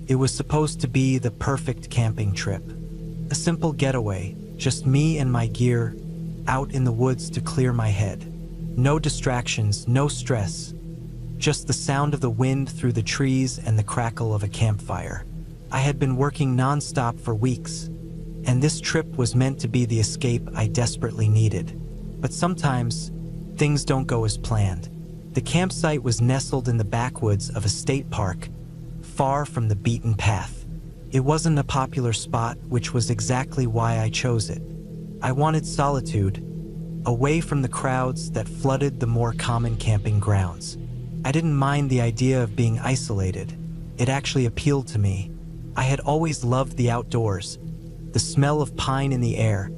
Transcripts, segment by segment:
It was supposed to be the perfect camping trip. A simple getaway, just me and my gear, out in the woods to clear my head. No distractions, no stress. Just the sound of the wind through the trees and the crackle of a campfire. I had been working non-stop for weeks, and this trip was meant to be the escape I desperately needed. But sometimes, things don't go as planned. The campsite was nestled in the backwoods of a state park, far from the beaten path. It wasn't a popular spot, which was exactly why I chose it. I wanted solitude, away from the crowds that flooded the more common camping grounds. I didn't mind the idea of being isolated. It actually appealed to me. I had always loved the outdoors, the smell of pine in the air,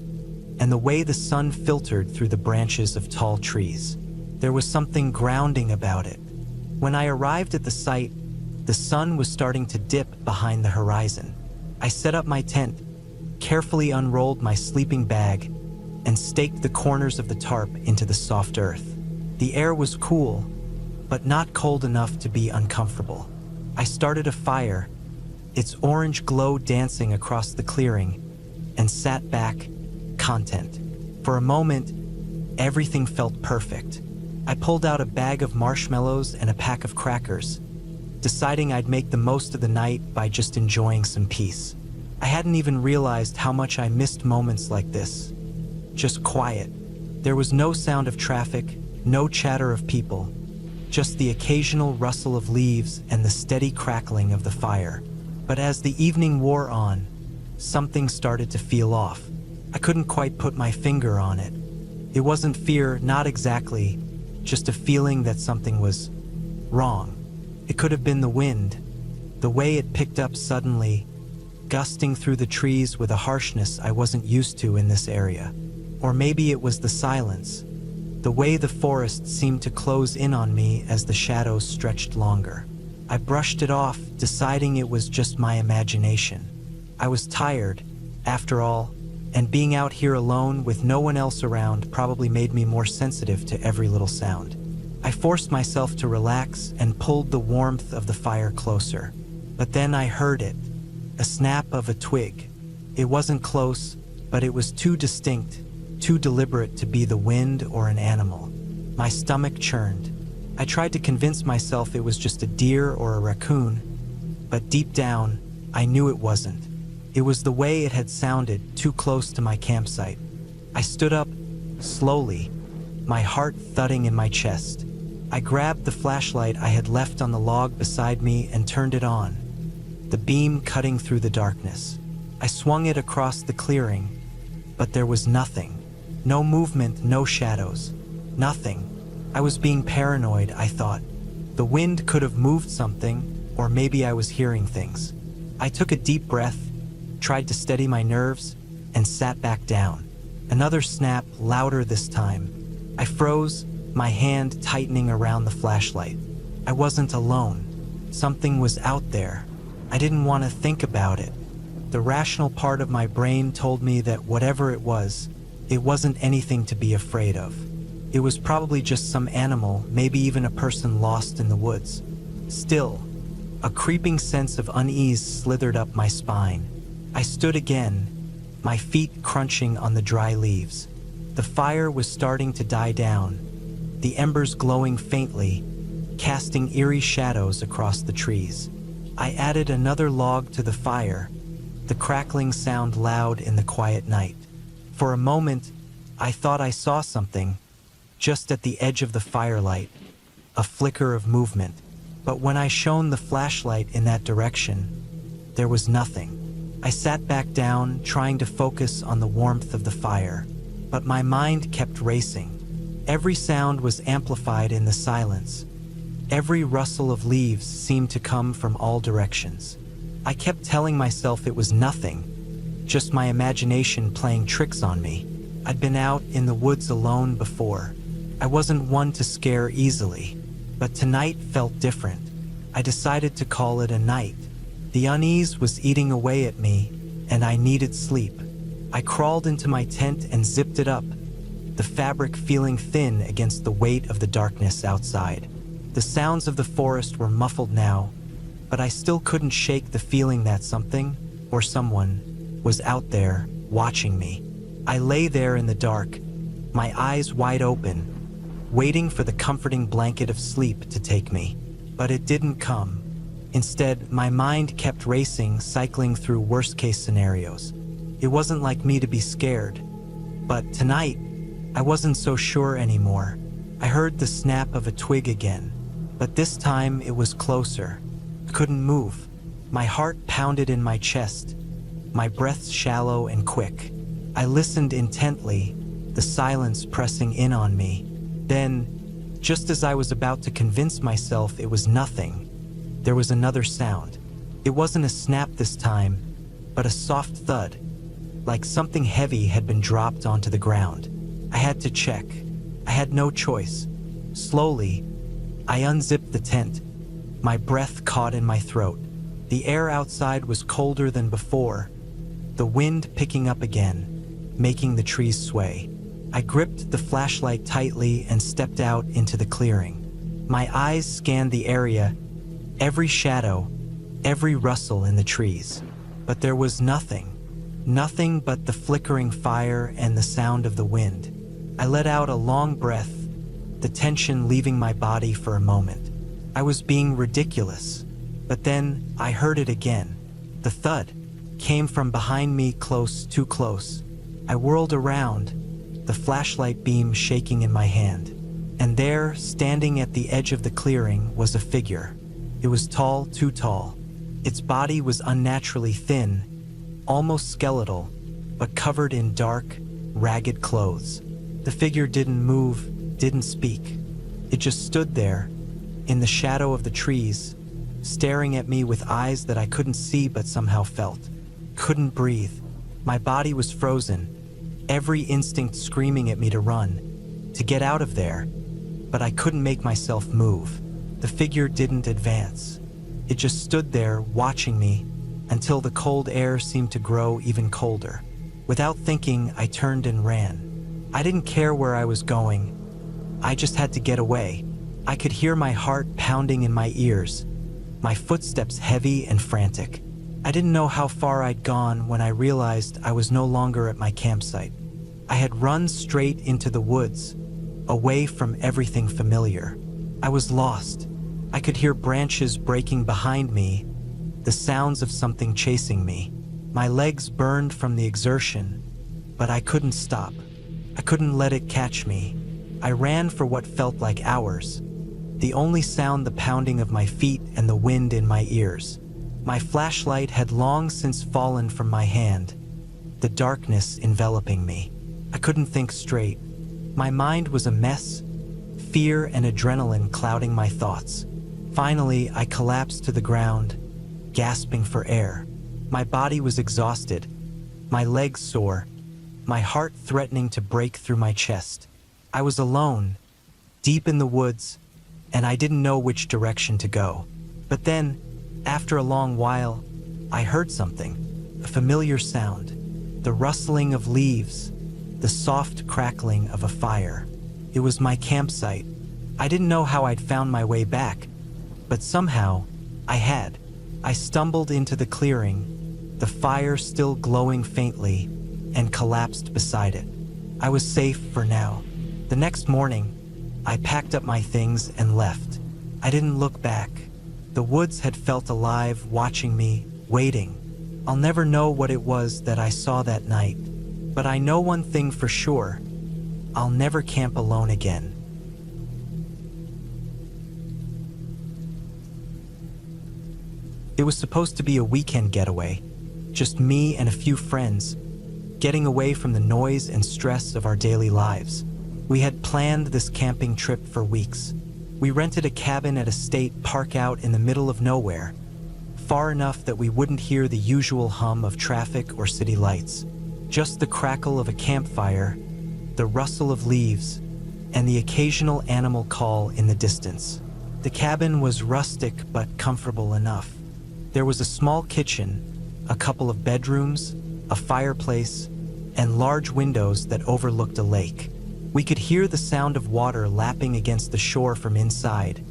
and the way the sun filtered through the branches of tall trees. There was something grounding about it. When I arrived at the site, the sun was starting to dip behind the horizon. I set up my tent, carefully unrolled my sleeping bag, and staked the corners of the tarp into the soft earth. The air was cool, but not cold enough to be uncomfortable. I started a fire, its orange glow dancing across the clearing, and sat back, content. For a moment, everything felt perfect. I pulled out a bag of marshmallows and a pack of crackers, deciding I'd make the most of the night by just enjoying some peace. I hadn't even realized how much I missed moments like this. Just quiet. There was no sound of traffic, no chatter of people, just the occasional rustle of leaves and the steady crackling of the fire. But as the evening wore on, something started to feel off. I couldn't quite put my finger on it. It wasn't fear, not exactly, just a feeling that something was wrong. It could have been the wind, the way it picked up suddenly, gusting through the trees with a harshness I wasn't used to in this area. Or maybe it was the silence, the way the forest seemed to close in on me as the shadows stretched longer. I brushed it off, deciding it was just my imagination. I was tired, after all, and being out here alone with no one else around probably made me more sensitive to every little sound. I forced myself to relax and pulled the warmth of the fire closer. But then I heard it, a snap of a twig. It wasn't close, but it was too distinct, too deliberate to be the wind or an animal. My stomach churned. I tried to convince myself it was just a deer or a raccoon, but deep down, I knew it wasn't. It was the way it had sounded, too close to my campsite. I stood up, slowly, my heart thudding in my chest. I grabbed the flashlight I had left on the log beside me and turned it on, the beam cutting through the darkness. I swung it across the clearing, but there was nothing. No movement, no shadows. Nothing. I was being paranoid, I thought. The wind could have moved something, or maybe I was hearing things. I took a deep breath, tried to steady my nerves, and sat back down. Another snap, louder this time. I froze, my hand tightening around the flashlight. I wasn't alone. Something was out there. I didn't want to think about it. The rational part of my brain told me that whatever it wasn't anything to be afraid of. It was probably just some animal, maybe even a person lost in the woods. Still, a creeping sense of unease slithered up my spine. I stood again, my feet crunching on the dry leaves. The fire was starting to die down, the embers glowing faintly, casting eerie shadows across the trees. I added another log to the fire, the crackling sound loud in the quiet night. For a moment, I thought I saw something, just at the edge of the firelight, a flicker of movement. But when I shone the flashlight in that direction, there was nothing. I sat back down, trying to focus on the warmth of the fire, but my mind kept racing. Every sound was amplified in the silence. Every rustle of leaves seemed to come from all directions. I kept telling myself it was nothing, just my imagination playing tricks on me. I'd been out in the woods alone before. I wasn't one to scare easily, but tonight felt different. I decided to call it a night. The unease was eating away at me, and I needed sleep. I crawled into my tent and zipped it up, the fabric feeling thin against the weight of the darkness outside. The sounds of the forest were muffled now, but I still couldn't shake the feeling that something, or someone, was out there, watching me. I lay there in the dark, my eyes wide open, waiting for the comforting blanket of sleep to take me. But it didn't come. Instead, my mind kept racing, cycling through worst-case scenarios. It wasn't like me to be scared. But tonight, I wasn't so sure anymore. I heard the snap of a twig again, but this time it was closer. I couldn't move. My heart pounded in my chest, my breath shallow and quick. I listened intently, the silence pressing in on me. Then, just as I was about to convince myself it was nothing, there was another sound. It wasn't a snap this time, but a soft thud, like something heavy had been dropped onto the ground. I had to check. I had no choice. Slowly, I unzipped the tent, my breath caught in my throat. The air outside was colder than before, the wind picking up again, making the trees sway. I gripped the flashlight tightly and stepped out into the clearing. My eyes scanned the area, every shadow, every rustle in the trees. But there was nothing. Nothing but the flickering fire and the sound of the wind. I let out a long breath, the tension leaving my body for a moment. I was being ridiculous, but then I heard it again. The thud came from behind me, close, too close. I whirled around, the flashlight beam shaking in my hand. And there, standing at the edge of the clearing, was a figure. It was tall, too tall. Its body was unnaturally thin, almost skeletal, but covered in dark, ragged clothes. The figure didn't move, didn't speak. It just stood there, in the shadow of the trees, staring at me with eyes that I couldn't see but somehow felt. Couldn't breathe. My body was frozen, every instinct screaming at me to run, to get out of there, but I couldn't make myself move. The figure didn't advance. It just stood there, watching me, until the cold air seemed to grow even colder. Without thinking, I turned and ran. I didn't care where I was going. I just had to get away. I could hear my heart pounding in my ears, my footsteps heavy and frantic. I didn't know how far I'd gone when I realized I was no longer at my campsite. I had run straight into the woods, away from everything familiar. I was lost. I could hear branches breaking behind me, the sounds of something chasing me. My legs burned from the exertion, but I couldn't stop. I couldn't let it catch me. I ran for what felt like hours, the only sound the pounding of my feet and the wind in my ears. My flashlight had long since fallen from my hand, the darkness enveloping me. I couldn't think straight. My mind was a mess, fear and adrenaline clouding my thoughts. Finally, I collapsed to the ground, gasping for air. My body was exhausted, my legs sore, my heart threatening to break through my chest. I was alone, deep in the woods, and I didn't know which direction to go. But then, after a long while, I heard something, a familiar sound, the rustling of leaves, the soft crackling of a fire. It was my campsite. I didn't know how I'd found my way back, but somehow, I had. I stumbled into the clearing, the fire still glowing faintly, and collapsed beside it. I was safe for now. The next morning, I packed up my things and left. I didn't look back. The woods had felt alive, watching me, waiting. I'll never know what it was that I saw that night, but I know one thing for sure. I'll never camp alone again. It was supposed to be a weekend getaway, just me and a few friends, getting away from the noise and stress of our daily lives. We had planned this camping trip for weeks. We rented a cabin at a state park out in the middle of nowhere, far enough that we wouldn't hear the usual hum of traffic or city lights, just the crackle of a campfire, the rustle of leaves, and the occasional animal call in the distance. The cabin was rustic but comfortable enough. There was a small kitchen, a couple of bedrooms, a fireplace, and large windows that overlooked a lake. We could hear the sound of water lapping against the shore from inside,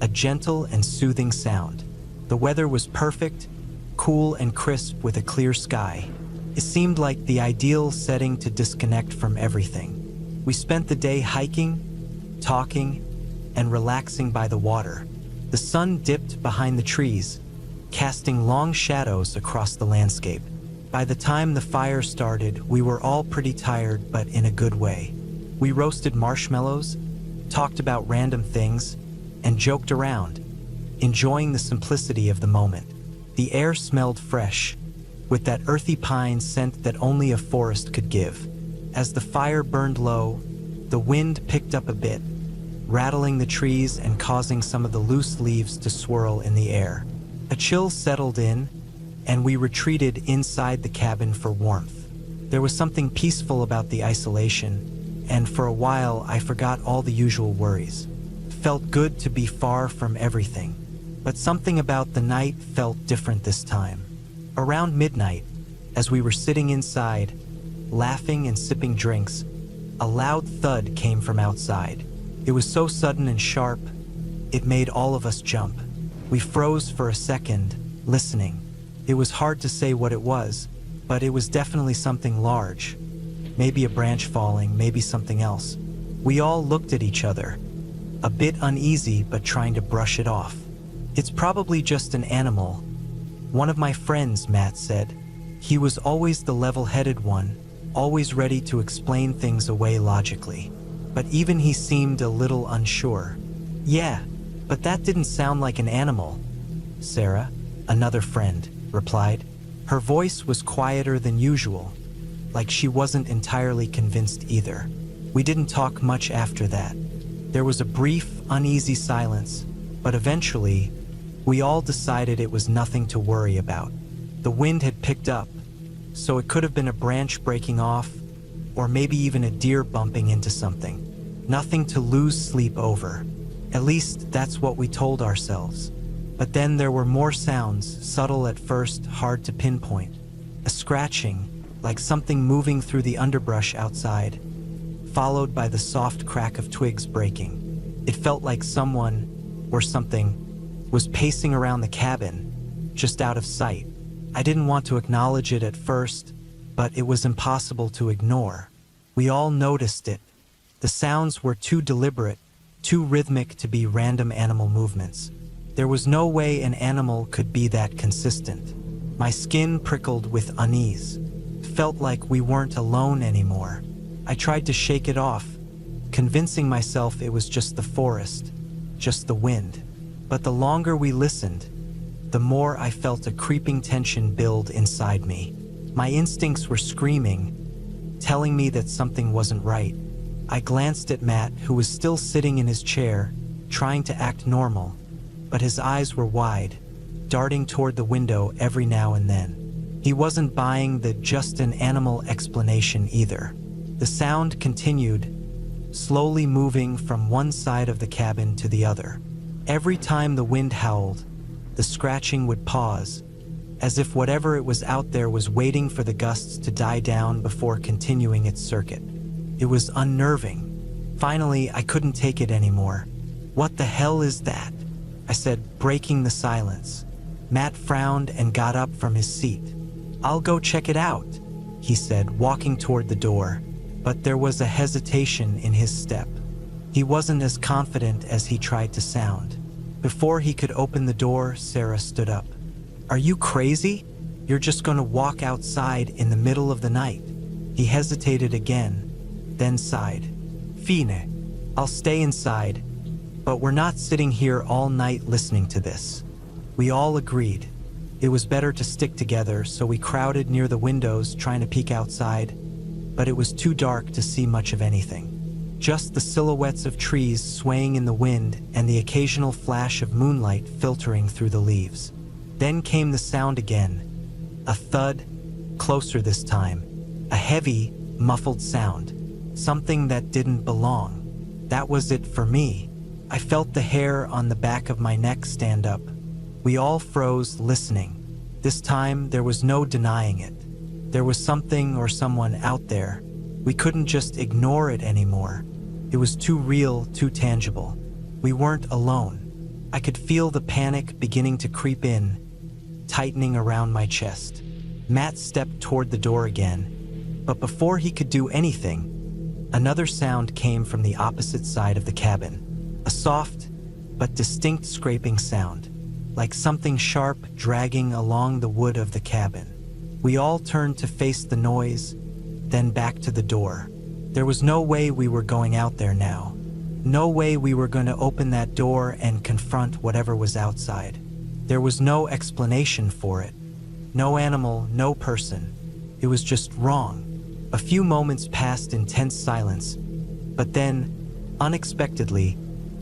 a gentle and soothing sound. The weather was perfect, cool and crisp with a clear sky. It seemed like the ideal setting to disconnect from everything. We spent the day hiking, talking, and relaxing by the water. The sun dipped behind the trees, casting long shadows across the landscape. By the time the fire started, we were all pretty tired, but in a good way. We roasted marshmallows, talked about random things, and joked around, enjoying the simplicity of the moment. The air smelled fresh, with that earthy pine scent that only a forest could give. As the fire burned low, the wind picked up a bit, rattling the trees and causing some of the loose leaves to swirl in the air. A chill settled in, and we retreated inside the cabin for warmth. There was something peaceful about the isolation, and for a while I forgot all the usual worries. It felt good to be far from everything. But something about the night felt different this time. Around midnight, as we were sitting inside, laughing and sipping drinks, a loud thud came from outside. It was so sudden and sharp, it made all of us jump. We froze for a second, listening. It was hard to say what it was, but it was definitely something large. Maybe a branch falling, maybe something else. We all looked at each other, a bit uneasy but trying to brush it off. "It's probably just an animal," one of my friends, Matt, said. He was always the level-headed one, always ready to explain things away logically. But even he seemed a little unsure. "Yeah, but that didn't sound like an animal," Sarah, another friend, replied. Her voice was quieter than usual, like she wasn't entirely convinced either. We didn't talk much after that. There was a brief, uneasy silence, but eventually, we all decided it was nothing to worry about. The wind had picked up, so it could have been a branch breaking off, or maybe even a deer bumping into something. Nothing to lose sleep over. At least that's what we told ourselves. But then there were more sounds, subtle at first, hard to pinpoint. A scratching, like something moving through the underbrush outside, followed by the soft crack of twigs breaking. It felt like someone, or something, was pacing around the cabin, just out of sight. I didn't want to acknowledge it at first, but it was impossible to ignore. We all noticed it. The sounds were too deliberate, too rhythmic to be random animal movements. There was no way an animal could be that consistent. My skin prickled with unease. It felt like we weren't alone anymore. I tried to shake it off, convincing myself it was just the forest, just the wind. But the longer we listened, the more I felt a creeping tension build inside me. My instincts were screaming, telling me that something wasn't right. I glanced at Matt, who was still sitting in his chair, trying to act normal, but his eyes were wide, darting toward the window every now and then. He wasn't buying the just an animal explanation either. The sound continued, slowly moving from one side of the cabin to the other. Every time the wind howled, the scratching would pause, as if whatever it was out there was waiting for the gusts to die down before continuing its circuit. It was unnerving. Finally, I couldn't take it anymore. "What the hell is that?" I said, breaking the silence. Matt frowned and got up from his seat. "I'll go check it out," he said, walking toward the door, but there was a hesitation in his step. He wasn't as confident as he tried to sound. Before he could open the door, Sarah stood up. "Are you crazy? You're just going to walk outside in the middle of the night." He hesitated again, then sighed. "Fine, I'll stay inside, but we're not sitting here all night listening to this." We all agreed. It was better to stick together, so we crowded near the windows trying to peek outside, but it was too dark to see much of anything. Just the silhouettes of trees swaying in the wind and the occasional flash of moonlight filtering through the leaves. Then came the sound again. A thud, closer this time. A heavy, muffled sound. Something that didn't belong. That was it for me. I felt the hair on the back of my neck stand up. We all froze, listening. This time, there was no denying it. There was something or someone out there. We couldn't just ignore it anymore. It was too real, too tangible. We weren't alone. I could feel the panic beginning to creep in, tightening around my chest. Matt stepped toward the door again, but before he could do anything, another sound came from the opposite side of the cabin. A soft but distinct scraping sound, like something sharp dragging along the wood of the cabin. We all turned to face the noise, then back to the door. There was no way we were going out there now. No way we were going to open that door and confront whatever was outside. There was no explanation for it. No animal, no person. It was just wrong. A few moments passed in tense silence, but then, unexpectedly,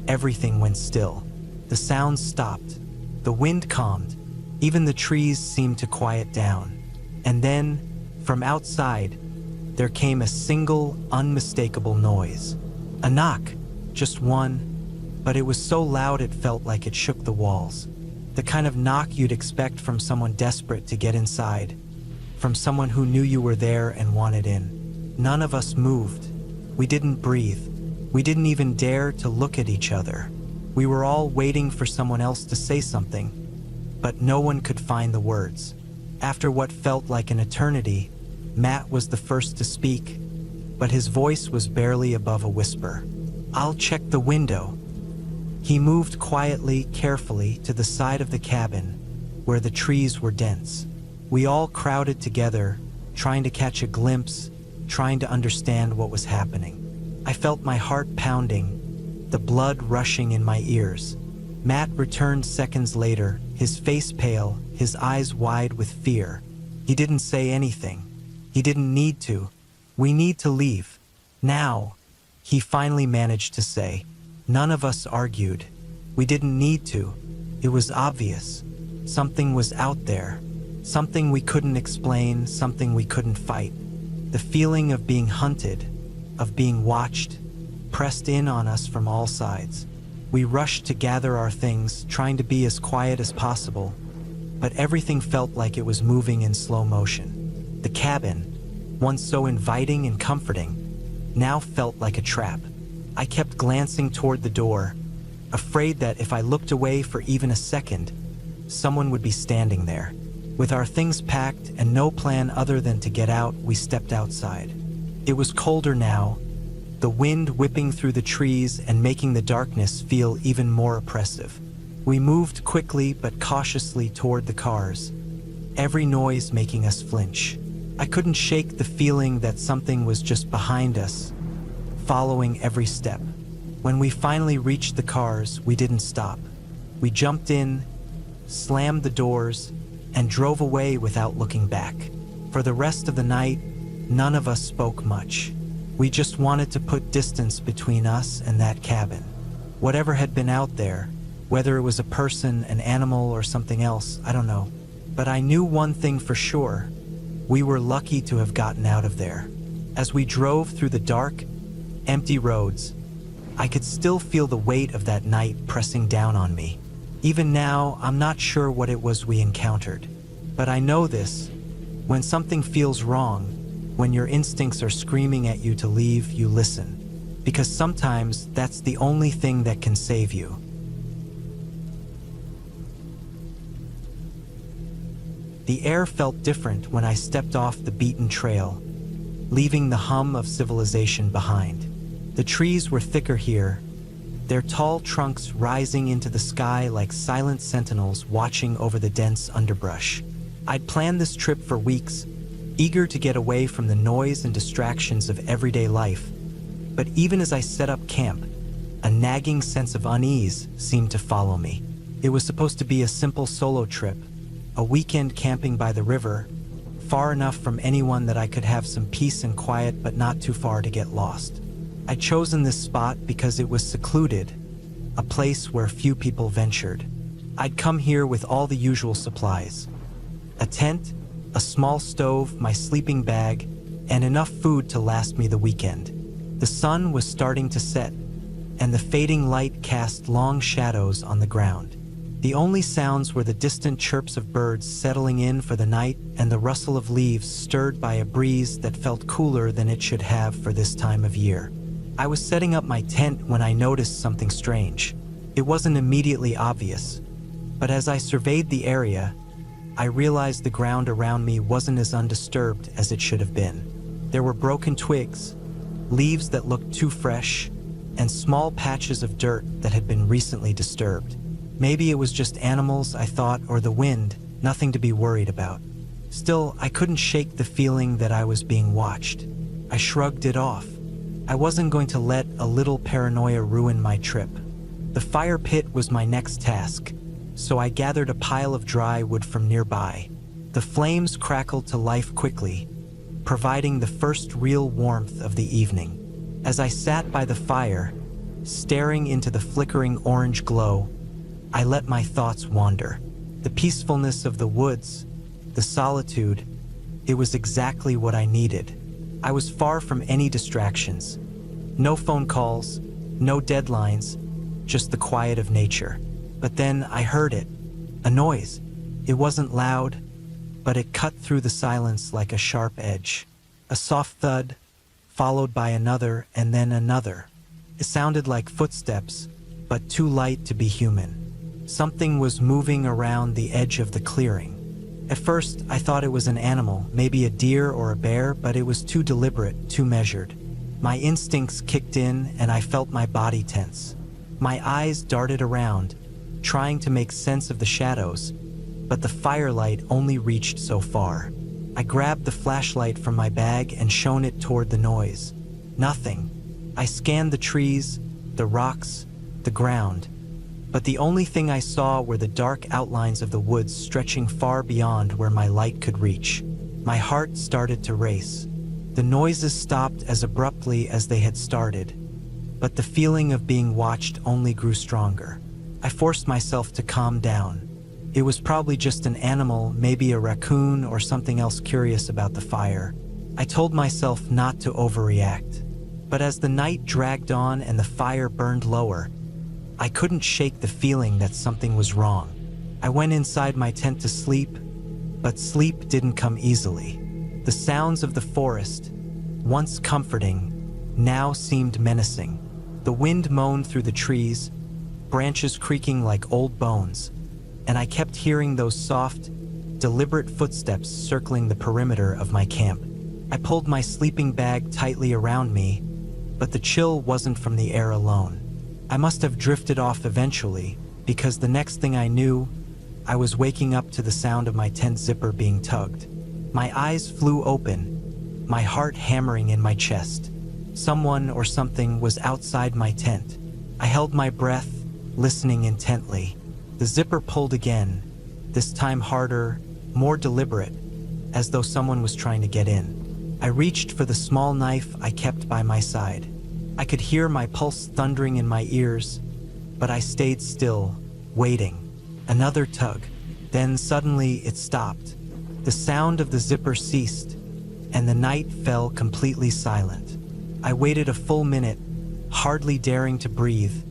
everything went still. The sounds stopped. The wind calmed. Even the trees seemed to quiet down. And then, from outside, there came a single, unmistakable noise. A knock, just one, but it was so loud it felt like it shook the walls. The kind of knock you'd expect from someone desperate to get inside, from someone who knew you were there and wanted in. None of us moved. We didn't breathe. We didn't even dare to look at each other. We were all waiting for someone else to say something, but no one could find the words. After what felt like an eternity, Matt was the first to speak, but his voice was barely above a whisper. "I'll check the window." He moved quietly, carefully to the side of the cabin where the trees were dense. We all crowded together, trying to catch a glimpse, trying to understand what was happening. I felt my heart pounding, the blood rushing in my ears. Matt returned seconds later, his face pale, his eyes wide with fear. He didn't say anything. He didn't need to. "We need to leave. Now," he finally managed to say. None of us argued. We didn't need to. It was obvious. Something was out there. Something we couldn't explain, something we couldn't fight. The feeling of being hunted, of being watched, pressed in on us from all sides. We rushed to gather our things, trying to be as quiet as possible, but everything felt like it was moving in slow motion. The cabin, once so inviting and comforting, now felt like a trap. I kept glancing toward the door, afraid that if I looked away for even a second, someone would be standing there. With our things packed and no plan other than to get out, we stepped outside. It was colder now, the wind whipping through the trees and making the darkness feel even more oppressive. We moved quickly but cautiously toward the cars, every noise making us flinch. I couldn't shake the feeling that something was just behind us, following every step. When we finally reached the cars, we didn't stop. We jumped in, slammed the doors, and drove away without looking back. For the rest of the night, none of us spoke much. We just wanted to put distance between us and that cabin. Whatever had been out there, whether it was a person, an animal, or something else, I don't know. But I knew one thing for sure. We were lucky to have gotten out of there. As we drove through the dark, empty roads, I could still feel the weight of that night pressing down on me. Even now, I'm not sure what it was we encountered. But I know this. When something feels wrong, when your instincts are screaming at you to leave, you listen. Because sometimes that's the only thing that can save you. The air felt different when I stepped off the beaten trail, leaving the hum of civilization behind. The trees were thicker here, their tall trunks rising into the sky like silent sentinels watching over the dense underbrush. I'd planned this trip for weeks, eager to get away from the noise and distractions of everyday life. But even as I set up camp, a nagging sense of unease seemed to follow me. It was supposed to be a simple solo trip, a weekend camping by the river, far enough from anyone that I could have some peace and quiet but not too far to get lost. I'd chosen this spot because it was secluded, a place where few people ventured. I'd come here with all the usual supplies: a tent, a small stove, my sleeping bag, and enough food to last me the weekend. The sun was starting to set, and the fading light cast long shadows on the ground. The only sounds were the distant chirps of birds settling in for the night and the rustle of leaves stirred by a breeze that felt cooler than it should have for this time of year. I was setting up my tent when I noticed something strange. It wasn't immediately obvious, but as I surveyed the area, I realized the ground around me wasn't as undisturbed as it should have been. There were broken twigs, leaves that looked too fresh, and small patches of dirt that had been recently disturbed. Maybe it was just animals, I thought, or the wind, nothing to be worried about. Still, I couldn't shake the feeling that I was being watched. I shrugged it off. I wasn't going to let a little paranoia ruin my trip. The fire pit was my next task, so I gathered a pile of dry wood from nearby. The flames crackled to life quickly, providing the first real warmth of the evening. As I sat by the fire, staring into the flickering orange glow, I let my thoughts wander. The peacefulness of the woods, the solitude, it was exactly what I needed. I was far from any distractions. No phone calls, no deadlines, just the quiet of nature. But then I heard it, a noise. It wasn't loud, but it cut through the silence like a sharp edge. A soft thud, followed by another and then another. It sounded like footsteps, but too light to be human. Something was moving around the edge of the clearing. At first, I thought it was an animal, maybe a deer or a bear, but it was too deliberate, too measured. My instincts kicked in and I felt my body tense. My eyes darted around, trying to make sense of the shadows, but the firelight only reached so far. I grabbed the flashlight from my bag and shone it toward the noise. Nothing. I scanned the trees, the rocks, the ground, but the only thing I saw were the dark outlines of the woods stretching far beyond where my light could reach. My heart started to race. The noises stopped as abruptly as they had started, but the feeling of being watched only grew stronger. I forced myself to calm down. It was probably just an animal, maybe a raccoon or something else curious about the fire. I told myself not to overreact. But as the night dragged on and the fire burned lower, I couldn't shake the feeling that something was wrong. I went inside my tent to sleep, but sleep didn't come easily. The sounds of the forest, once comforting, now seemed menacing. The wind moaned through the trees, branches creaking like old bones, and I kept hearing those soft, deliberate footsteps circling the perimeter of my camp. I pulled my sleeping bag tightly around me, but the chill wasn't from the air alone. I must have drifted off eventually, because the next thing I knew, I was waking up to the sound of my tent zipper being tugged. My eyes flew open, my heart hammering in my chest. Someone or something was outside my tent. I held my breath, listening intently. The zipper pulled again, this time harder, more deliberate, as though someone was trying to get in. I reached for the small knife I kept by my side. I could hear my pulse thundering in my ears, but I stayed still, waiting. Another tug. Then suddenly it stopped. The sound of the zipper ceased, and the night fell completely silent. I waited a full minute, hardly daring to breathe,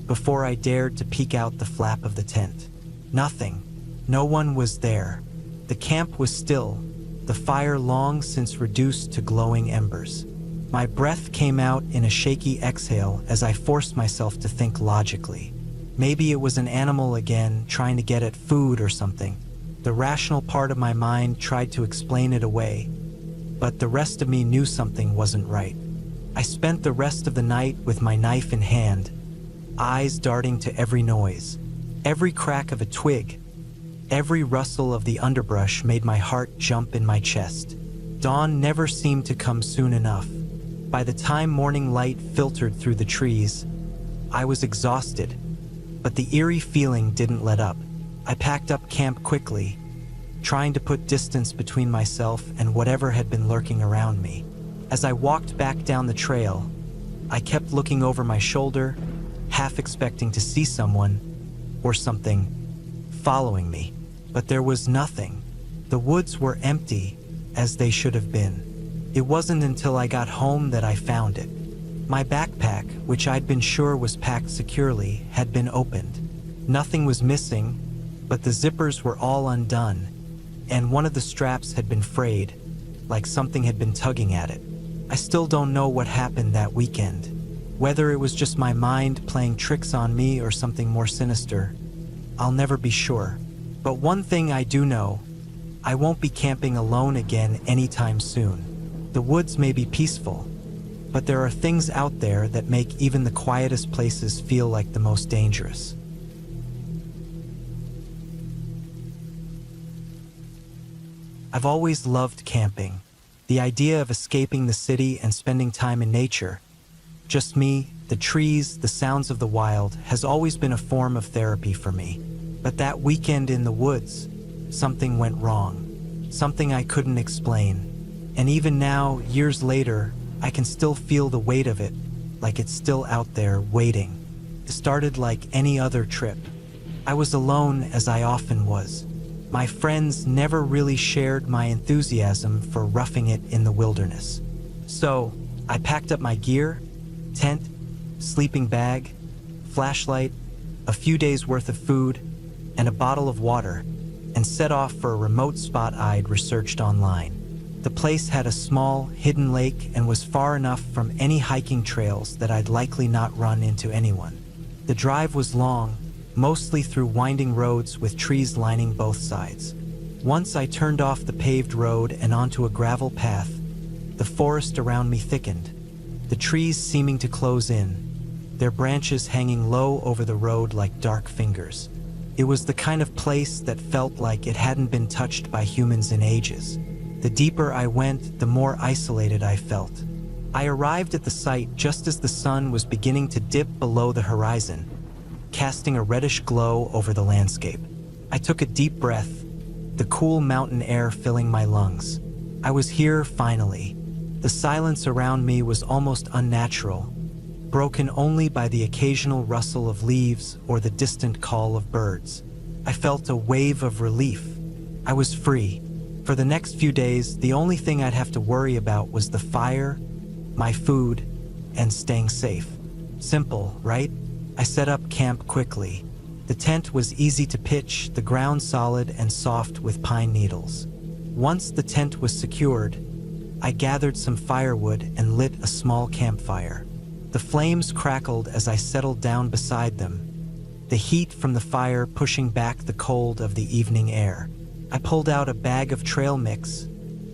before I dared to peek out the flap of the tent. Nothing. No one was there. The camp was still, the fire long since reduced to glowing embers. My breath came out in a shaky exhale as I forced myself to think logically. Maybe it was an animal again, trying to get at food or something. The rational part of my mind tried to explain it away, but the rest of me knew something wasn't right. I spent the rest of the night with my knife in hand, eyes darting to every noise. Every crack of a twig, every rustle of the underbrush made my heart jump in my chest. Dawn never seemed to come soon enough. By the time morning light filtered through the trees, I was exhausted, but the eerie feeling didn't let up. I packed up camp quickly, trying to put distance between myself and whatever had been lurking around me. As I walked back down the trail, I kept looking over my shoulder, half expecting to see someone or something following me. But there was nothing. The woods were empty, as they should have been. It wasn't until I got home that I found it. My backpack, which I'd been sure was packed securely, had been opened. Nothing was missing, but the zippers were all undone, and one of the straps had been frayed, like something had been tugging at it. I still don't know what happened that weekend. Whether it was just my mind playing tricks on me or something more sinister, I'll never be sure. But one thing I do know, I won't be camping alone again anytime soon. The woods may be peaceful, but there are things out there that make even the quietest places feel like the most dangerous. I've always loved camping. The idea of escaping the city and spending time in nature, just me, the trees, the sounds of the wild, has always been a form of therapy for me. But that weekend in the woods, something went wrong. Something I couldn't explain. And even now, years later, I can still feel the weight of it, like it's still out there waiting. It started like any other trip. I was alone, as I often was. My friends never really shared my enthusiasm for roughing it in the wilderness. So, I packed up my gear, tent, sleeping bag, flashlight, a few days worth of food, and a bottle of water, and set off for a remote spot I'd researched online. The place had a small, hidden lake and was far enough from any hiking trails that I'd likely not run into anyone. The drive was long, mostly through winding roads with trees lining both sides. Once I turned off the paved road and onto a gravel path, the forest around me thickened, the trees seeming to close in, their branches hanging low over the road like dark fingers. It was the kind of place that felt like it hadn't been touched by humans in ages. The deeper I went, the more isolated I felt. I arrived at the site just as the sun was beginning to dip below the horizon, casting a reddish glow over the landscape. I took a deep breath, the cool mountain air filling my lungs. I was here finally. The silence around me was almost unnatural, broken only by the occasional rustle of leaves or the distant call of birds. I felt a wave of relief. I was free. For the next few days, the only thing I'd have to worry about was the fire, my food, and staying safe. Simple, right? I set up camp quickly. The tent was easy to pitch, the ground solid and soft with pine needles. Once the tent was secured, I gathered some firewood and lit a small campfire. The flames crackled as I settled down beside them, the heat from the fire pushing back the cold of the evening air. I pulled out a bag of trail mix,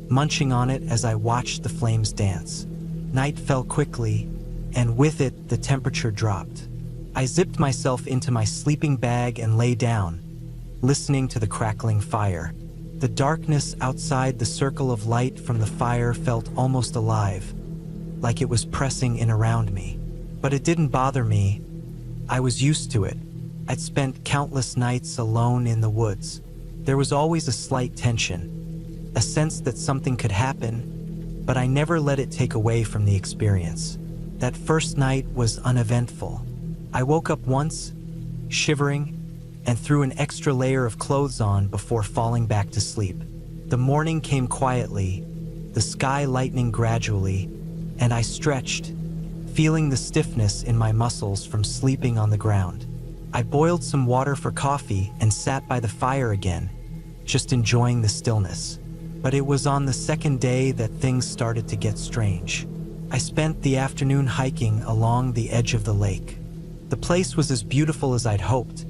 munching on it as I watched the flames dance. Night fell quickly, and with it, the temperature dropped. I zipped myself into my sleeping bag and lay down, listening to the crackling fire. The darkness outside the circle of light from the fire felt almost alive, like it was pressing in around me. But it didn't bother me. I was used to it. I'd spent countless nights alone in the woods. There was always a slight tension, a sense that something could happen, but I never let it take away from the experience. That first night was uneventful. I woke up once, shivering, and threw an extra layer of clothes on before falling back to sleep. The morning came quietly, the sky lightening gradually, and I stretched, feeling the stiffness in my muscles from sleeping on the ground. I boiled some water for coffee and sat by the fire again, just enjoying the stillness. But it was on the second day that things started to get strange. I spent the afternoon hiking along the edge of the lake. The place was as beautiful as I'd hoped,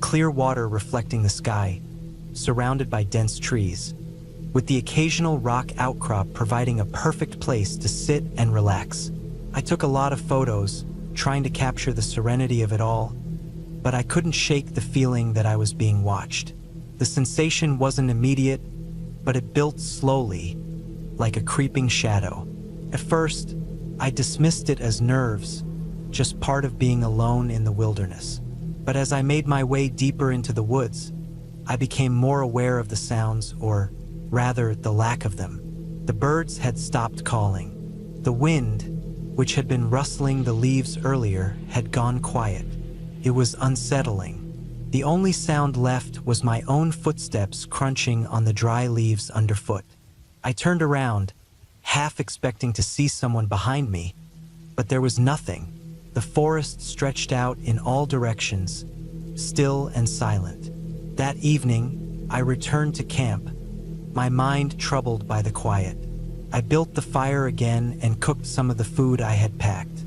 clear water reflecting the sky, surrounded by dense trees, with the occasional rock outcrop providing a perfect place to sit and relax. I took a lot of photos, trying to capture the serenity of it all, but I couldn't shake the feeling that I was being watched. The sensation wasn't immediate, but it built slowly, like a creeping shadow. At first, I dismissed it as nerves, just part of being alone in the wilderness. But as I made my way deeper into the woods, I became more aware of the sounds, or rather, the lack of them. The birds had stopped calling. The wind, which had been rustling the leaves earlier, had gone quiet. It was unsettling. The only sound left was my own footsteps crunching on the dry leaves underfoot. I turned around, half expecting to see someone behind me, but there was nothing. The forest stretched out in all directions, still and silent. That evening, I returned to camp, my mind troubled by the quiet. I built the fire again and cooked some of the food I had packed.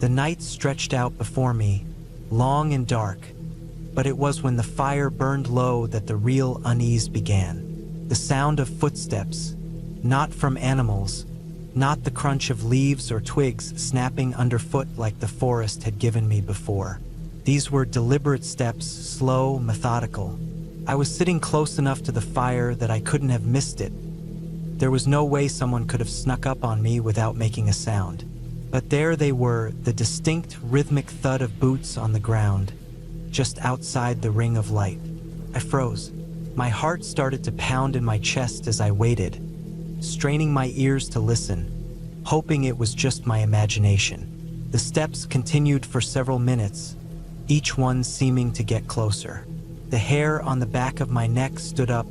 The night stretched out before me, long and dark, but it was when the fire burned low that the real unease began. The sound of footsteps, not from animals, not the crunch of leaves or twigs snapping underfoot like the forest had given me before. These were deliberate steps, slow, methodical. I was sitting close enough to the fire that I couldn't have missed it. There was no way someone could have snuck up on me without making a sound. But there they were, the distinct rhythmic thud of boots on the ground, just outside the ring of light. I froze. My heart started to pound in my chest as I waited, straining my ears to listen, hoping it was just my imagination. The steps continued for several minutes, each one seeming to get closer. The hair on the back of my neck stood up,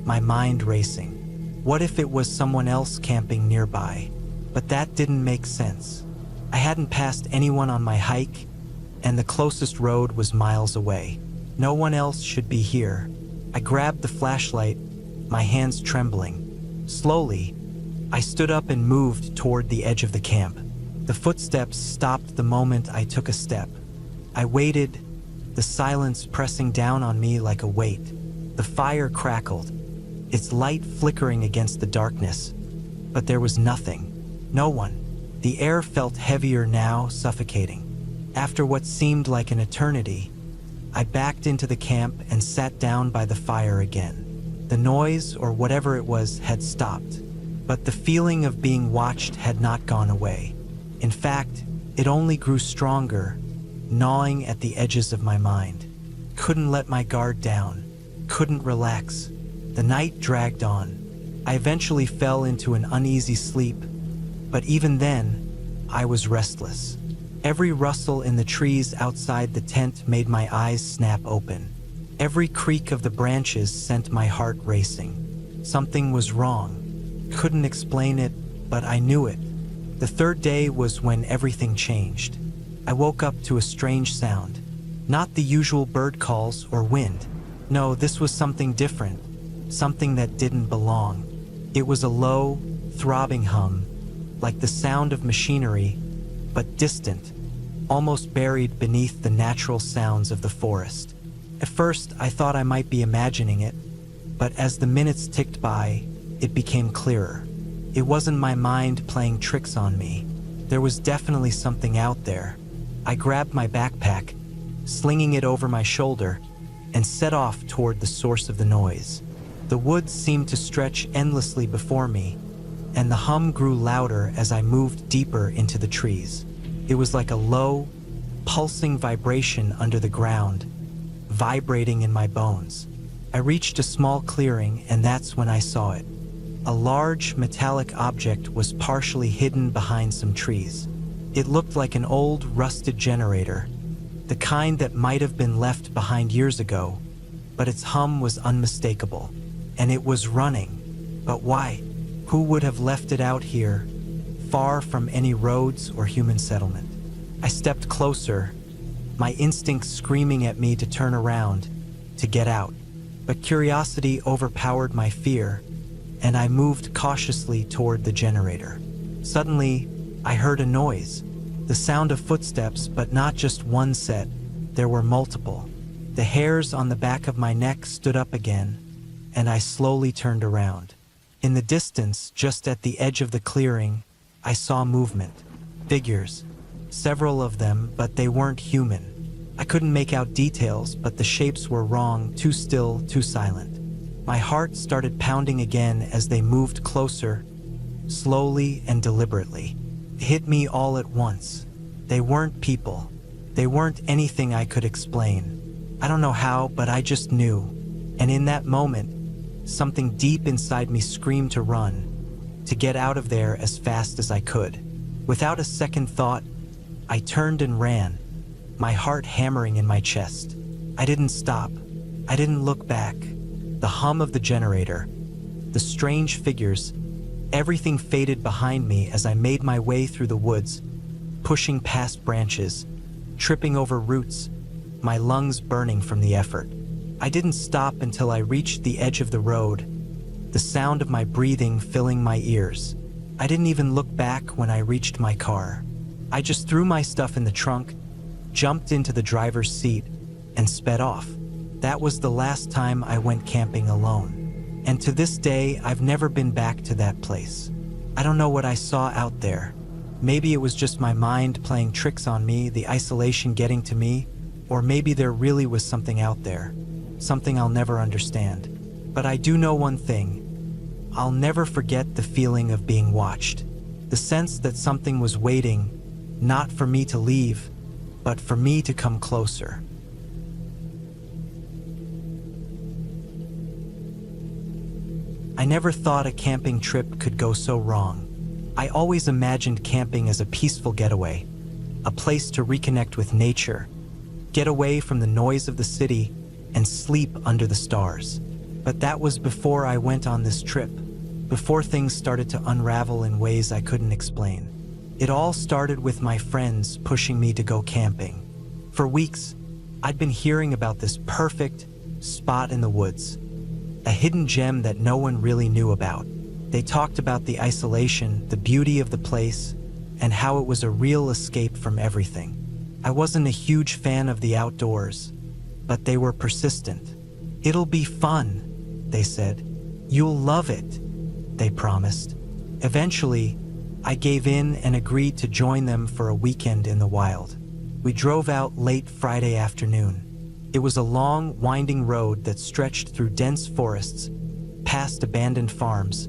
my mind racing. What if it was someone else camping nearby? But that didn't make sense. I hadn't passed anyone on my hike, and the closest road was miles away. No one else should be here. I grabbed the flashlight, my hands trembling. Slowly, I stood up and moved toward the edge of the camp. The footsteps stopped the moment I took a step. I waited, the silence pressing down on me like a weight. The fire crackled, its light flickering against the darkness, but there was nothing. No one. The air felt heavier now, suffocating. After what seemed like an eternity, I backed into the camp and sat down by the fire again. The noise, or whatever it was, had stopped, but the feeling of being watched had not gone away. In fact, it only grew stronger, gnawing at the edges of my mind. Couldn't let my guard down, couldn't relax. The night dragged on. I eventually fell into an uneasy sleep, but even then, I was restless. Every rustle in the trees outside the tent made my eyes snap open. Every creak of the branches sent my heart racing. Something was wrong. Couldn't explain it, but I knew it. The third day was when everything changed. I woke up to a strange sound. Not the usual bird calls or wind. No, this was something different. Something that didn't belong. It was a low, throbbing hum, like the sound of machinery, but distant, almost buried beneath the natural sounds of the forest. At first, I thought I might be imagining it, but as the minutes ticked by, it became clearer. It wasn't my mind playing tricks on me. There was definitely something out there. I grabbed my backpack, slinging it over my shoulder, and set off toward the source of the noise. The woods seemed to stretch endlessly before me, and the hum grew louder as I moved deeper into the trees. It was like a low, pulsing vibration under the ground, vibrating in my bones. I reached a small clearing, and that's when I saw it. A large, metallic object was partially hidden behind some trees. It looked like an old, rusted generator, the kind that might have been left behind years ago, but its hum was unmistakable. And it was running. But why? Who would have left it out here, far from any roads or human settlement? I stepped closer, my instincts screaming at me to turn around, to get out. But curiosity overpowered my fear, and I moved cautiously toward the generator. Suddenly, I heard a noise, the sound of footsteps, but not just one set, there were multiple. The hairs on the back of my neck stood up again, and I slowly turned around. In the distance, just at the edge of the clearing, I saw movement. Figures. Several of them, but they weren't human. I couldn't make out details, but the shapes were wrong, too still, too silent. My heart started pounding again as they moved closer, slowly and deliberately. It hit me all at once. They weren't people. They weren't anything I could explain. I don't know how, but I just knew. And in that moment, something deep inside me screamed to run, to get out of there as fast as I could. Without a second thought, I turned and ran, my heart hammering in my chest. I didn't stop. I didn't look back. The hum of the generator, the strange figures, everything faded behind me as I made my way through the woods, pushing past branches, tripping over roots, my lungs burning from the effort. I didn't stop until I reached the edge of the road, the sound of my breathing filling my ears. I didn't even look back when I reached my car. I just threw my stuff in the trunk, jumped into the driver's seat, and sped off. That was the last time I went camping alone. And to this day, I've never been back to that place. I don't know what I saw out there. Maybe it was just my mind playing tricks on me, the isolation getting to me, or maybe there really was something out there, something I'll never understand. But I do know one thing. I'll never forget the feeling of being watched. The sense that something was waiting, not for me to leave, but for me to come closer. I never thought a camping trip could go so wrong. I always imagined camping as a peaceful getaway, a place to reconnect with nature, get away from the noise of the city, and sleep under the stars. But that was before I went on this trip, before things started to unravel in ways I couldn't explain. It all started with my friends pushing me to go camping. For weeks, I'd been hearing about this perfect spot in the woods, a hidden gem that no one really knew about. They talked about the isolation, the beauty of the place, and how it was a real escape from everything. I wasn't a huge fan of the outdoors, but they were persistent. "It'll be fun," they said. "You'll love it," they promised. Eventually, I gave in and agreed to join them for a weekend in the wild. We drove out late Friday afternoon. It was a long, winding road that stretched through dense forests, past abandoned farms,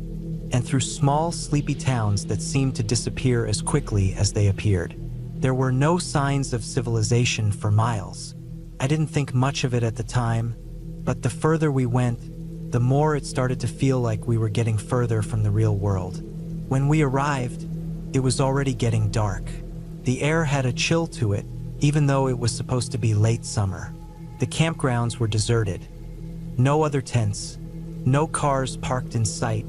and through small, sleepy towns that seemed to disappear as quickly as they appeared. There were no signs of civilization for miles. I didn't think much of it at the time, but the further we went, the more it started to feel like we were getting further from the real world. When we arrived, it was already getting dark. The air had a chill to it, even though it was supposed to be late summer. The campgrounds were deserted. No other tents, no cars parked in sight,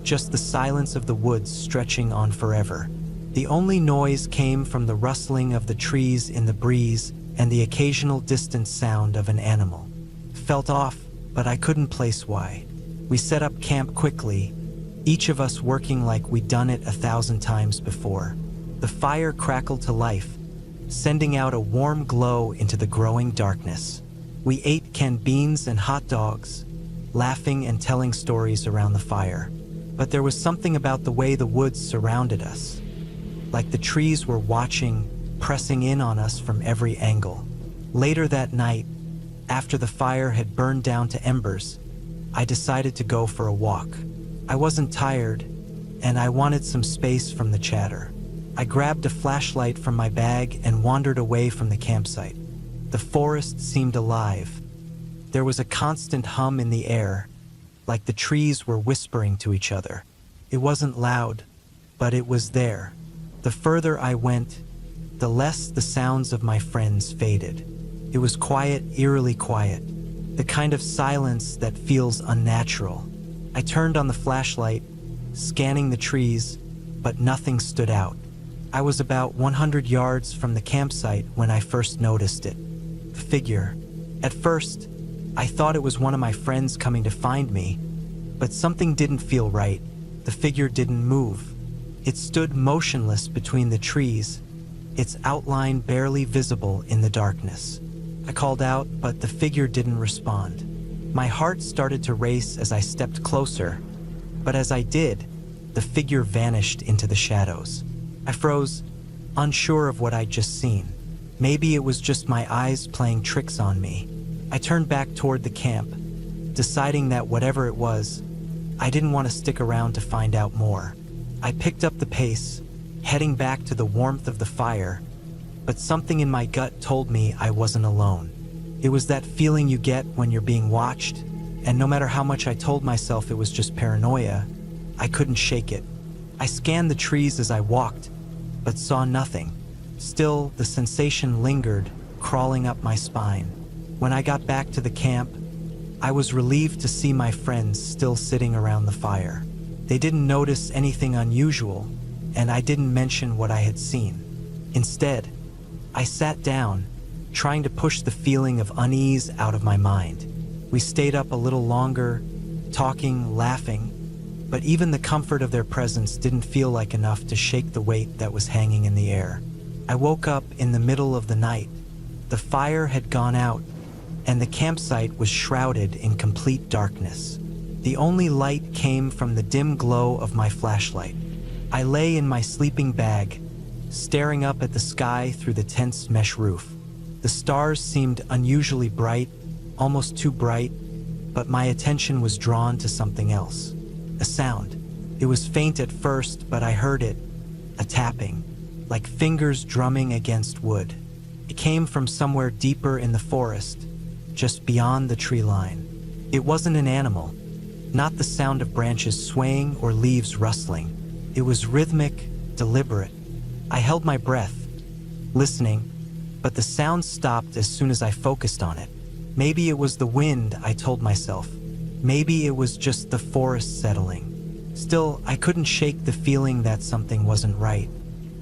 just the silence of the woods stretching on forever. The only noise came from the rustling of the trees in the breeze and the occasional distant sound of an animal. Felt off, but I couldn't place why. We set up camp quickly, each of us working like we'd done it 1,000 times before. The fire crackled to life, sending out a warm glow into the growing darkness. We ate canned beans and hot dogs, laughing and telling stories around the fire. But there was something about the way the woods surrounded us, like the trees were watching, pressing in on us from every angle. Later that night, after the fire had burned down to embers, I decided to go for a walk. I wasn't tired, and I wanted some space from the chatter. I grabbed a flashlight from my bag and wandered away from the campsite. The forest seemed alive. There was a constant hum in the air, like the trees were whispering to each other. It wasn't loud, but it was there. The further I went, the less the sounds of my friends faded. It was quiet, eerily quiet, the kind of silence that feels unnatural. I turned on the flashlight, scanning the trees, but nothing stood out. I was about 100 yards from the campsite when I first noticed it. A figure. At first, I thought it was one of my friends coming to find me, but something didn't feel right. The figure didn't move. It stood motionless between the trees, its outline barely visible in the darkness. I called out, but the figure didn't respond. My heart started to race as I stepped closer, but as I did, the figure vanished into the shadows. I froze, unsure of what I'd just seen. Maybe it was just my eyes playing tricks on me. I turned back toward the camp, deciding that whatever it was, I didn't want to stick around to find out more. I picked up the pace, heading back to the warmth of the fire, but something in my gut told me I wasn't alone. It was that feeling you get when you're being watched, and no matter how much I told myself it was just paranoia, I couldn't shake it. I scanned the trees as I walked, but saw nothing. Still, the sensation lingered, crawling up my spine. When I got back to the camp, I was relieved to see my friends still sitting around the fire. They didn't notice anything unusual, and I didn't mention what I had seen. Instead, I sat down, trying to push the feeling of unease out of my mind. We stayed up a little longer, talking, laughing, but even the comfort of their presence didn't feel like enough to shake the weight that was hanging in the air. I woke up in the middle of the night. The fire had gone out, and the campsite was shrouded in complete darkness. The only light came from the dim glow of my flashlight. I lay in my sleeping bag, staring up at the sky through the tent's mesh roof. The stars seemed unusually bright, almost too bright, but my attention was drawn to something else. A sound. It was faint at first, but I heard it. A tapping, like fingers drumming against wood. It came from somewhere deeper in the forest, just beyond the tree line. It wasn't an animal, not the sound of branches swaying or leaves rustling. It was rhythmic, deliberate. I held my breath, listening, but the sound stopped as soon as I focused on it. Maybe it was the wind, I told myself. Maybe it was just the forest settling. Still, I couldn't shake the feeling that something wasn't right.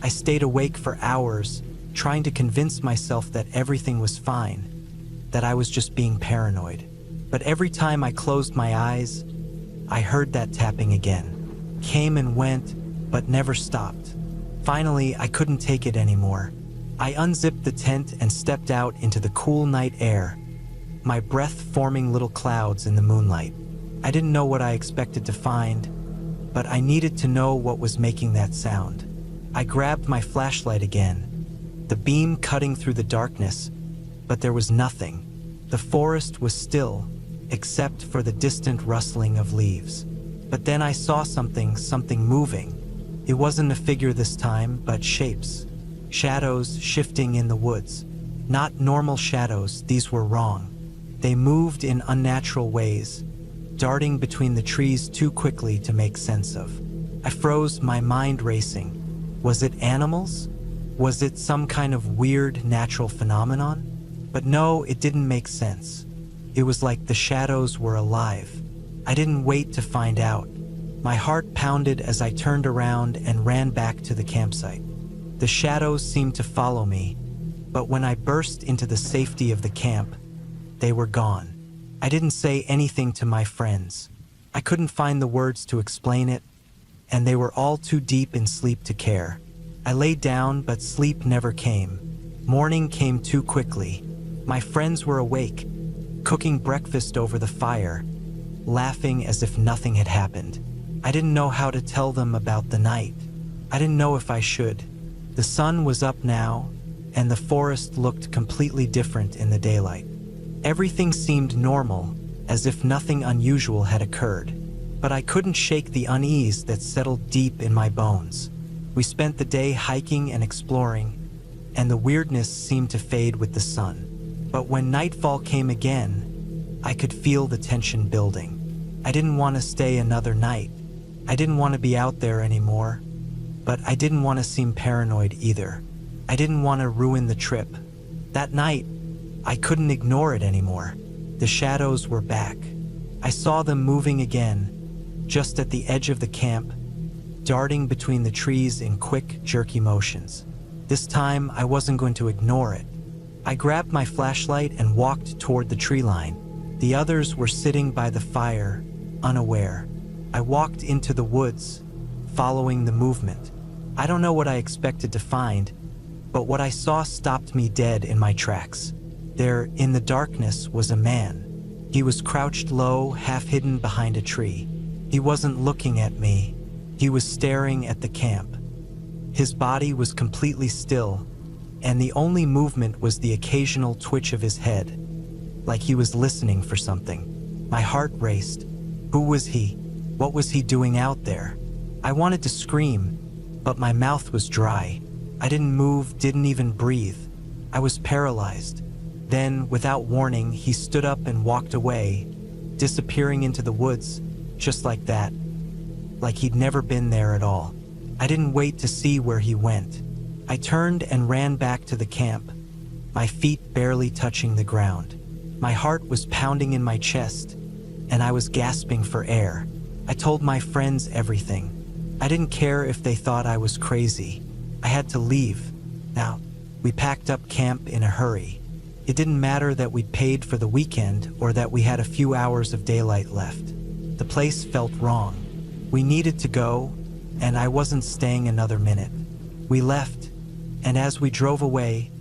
I stayed awake for hours, trying to convince myself that everything was fine, that I was just being paranoid. But every time I closed my eyes, I heard that tapping again. Came and went, but never stopped. Finally, I couldn't take it anymore. I unzipped the tent and stepped out into the cool night air, my breath forming little clouds in the moonlight. I didn't know what I expected to find, but I needed to know what was making that sound. I grabbed my flashlight again, the beam cutting through the darkness, but there was nothing. The forest was still, except for the distant rustling of leaves. But then I saw something moving. It wasn't a figure this time, but shapes. Shadows shifting in the woods. Not normal shadows, these were wrong. They moved in unnatural ways, darting between the trees too quickly to make sense of. I froze, my mind racing. Was it animals? Was it some kind of weird natural phenomenon? But no, it didn't make sense. It was like the shadows were alive. I didn't wait to find out. My heart pounded as I turned around and ran back to the campsite. The shadows seemed to follow me, but when I burst into the safety of the camp, they were gone. I didn't say anything to my friends. I couldn't find the words to explain it, and they were all too deep in sleep to care. I lay down, but sleep never came. Morning came too quickly. My friends were awake, cooking breakfast over the fire, laughing as if nothing had happened. I didn't know how to tell them about the night. I didn't know if I should. The sun was up now, and the forest looked completely different in the daylight. Everything seemed normal, as if nothing unusual had occurred. But I couldn't shake the unease that settled deep in my bones. We spent the day hiking and exploring, and the weirdness seemed to fade with the sun. But when nightfall came again, I could feel the tension building. I didn't want to stay another night. I didn't want to be out there anymore, but I didn't want to seem paranoid either. I didn't want to ruin the trip. That night, I couldn't ignore it anymore. The shadows were back. I saw them moving again, just at the edge of the camp, darting between the trees in quick, jerky motions. This time, I wasn't going to ignore it. I grabbed my flashlight and walked toward the tree line. The others were sitting by the fire, unaware. I walked into the woods, following the movement. I don't know what I expected to find, but what I saw stopped me dead in my tracks. There, in the darkness, was a man. He was crouched low, half hidden behind a tree. He wasn't looking at me. He was staring at the camp. His body was completely still, and the only movement was the occasional twitch of his head, like he was listening for something. My heart raced. Who was he? What was he doing out there? I wanted to scream, but my mouth was dry. I didn't move, didn't even breathe. I was paralyzed. Then, without warning, he stood up and walked away, disappearing into the woods, just like that, like he'd never been there at all. I didn't wait to see where he went. I turned and ran back to the camp, my feet barely touching the ground. My heart was pounding in my chest, and I was gasping for air. I told my friends everything. I didn't care if they thought I was crazy. I had to leave. Now, we packed up camp in a hurry. It didn't matter that we'd paid for the weekend or that we had a few hours of daylight left. The place felt wrong. We needed to go, and I wasn't staying another minute. We left, And as we drove away,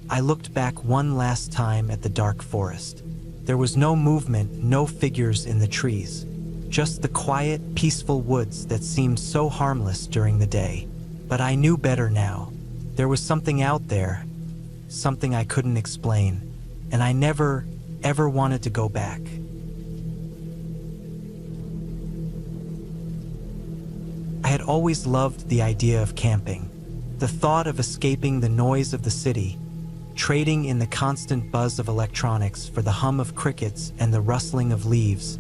I looked back one last time at the dark forest. There was no movement, no figures in the trees, just the quiet, peaceful woods that seemed so harmless during the day. But I knew better now. There was something out there, something I couldn't explain, and I never, ever wanted to go back. I had always loved the idea of camping. The thought of escaping the noise of the city, trading in the constant buzz of electronics for the hum of crickets and the rustling of leaves,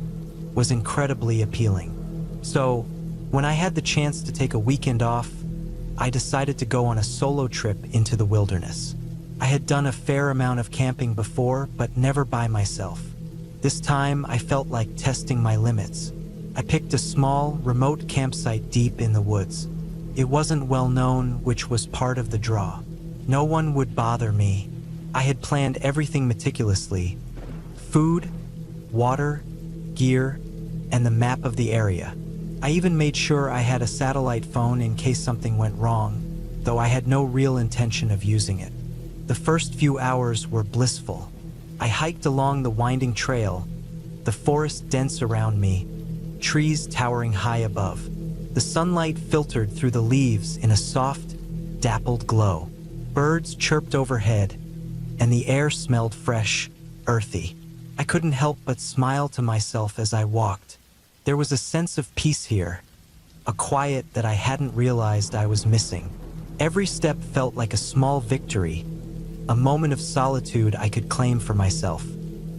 was incredibly appealing. So, when I had the chance to take a weekend off, I decided to go on a solo trip into the wilderness. I had done a fair amount of camping before, but never by myself. This time, I felt like testing my limits. I picked a small, remote campsite deep in the woods. It wasn't well known, which was part of the draw. No one would bother me. I had planned everything meticulously: food, water, gear, and the map of the area. I even made sure I had a satellite phone in case something went wrong, though I had no real intention of using it. The first few hours were blissful. I hiked along the winding trail, the forest dense around me, trees towering high above. The sunlight filtered through the leaves in a soft, dappled glow. Birds chirped overhead, and the air smelled fresh, earthy. I couldn't help but smile to myself as I walked. There was a sense of peace here, a quiet that I hadn't realized I was missing. Every step felt like a small victory, a moment of solitude I could claim for myself.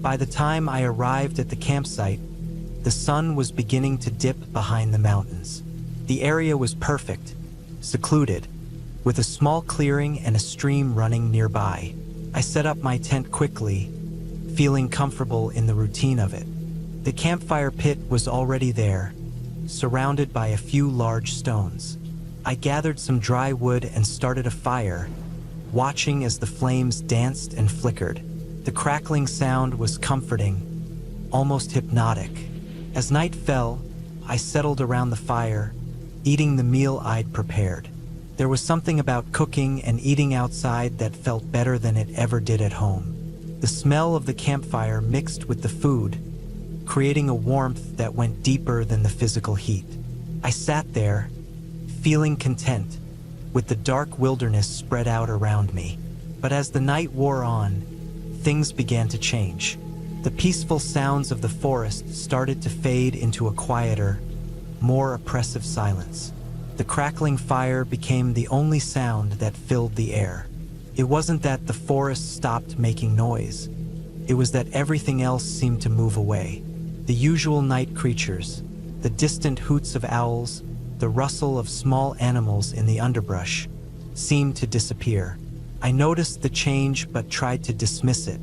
By the time I arrived at the campsite, the sun was beginning to dip behind the mountains. The area was perfect, secluded, with a small clearing and a stream running nearby. I set up my tent quickly, feeling comfortable in the routine of it. The campfire pit was already there, surrounded by a few large stones. I gathered some dry wood and started a fire, watching as the flames danced and flickered. The crackling sound was comforting, almost hypnotic. As night fell, I settled around the fire, eating the meal I'd prepared. There was something about cooking and eating outside that felt better than it ever did at home. The smell of the campfire mixed with the food, creating a warmth that went deeper than the physical heat. I sat there, feeling content, with the dark wilderness spread out around me. But as the night wore on, things began to change. The peaceful sounds of the forest started to fade into a quieter, more oppressive silence. The crackling fire became the only sound that filled the air. It wasn't that the forest stopped making noise. It was that everything else seemed to move away. The usual night creatures, the distant hoots of owls, the rustle of small animals in the underbrush, seemed to disappear. I noticed the change but tried to dismiss it.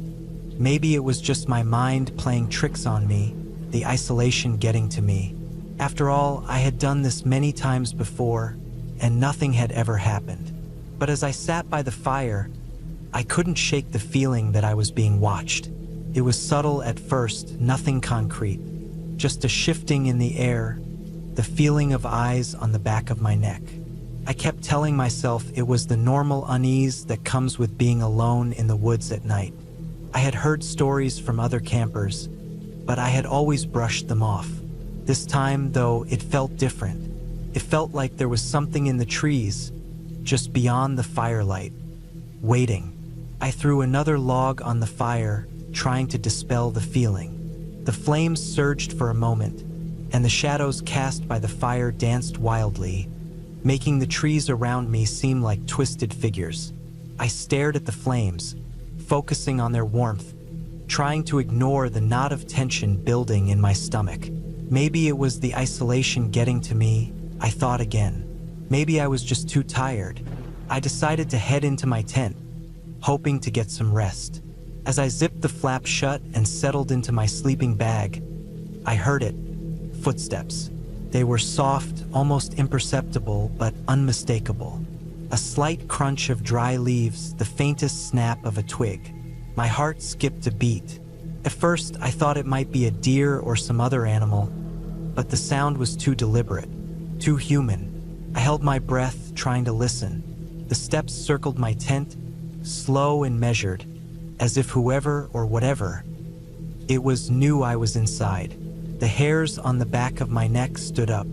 Maybe it was just my mind playing tricks on me, the isolation getting to me. After all, I had done this many times before, and nothing had ever happened. But as I sat by the fire, I couldn't shake the feeling that I was being watched. It was subtle at first, nothing concrete, just a shifting in the air, the feeling of eyes on the back of my neck. I kept telling myself it was the normal unease that comes with being alone in the woods at night. I had heard stories from other campers, but I had always brushed them off. This time, though, it felt different. It felt like there was something in the trees, just beyond the firelight, waiting. I threw another log on the fire, trying to dispel the feeling. The flames surged for a moment, and the shadows cast by the fire danced wildly, making the trees around me seem like twisted figures. I stared at the flames, focusing on their warmth, trying to ignore the knot of tension building in my stomach. Maybe it was the isolation getting to me, I thought again. Maybe I was just too tired. I decided to head into my tent, hoping to get some rest. As I zipped the flap shut and settled into my sleeping bag, I heard it. Footsteps. They were soft, almost imperceptible, but unmistakable. A slight crunch of dry leaves, the faintest snap of a twig. My heart skipped a beat. At first, I thought it might be a deer or some other animal, but the sound was too deliberate, too human. I held my breath, trying to listen. The steps circled my tent, slow and measured, as if whoever or whatever it was knew I was inside. The hairs on the back of my neck stood up.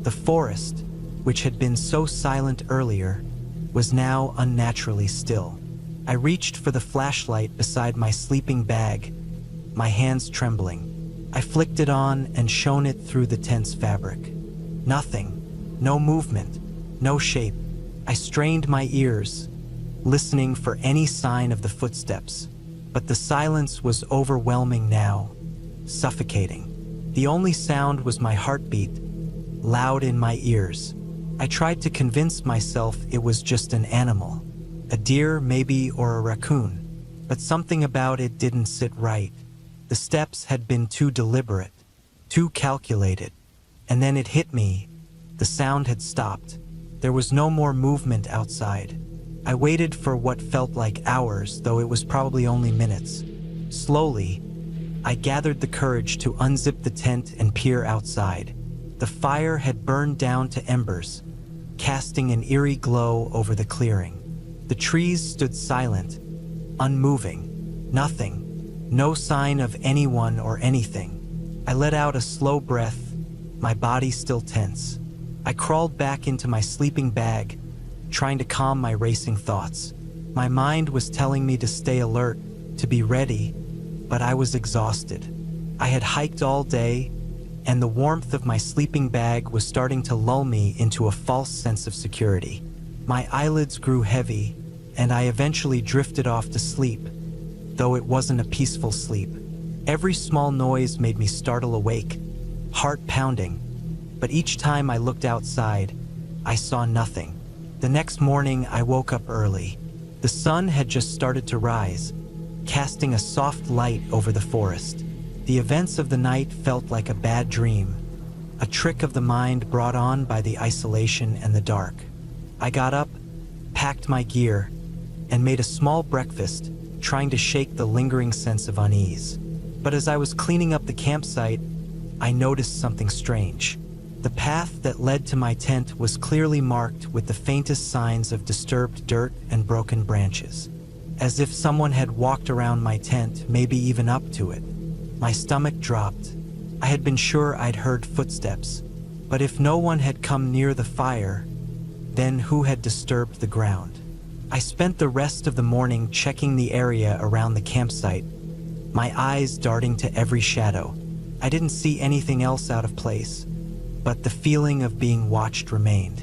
The forest, which had been so silent earlier, was now unnaturally still. I reached for the flashlight beside my sleeping bag, my hands trembling. I flicked it on and shone it through the tent's fabric. Nothing, no movement, no shape. I strained my ears, listening for any sign of the footsteps. But the silence was overwhelming now, suffocating. The only sound was my heartbeat, loud in my ears. I tried to convince myself it was just an animal, a deer maybe, or a raccoon, but something about it didn't sit right. The steps had been too deliberate, too calculated, and then it hit me. The sound had stopped. There was no more movement outside. I waited for what felt like hours, though it was probably only minutes. Slowly, I gathered the courage to unzip the tent and peer outside. The fire had burned down to embers, casting an eerie glow over the clearing. The trees stood silent, unmoving, nothing, no sign of anyone or anything. I let out a slow breath, my body still tense. I crawled back into my sleeping bag, trying to calm my racing thoughts. My mind was telling me to stay alert, to be ready, but I was exhausted. I had hiked all day, and the warmth of my sleeping bag was starting to lull me into a false sense of security. My eyelids grew heavy, and I eventually drifted off to sleep, though it wasn't a peaceful sleep. Every small noise made me startle awake, heart pounding, but each time I looked outside, I saw nothing. The next morning, I woke up early. The sun had just started to rise, casting a soft light over the forest. The events of the night felt like a bad dream, a trick of the mind brought on by the isolation and the dark. I got up, packed my gear, and made a small breakfast, trying to shake the lingering sense of unease. But as I was cleaning up the campsite, I noticed something strange. The path that led to my tent was clearly marked with the faintest signs of disturbed dirt and broken branches, as if someone had walked around my tent, maybe even up to it. My stomach dropped. I had been sure I'd heard footsteps, but if no one had come near the fire, then who had disturbed the ground? I spent the rest of the morning checking the area around the campsite, my eyes darting to every shadow. I didn't see anything else out of place, but the feeling of being watched remained.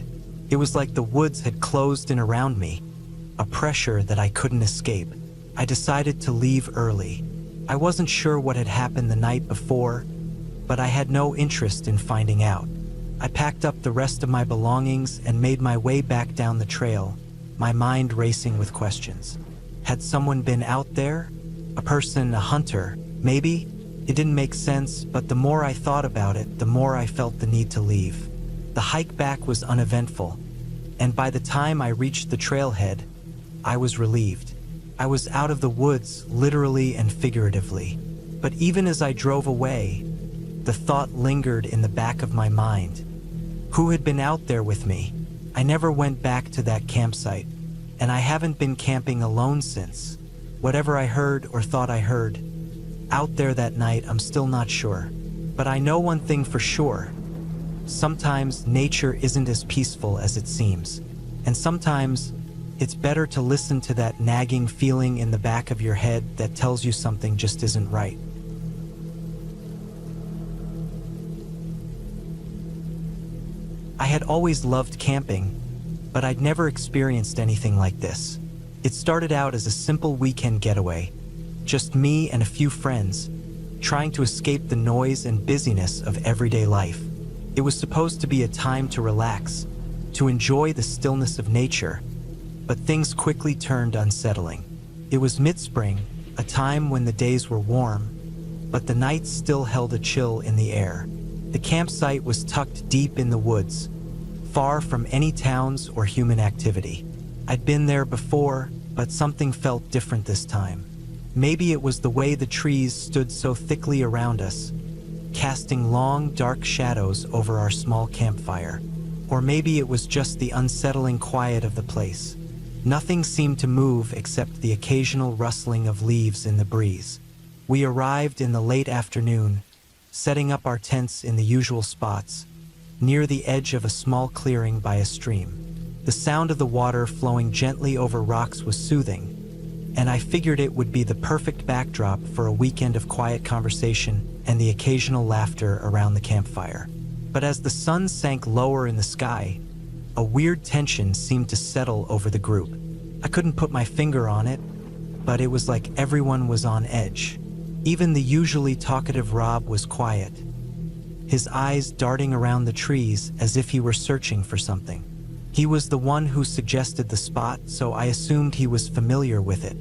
It was like the woods had closed in around me, a pressure that I couldn't escape. I decided to leave early. I wasn't sure what had happened the night before, but I had no interest in finding out. I packed up the rest of my belongings and made my way back down the trail, my mind racing with questions. Had someone been out there? A person, a hunter, maybe? It didn't make sense, but the more I thought about it, the more I felt the need to leave. The hike back was uneventful, and by the time I reached the trailhead, I was relieved. I was out of the woods, literally and figuratively. But even as I drove away, the thought lingered in the back of my mind. Who had been out there with me? I never went back to that campsite, and I haven't been camping alone since. Whatever I heard or thought I heard out there that night, I'm still not sure. But I know one thing for sure. Sometimes nature isn't as peaceful as it seems. And sometimes it's better to listen to that nagging feeling in the back of your head that tells you something just isn't right. I had always loved camping, but I'd never experienced anything like this. It started out as a simple weekend getaway, just me and a few friends, trying to escape the noise and busyness of everyday life. It was supposed to be a time to relax, to enjoy the stillness of nature, but things quickly turned unsettling. It was mid-spring, a time when the days were warm, but the nights still held a chill in the air. The campsite was tucked deep in the woods, far from any towns or human activity. I'd been there before, but something felt different this time. Maybe it was the way the trees stood so thickly around us, casting long, dark shadows over our small campfire. Or maybe it was just the unsettling quiet of the place. Nothing seemed to move except the occasional rustling of leaves in the breeze. We arrived in the late afternoon, setting up our tents in the usual spots, near the edge of a small clearing by a stream. The sound of the water flowing gently over rocks was soothing, and I figured it would be the perfect backdrop for a weekend of quiet conversation and the occasional laughter around the campfire. But as the sun sank lower in the sky, a weird tension seemed to settle over the group. I couldn't put my finger on it, but it was like everyone was on edge. Even the usually talkative Rob was quiet, his eyes darting around the trees as if he were searching for something. He was the one who suggested the spot, so I assumed he was familiar with it.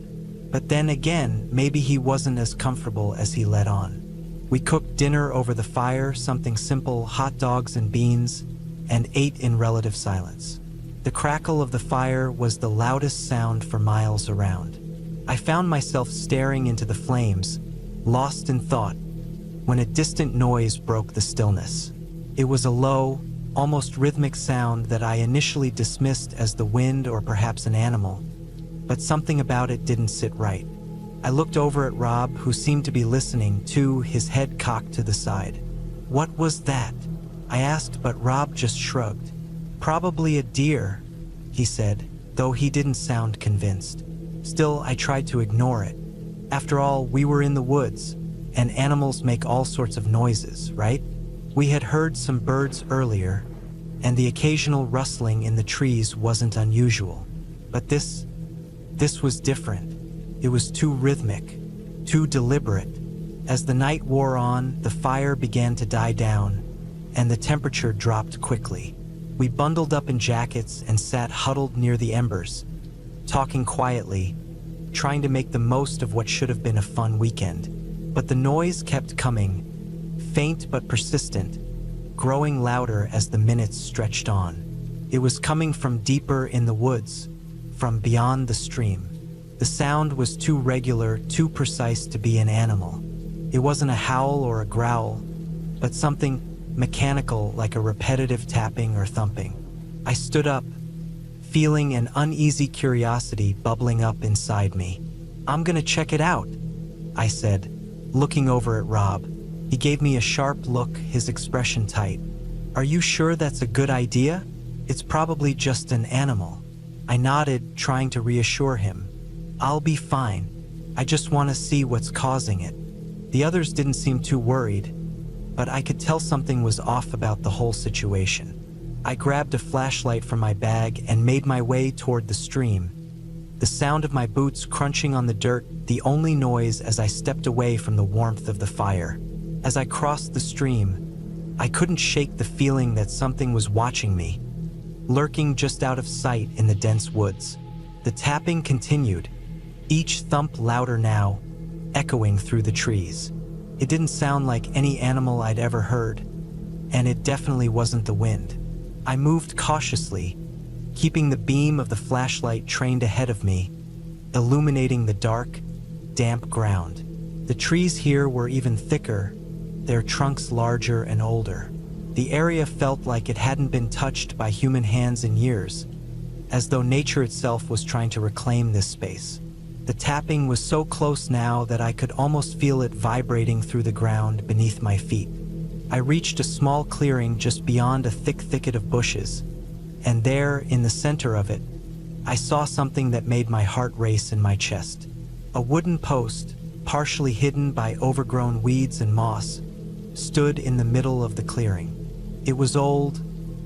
But then again, maybe he wasn't as comfortable as he let on. We cooked dinner over the fire, something simple, hot dogs and beans, and ate in relative silence. The crackle of the fire was the loudest sound for miles around. I found myself staring into the flames, lost in thought, when a distant noise broke the stillness. It was a low, almost rhythmic sound that I initially dismissed as the wind or perhaps an animal, but something about it didn't sit right. I looked over at Rob, who seemed to be listening too, his head cocked to the side. "What was that?" I asked, but Rob just shrugged. "Probably a deer," he said, though he didn't sound convinced. Still, I tried to ignore it. After all, we were in the woods, and animals make all sorts of noises, right? We had heard some birds earlier, and the occasional rustling in the trees wasn't unusual. But this was different. It was too rhythmic, too deliberate. As the night wore on, the fire began to die down, and the temperature dropped quickly. We bundled up in jackets and sat huddled near the embers, talking quietly, trying to make the most of what should have been a fun weekend. But the noise kept coming, faint but persistent, growing louder as the minutes stretched on. It was coming from deeper in the woods, from beyond the stream. The sound was too regular, too precise to be an animal. It wasn't a howl or a growl, but something mechanical, like a repetitive tapping or thumping. I stood up, feeling an uneasy curiosity bubbling up inside me. "I'm gonna check it out," I said, looking over at Rob. He gave me a sharp look, his expression tight. "Are you sure that's a good idea? It's probably just an animal." I nodded, trying to reassure him. "I'll be fine. I just want to see what's causing it." The others didn't seem too worried, but I could tell something was off about the whole situation. I grabbed a flashlight from my bag and made my way toward the stream, the sound of my boots crunching on the dirt the only noise as I stepped away from the warmth of the fire. As I crossed the stream, I couldn't shake the feeling that something was watching me, lurking just out of sight in the dense woods. The tapping continued, each thump louder now, echoing through the trees. It didn't sound like any animal I'd ever heard, and it definitely wasn't the wind. I moved cautiously, keeping the beam of the flashlight trained ahead of me, illuminating the dark, damp ground. The trees here were even thicker, their trunks larger and older. The area felt like it hadn't been touched by human hands in years, as though nature itself was trying to reclaim this space. The tapping was so close now that I could almost feel it vibrating through the ground beneath my feet. I reached a small clearing just beyond a thick thicket of bushes, and there, in the center of it, I saw something that made my heart race in my chest. A wooden post, partially hidden by overgrown weeds and moss, stood in the middle of the clearing. It was old,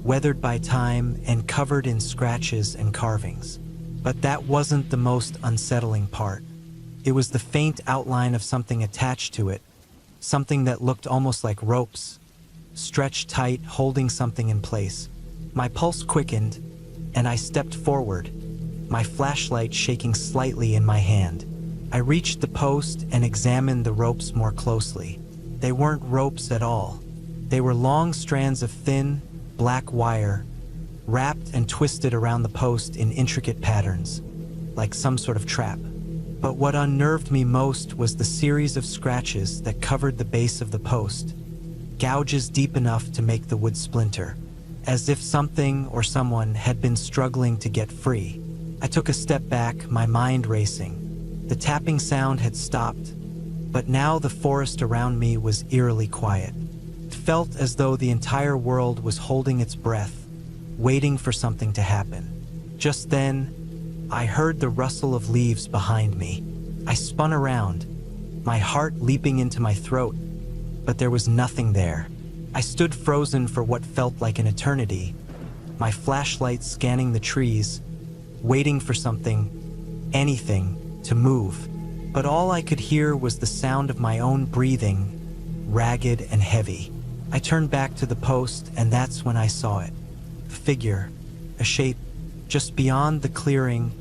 weathered by time, and covered in scratches and carvings. But that wasn't the most unsettling part. It was the faint outline of something attached to it, something that looked almost like ropes, stretched tight, holding something in place. My pulse quickened, and I stepped forward, my flashlight shaking slightly in my hand. I reached the post and examined the ropes more closely. They weren't ropes at all. They were long strands of thin, black wire, wrapped and twisted around the post in intricate patterns, like some sort of trap. But what unnerved me most was the series of scratches that covered the base of the post, gouges deep enough to make the wood splinter, as if something or someone had been struggling to get free. I took a step back, my mind racing. The tapping sound had stopped, but now the forest around me was eerily quiet. It felt as though the entire world was holding its breath, waiting for something to happen. Just then, I heard the rustle of leaves behind me. I spun around, my heart leaping into my throat, but there was nothing there. I stood frozen for what felt like an eternity, my flashlight scanning the trees, waiting for something, anything, to move. But all I could hear was the sound of my own breathing, ragged and heavy. I turned back to the post, and that's when I saw it. A figure, a shape, just beyond the clearing,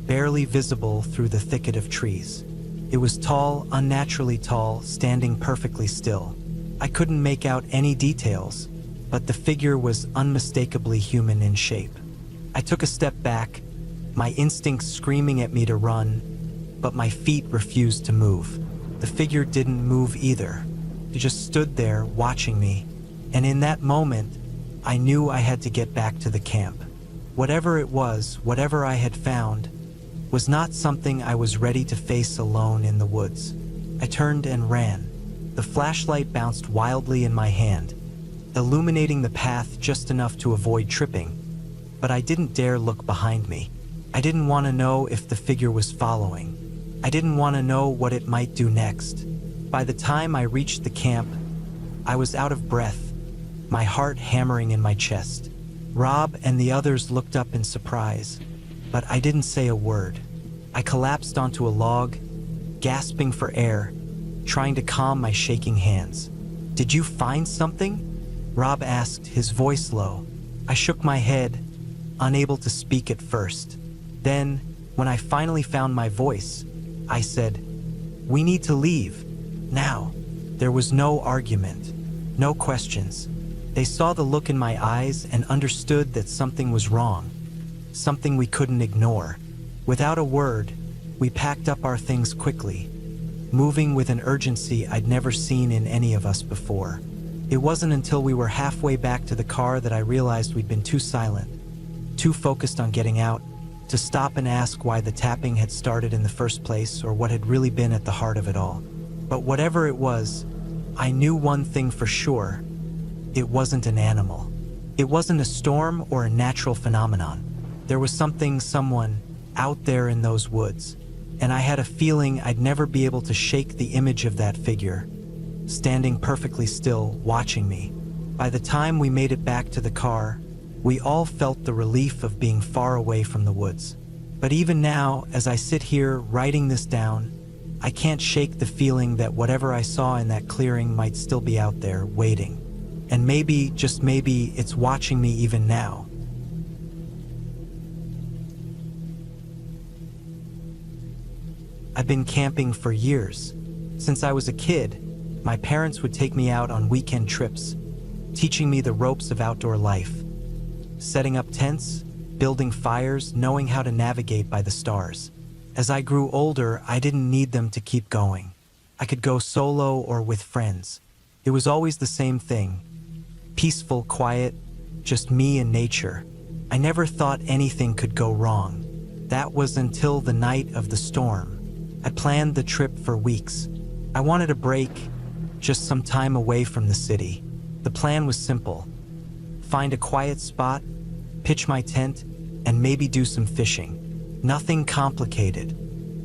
barely visible through the thicket of trees. It was tall, unnaturally tall, standing perfectly still. I couldn't make out any details, but the figure was unmistakably human in shape. I took a step back, my instincts screaming at me to run, but my feet refused to move. The figure didn't move either. It just stood there watching me, and in that moment, I knew I had to get back to the camp. Whatever it was, whatever I had found, was not something I was ready to face alone in the woods. I turned and ran. The flashlight bounced wildly in my hand, illuminating the path just enough to avoid tripping, but I didn't dare look behind me. I didn't want to know if the figure was following. I didn't want to know what it might do next. By the time I reached the camp, I was out of breath, my heart hammering in my chest. Rob and the others looked up in surprise, but I didn't say a word. I collapsed onto a log, gasping for air, trying to calm my shaking hands. "Did you find something?" Rob asked, his voice low. I shook my head, unable to speak at first. Then, when I finally found my voice, I said, "We need to leave. Now." There was no argument, no questions. They saw the look in my eyes and understood that something was wrong, something we couldn't ignore. Without a word, we packed up our things quickly, moving with an urgency I'd never seen in any of us before. It wasn't until we were halfway back to the car that I realized we'd been too silent, too focused on getting out, to stop and ask why the tapping had started in the first place or what had really been at the heart of it all. But whatever it was, I knew one thing for sure. It wasn't an animal. It wasn't a storm or a natural phenomenon. There was someone out there in those woods, and I had a feeling I'd never be able to shake the image of that figure, standing perfectly still, watching me. By the time we made it back to the car, we all felt the relief of being far away from the woods. But even now, as I sit here writing this down, I can't shake the feeling that whatever I saw in that clearing might still be out there, waiting. And maybe, just maybe, it's watching me even now. I've been camping for years. Since I was a kid, my parents would take me out on weekend trips, teaching me the ropes of outdoor life. Setting up tents, building fires, knowing how to navigate by the stars. As I grew older, I didn't need them to keep going. I could go solo or with friends. It was always the same thing. Peaceful, quiet, just me and nature. I never thought anything could go wrong. That was until the night of the storm. I planned the trip for weeks. I wanted a break, just some time away from the city. The plan was simple. Find a quiet spot, pitch my tent, and maybe do some fishing. Nothing complicated.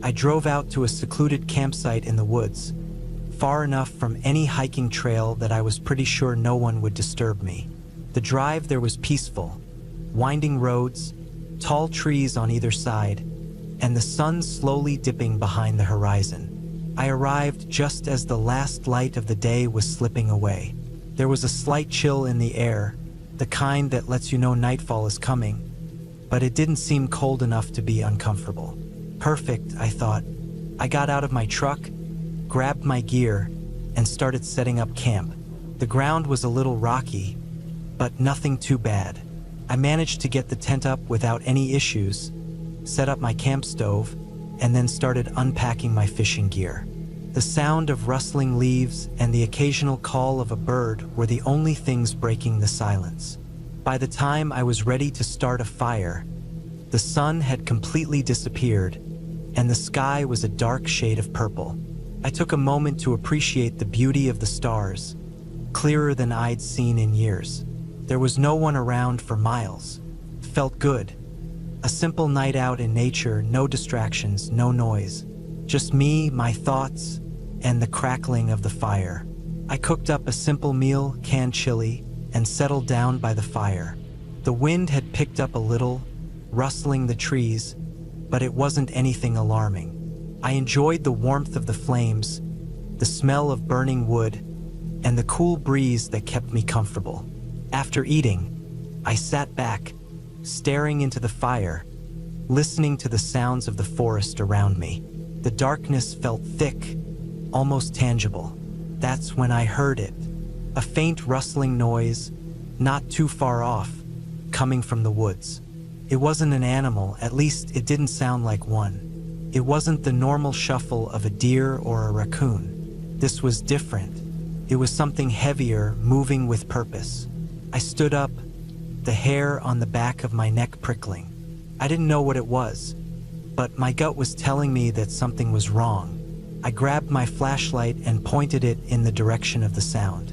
I drove out to a secluded campsite in the woods, far enough from any hiking trail that I was pretty sure no one would disturb me. The drive there was peaceful, winding roads, tall trees on either side, and the sun slowly dipping behind the horizon. I arrived just as the last light of the day was slipping away. There was a slight chill in the air, the kind that lets you know nightfall is coming, but it didn't seem cold enough to be uncomfortable. Perfect, I thought. I got out of my truck, grabbed my gear, and started setting up camp. The ground was a little rocky, but nothing too bad. I managed to get the tent up without any issues, set up my camp stove, and then started unpacking my fishing gear. The sound of rustling leaves and the occasional call of a bird were the only things breaking the silence. By the time I was ready to start a fire, The sun had completely disappeared, and the sky was a dark shade of purple. I took a moment to appreciate the beauty of the stars, clearer than I'd seen in years. There was no one around for miles. Felt good. A simple night out in nature, no distractions, no noise. Just me, my thoughts, and the crackling of the fire. I cooked up a simple meal, canned chili, and settled down by the fire. The wind had picked up a little, rustling the trees, but it wasn't anything alarming. I enjoyed the warmth of the flames, the smell of burning wood, and the cool breeze that kept me comfortable. After eating, I sat back, staring into the fire, listening to the sounds of the forest around me. The darkness felt thick, almost tangible. That's when I heard it. A faint rustling noise, not too far off, coming from the woods. It wasn't an animal, at least it didn't sound like one. It wasn't the normal shuffle of a deer or a raccoon. This was different. It was something heavier, moving with purpose. I stood up, the hair on the back of my neck prickling. I didn't know what it was, but my gut was telling me that something was wrong. I grabbed my flashlight and pointed it in the direction of the sound.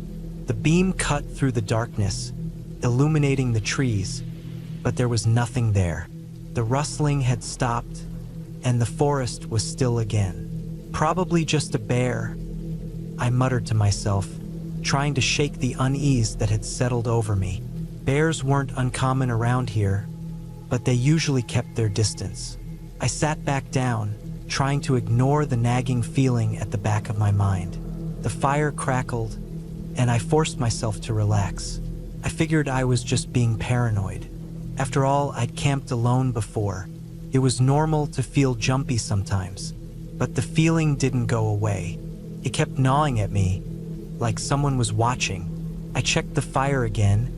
The beam cut through the darkness, illuminating the trees, but there was nothing there. The rustling had stopped, and the forest was still again. Probably just a bear, I muttered to myself, trying to shake the unease that had settled over me. Bears weren't uncommon around here, but they usually kept their distance. I sat back down, trying to ignore the nagging feeling at the back of my mind. The fire crackled, and I forced myself to relax. I figured I was just being paranoid. After all, I'd camped alone before. It was normal to feel jumpy sometimes, but the feeling didn't go away. It kept gnawing at me, like someone was watching. I checked the fire again,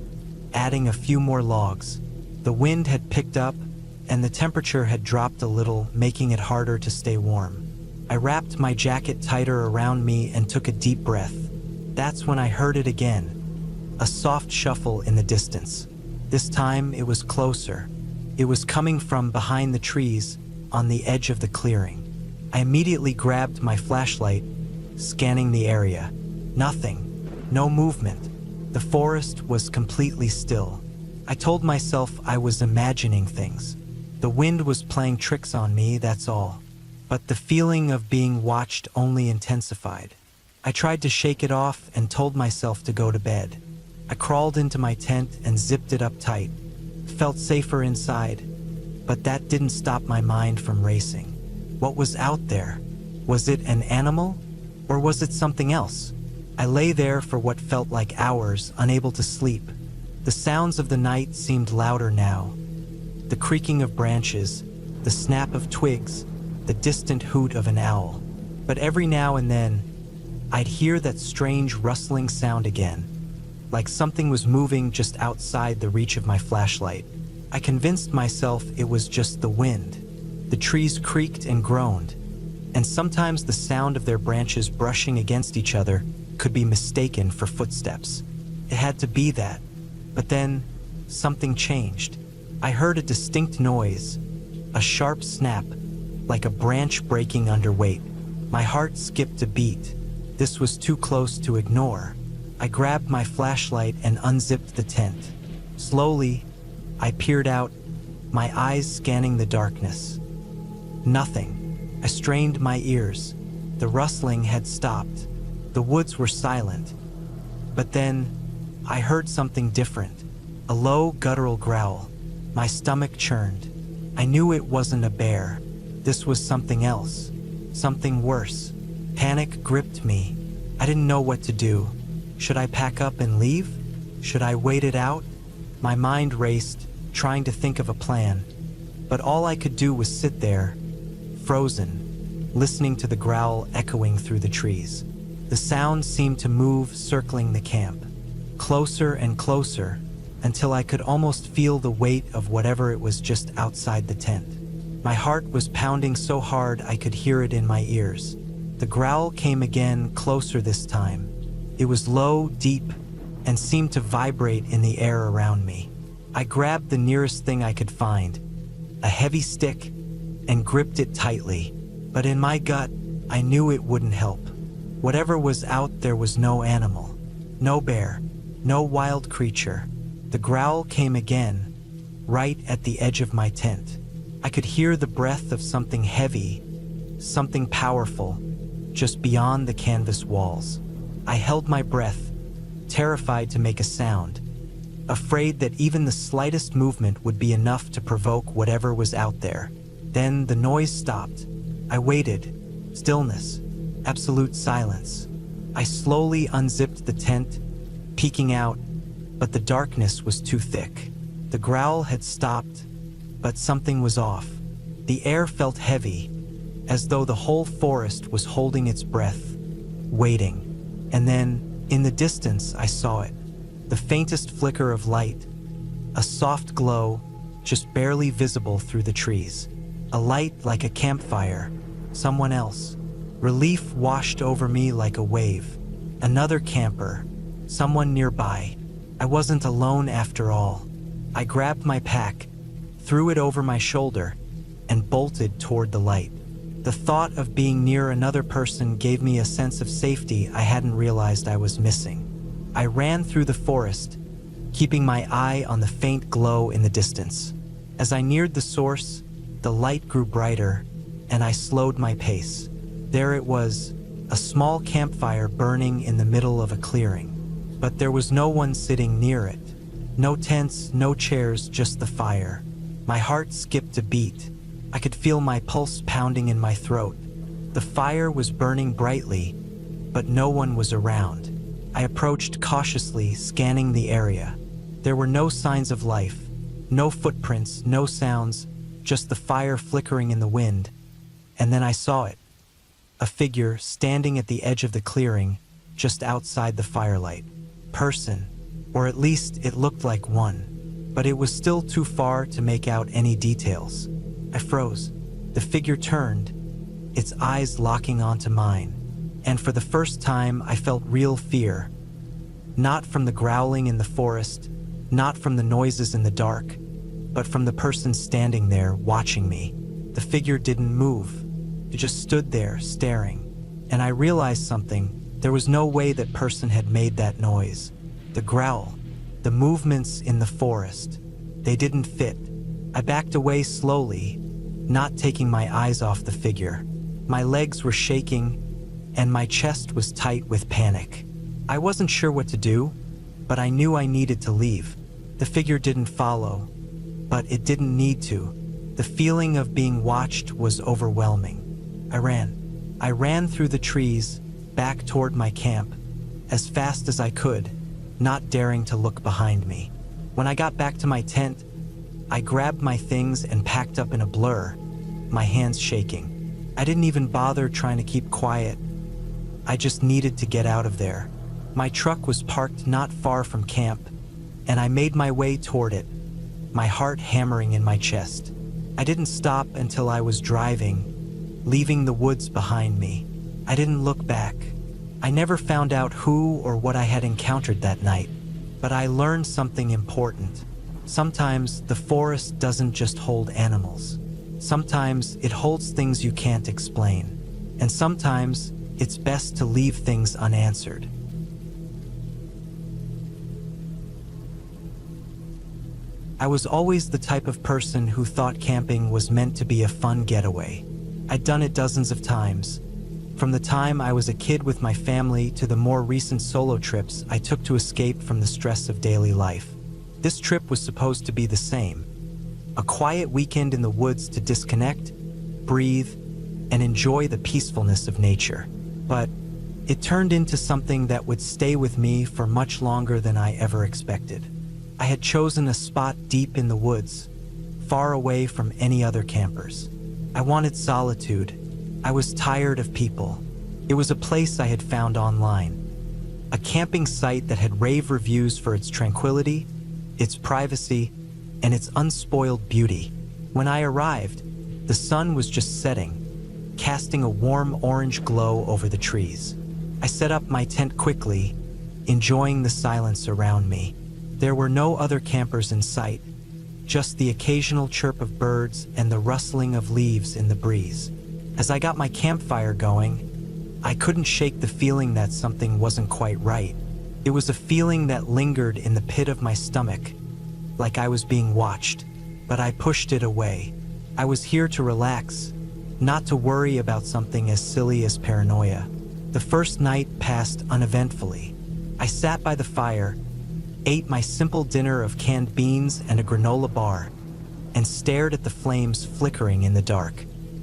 adding a few more logs. The wind had picked up, and the temperature had dropped a little, making it harder to stay warm. I wrapped my jacket tighter around me and took a deep breath. That's when I heard it again, a soft shuffle in the distance. This time it was closer. It was coming from behind the trees on the edge of the clearing. I immediately grabbed my flashlight, scanning the area. Nothing, no movement. The forest was completely still. I told myself I was imagining things. The wind was playing tricks on me, that's all. But the feeling of being watched only intensified. I tried to shake it off and told myself to go to bed. I crawled into my tent and zipped it up tight. Felt safer inside, but that didn't stop my mind from racing. What was out there? Was it an animal, or was it something else? I lay there for what felt like hours, unable to sleep. The sounds of the night seemed louder now. The creaking of branches, the snap of twigs, the distant hoot of an owl. But every now and then, I'd hear that strange rustling sound again, like something was moving just outside the reach of my flashlight. I convinced myself it was just the wind. The trees creaked and groaned, and sometimes the sound of their branches brushing against each other could be mistaken for footsteps. It had to be that. But then, something changed. I heard a distinct noise, a sharp snap, like a branch breaking under weight. My heart skipped a beat. This was too close to ignore. I grabbed my flashlight and unzipped the tent. Slowly, I peered out, my eyes scanning the darkness. Nothing. I strained my ears. The rustling had stopped. The woods were silent. But then, I heard something different. A low, guttural growl. My stomach churned. I knew it wasn't a bear. This was something else. Something worse. Panic gripped me. I didn't know what to do. Should I pack up and leave? Should I wait it out? My mind raced, trying to think of a plan. But all I could do was sit there, frozen, listening to the growl echoing through the trees. The sound seemed to move, circling the camp. Closer and closer, until I could almost feel the weight of whatever it was just outside the tent. My heart was pounding so hard I could hear it in my ears. The growl came again, closer this time. It was low, deep, and seemed to vibrate in the air around me. I grabbed the nearest thing I could find, a heavy stick, and gripped it tightly. But in my gut, I knew it wouldn't help. Whatever was out there was no animal, no bear, no wild creature. The growl came again, right at the edge of my tent. I could hear the breath of something heavy, something powerful, just beyond the canvas walls. I held my breath, terrified to make a sound, afraid that even the slightest movement would be enough to provoke whatever was out there. Then the noise stopped. I waited. Stillness. Absolute silence. I slowly unzipped the tent, peeking out, but the darkness was too thick. The growl had stopped, but something was off. The air felt heavy, as though the whole forest was holding its breath, waiting. And then, in the distance, I saw it. The faintest flicker of light, a soft glow, just barely visible through the trees. A light like a campfire, someone else. Relief washed over me like a wave. Another camper, someone nearby. I wasn't alone after all. I grabbed my pack, threw it over my shoulder, and bolted toward the light. The thought of being near another person gave me a sense of safety I hadn't realized I was missing. I ran through the forest, keeping my eye on the faint glow in the distance. As I neared the source, the light grew brighter, and I slowed my pace. There it was, a small campfire burning in the middle of a clearing. But there was no one sitting near it. No tents, no chairs, just the fire. My heart skipped a beat. I could feel my pulse pounding in my throat. The fire was burning brightly, but no one was around. I approached cautiously, scanning the area. There were no signs of life, no footprints, no sounds, just the fire flickering in the wind. And then I saw it. A figure standing at the edge of the clearing, just outside the firelight. Person, or at least it looked like one, but it was still too far to make out any details. I froze. The figure turned, its eyes locking onto mine, and for the first time I felt real fear. Not from the growling in the forest, not from the noises in the dark, but from the person standing there watching me. The figure didn't move. It just stood there, staring. And I realized something. There was no way that person had made that noise. The growl, the movements in the forest, they didn't fit. I backed away slowly, not taking my eyes off the figure. My legs were shaking, and my chest was tight with panic. I wasn't sure what to do, but I knew I needed to leave. The figure didn't follow, but it didn't need to. The feeling of being watched was overwhelming. I ran through the trees, back toward my camp, as fast as I could, not daring to look behind me. When I got back to my tent, I grabbed my things and packed up in a blur, my hands shaking. I didn't even bother trying to keep quiet. I just needed to get out of there. My truck was parked not far from camp, and I made my way toward it, my heart hammering in my chest. I didn't stop until I was driving, leaving the woods behind me. I didn't look back. I never found out who or what I had encountered that night, but I learned something important. Sometimes the forest doesn't just hold animals. Sometimes it holds things you can't explain. And sometimes it's best to leave things unanswered. I was always the type of person who thought camping was meant to be a fun getaway. I'd done it dozens of times. From the time I was a kid with my family to the more recent solo trips I took to escape from the stress of daily life. This trip was supposed to be the same. A quiet weekend in the woods to disconnect, breathe, and enjoy the peacefulness of nature. But it turned into something that would stay with me for much longer than I ever expected. I had chosen a spot deep in the woods, far away from any other campers. I wanted solitude. I was tired of people. It was a place I had found online. A camping site that had rave reviews for its tranquility, its privacy, and its unspoiled beauty. When I arrived, the sun was just setting, casting a warm orange glow over the trees. I set up my tent quickly, enjoying the silence around me. There were no other campers in sight, just the occasional chirp of birds and the rustling of leaves in the breeze. As I got my campfire going, I couldn't shake the feeling that something wasn't quite right. It was a feeling that lingered in the pit of my stomach, like I was being watched, but I pushed it away. I was here to relax, not to worry about something as silly as paranoia. The first night passed uneventfully. I sat by the fire, ate my simple dinner of canned beans and a granola bar, and stared at the flames flickering in the dark.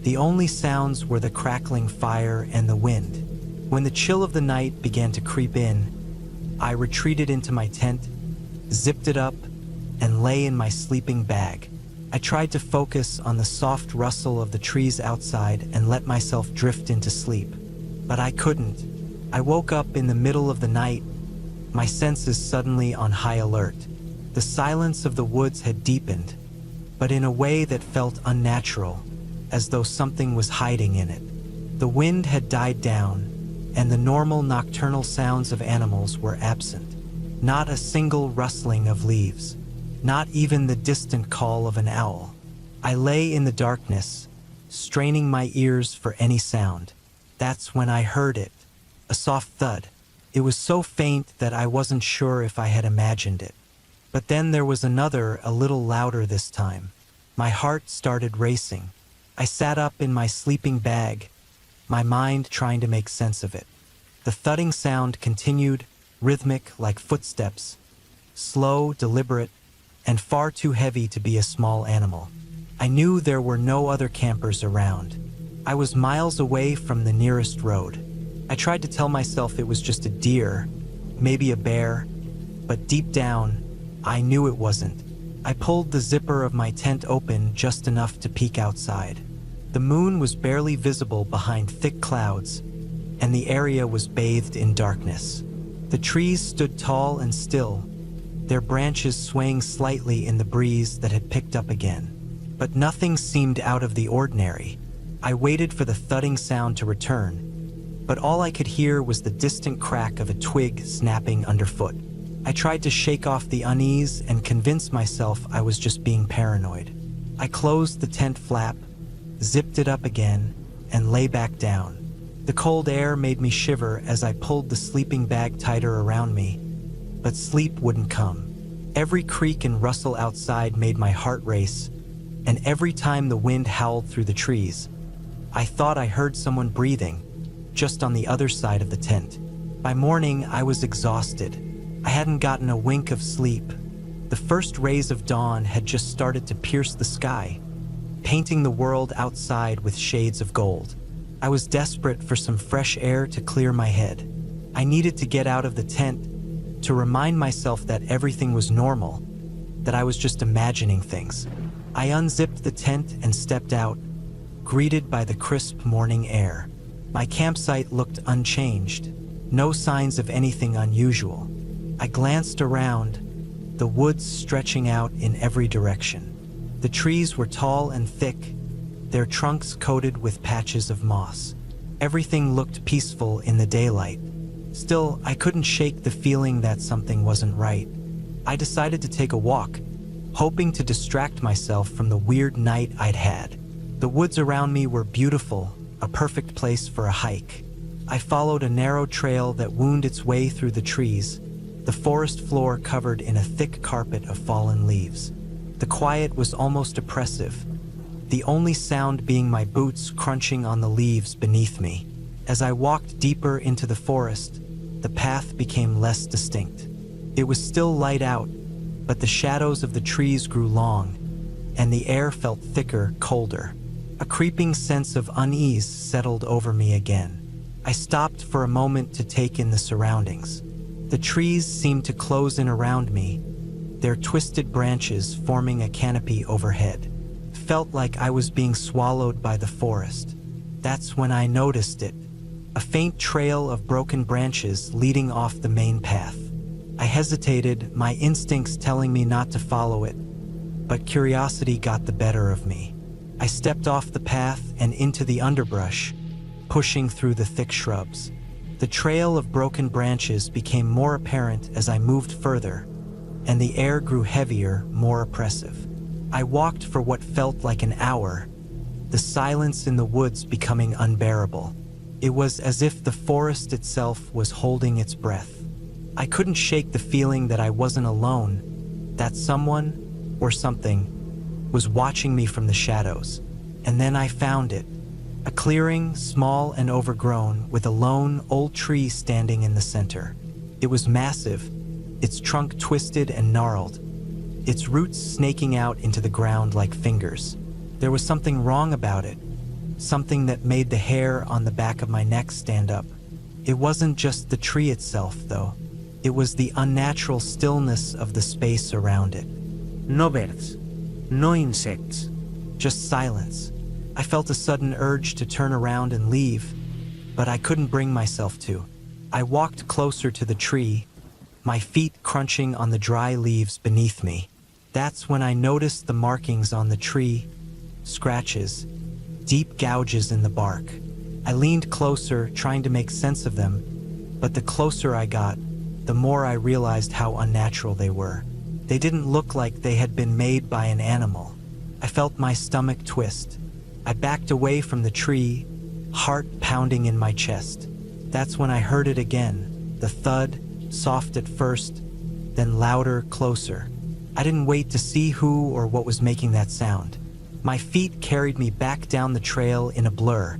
The only sounds were the crackling fire and the wind. When the chill of the night began to creep in, I retreated into my tent, zipped it up, and lay in my sleeping bag. I tried to focus on the soft rustle of the trees outside and let myself drift into sleep. But I couldn't. I woke up in the middle of the night, my senses suddenly on high alert. The silence of the woods had deepened, but in a way that felt unnatural, as though something was hiding in it. The wind had died down, and the normal nocturnal sounds of animals were absent. Not a single rustling of leaves, not even the distant call of an owl. I lay in the darkness, straining my ears for any sound. That's when I heard it, a soft thud. It was so faint that I wasn't sure if I had imagined it. But then there was another, a little louder this time. My heart started racing. I sat up in my sleeping bag, my mind trying to make sense of it. The thudding sound continued, rhythmic like footsteps, slow, deliberate, and far too heavy to be a small animal. I knew there were no other campers around. I was miles away from the nearest road. I tried to tell myself it was just a deer, maybe a bear, but deep down, I knew it wasn't. I pulled the zipper of my tent open just enough to peek outside. The moon was barely visible behind thick clouds, and the area was bathed in darkness. The trees stood tall and still, their branches swaying slightly in the breeze that had picked up again. But nothing seemed out of the ordinary. I waited for the thudding sound to return, but all I could hear was the distant crack of a twig snapping underfoot. I tried to shake off the unease and convince myself I was just being paranoid. I closed the tent flap, zipped it up again, and lay back down. The cold air made me shiver as I pulled the sleeping bag tighter around me, but sleep wouldn't come. Every creak and rustle outside made my heart race, and every time the wind howled through the trees, I thought I heard someone breathing, just on the other side of the tent. By morning, I was exhausted. I hadn't gotten a wink of sleep. The first rays of dawn had just started to pierce the sky, painting the world outside with shades of gold. I was desperate for some fresh air to clear my head. I needed to get out of the tent, to remind myself that everything was normal, that I was just imagining things. I unzipped the tent and stepped out, greeted by the crisp morning air. My campsite looked unchanged, no signs of anything unusual. I glanced around, the woods stretching out in every direction. The trees were tall and thick, their trunks coated with patches of moss. Everything looked peaceful in the daylight. Still, I couldn't shake the feeling that something wasn't right. I decided to take a walk, hoping to distract myself from the weird night I'd had. The woods around me were beautiful, a perfect place for a hike. I followed a narrow trail that wound its way through the trees, the forest floor covered in a thick carpet of fallen leaves. The quiet was almost oppressive, the only sound being my boots crunching on the leaves beneath me. As I walked deeper into the forest, the path became less distinct. It was still light out, but the shadows of the trees grew long, and the air felt thicker, colder. A creeping sense of unease settled over me again. I stopped for a moment to take in the surroundings. The trees seemed to close in around me, their twisted branches forming a canopy overhead. Felt like I was being swallowed by the forest. That's when I noticed it, a faint trail of broken branches leading off the main path. I hesitated, my instincts telling me not to follow it, but curiosity got the better of me. I stepped off the path and into the underbrush, pushing through the thick shrubs. The trail of broken branches became more apparent as I moved further, and the air grew heavier, more oppressive. I walked for what felt like an hour, the silence in the woods becoming unbearable. It was as if the forest itself was holding its breath. I couldn't shake the feeling that I wasn't alone, that someone, or something, was watching me from the shadows. And then I found it. A clearing, small and overgrown, with a lone, old tree standing in the center. It was massive, its trunk twisted and gnarled, its roots snaking out into the ground like fingers. There was something wrong about it, something that made the hair on the back of my neck stand up. It wasn't just the tree itself, though. It was the unnatural stillness of the space around it. No birds, no insects. Just silence. I felt a sudden urge to turn around and leave, but I couldn't bring myself to. I walked closer to the tree, my feet crunching on the dry leaves beneath me. That's when I noticed the markings on the tree, scratches, deep gouges in the bark. I leaned closer, trying to make sense of them, but the closer I got, the more I realized how unnatural they were. They didn't look like they had been made by an animal. I felt my stomach twist. I backed away from the tree, heart pounding in my chest. That's when I heard it again, the thud, soft at first, then louder, closer. I didn't wait to see who or what was making that sound. My feet carried me back down the trail in a blur,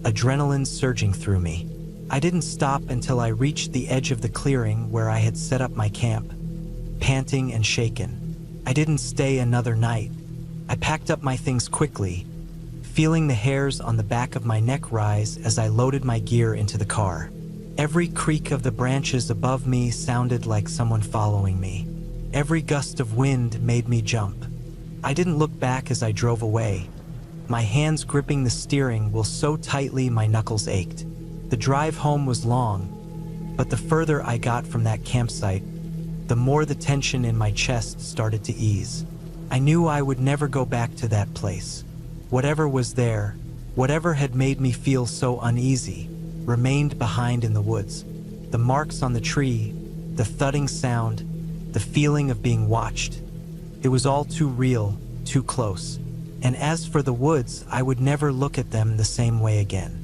adrenaline surging through me. I didn't stop until I reached the edge of the clearing where I had set up my camp, panting and shaken. I didn't stay another night. I packed up my things quickly, feeling the hairs on the back of my neck rise as I loaded my gear into the car. Every creak of the branches above me sounded like someone following me. Every gust of wind made me jump. I didn't look back as I drove away, my hands gripping the steering wheel so tightly my knuckles ached. The drive home was long, but the further I got from that campsite, the more the tension in my chest started to ease. I knew I would never go back to that place. Whatever was there, whatever had made me feel so uneasy, remained behind in the woods. The marks on the tree, the thudding sound, the feeling of being watched. It was all too real, too close. And as for the woods, I would never look at them the same way again.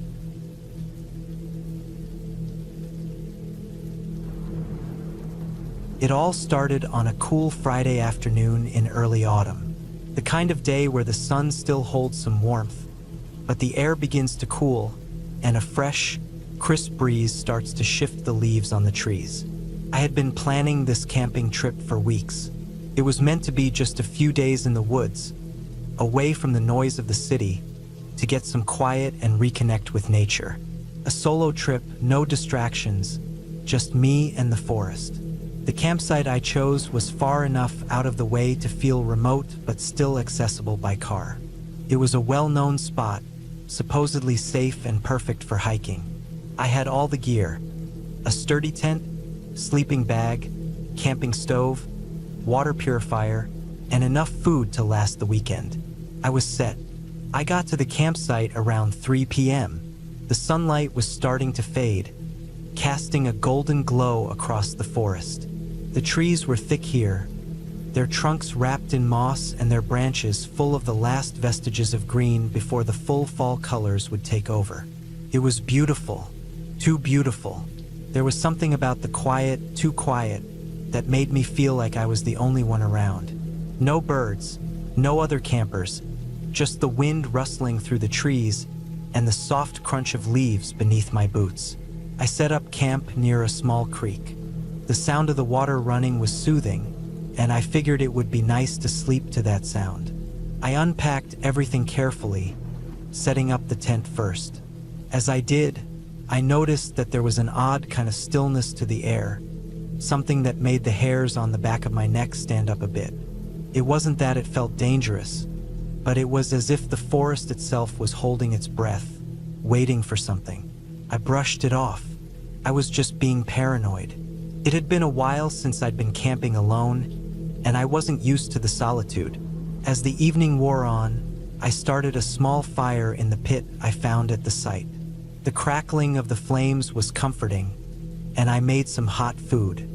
It all started on a cool Friday afternoon in early autumn. The kind of day where the sun still holds some warmth, but the air begins to cool, and a fresh, crisp breeze starts to shift the leaves on the trees. I had been planning this camping trip for weeks. It was meant to be just a few days in the woods, away from the noise of the city, to get some quiet and reconnect with nature. A solo trip, no distractions, just me and the forest. The campsite I chose was far enough out of the way to feel remote but still accessible by car. It was a well-known spot, supposedly safe and perfect for hiking. I had all the gear: a sturdy tent, sleeping bag, camping stove, water purifier, and enough food to last the weekend. I was set. I got to the campsite around 3 p.m. The sunlight was starting to fade, casting a golden glow across the forest. The trees were thick here, their trunks wrapped in moss and their branches full of the last vestiges of green before the full fall colors would take over. It was beautiful, too beautiful. There was something about the quiet, too quiet, that made me feel like I was the only one around. No birds, no other campers, just the wind rustling through the trees and the soft crunch of leaves beneath my boots. I set up camp near a small creek. The sound of the water running was soothing, and I figured it would be nice to sleep to that sound. I unpacked everything carefully, setting up the tent first. As I did, I noticed that there was an odd kind of stillness to the air, something that made the hairs on the back of my neck stand up a bit. It wasn't that it felt dangerous, but it was as if the forest itself was holding its breath, waiting for something. I brushed it off. I was just being paranoid. It had been a while since I'd been camping alone, and I wasn't used to the solitude. As the evening wore on, I started a small fire in the pit I found at the site. The crackling of the flames was comforting, and I made some hot food.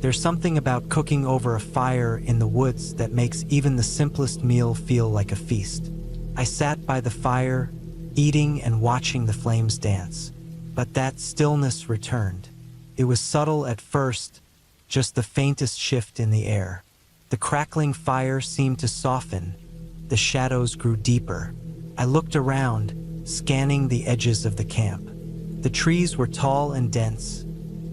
There's something about cooking over a fire in the woods that makes even the simplest meal feel like a feast. I sat by the fire, eating and watching the flames dance. But that stillness returned. It was subtle at first, just the faintest shift in the air. The crackling fire seemed to soften. The shadows grew deeper. I looked around, scanning the edges of the camp. The trees were tall and dense,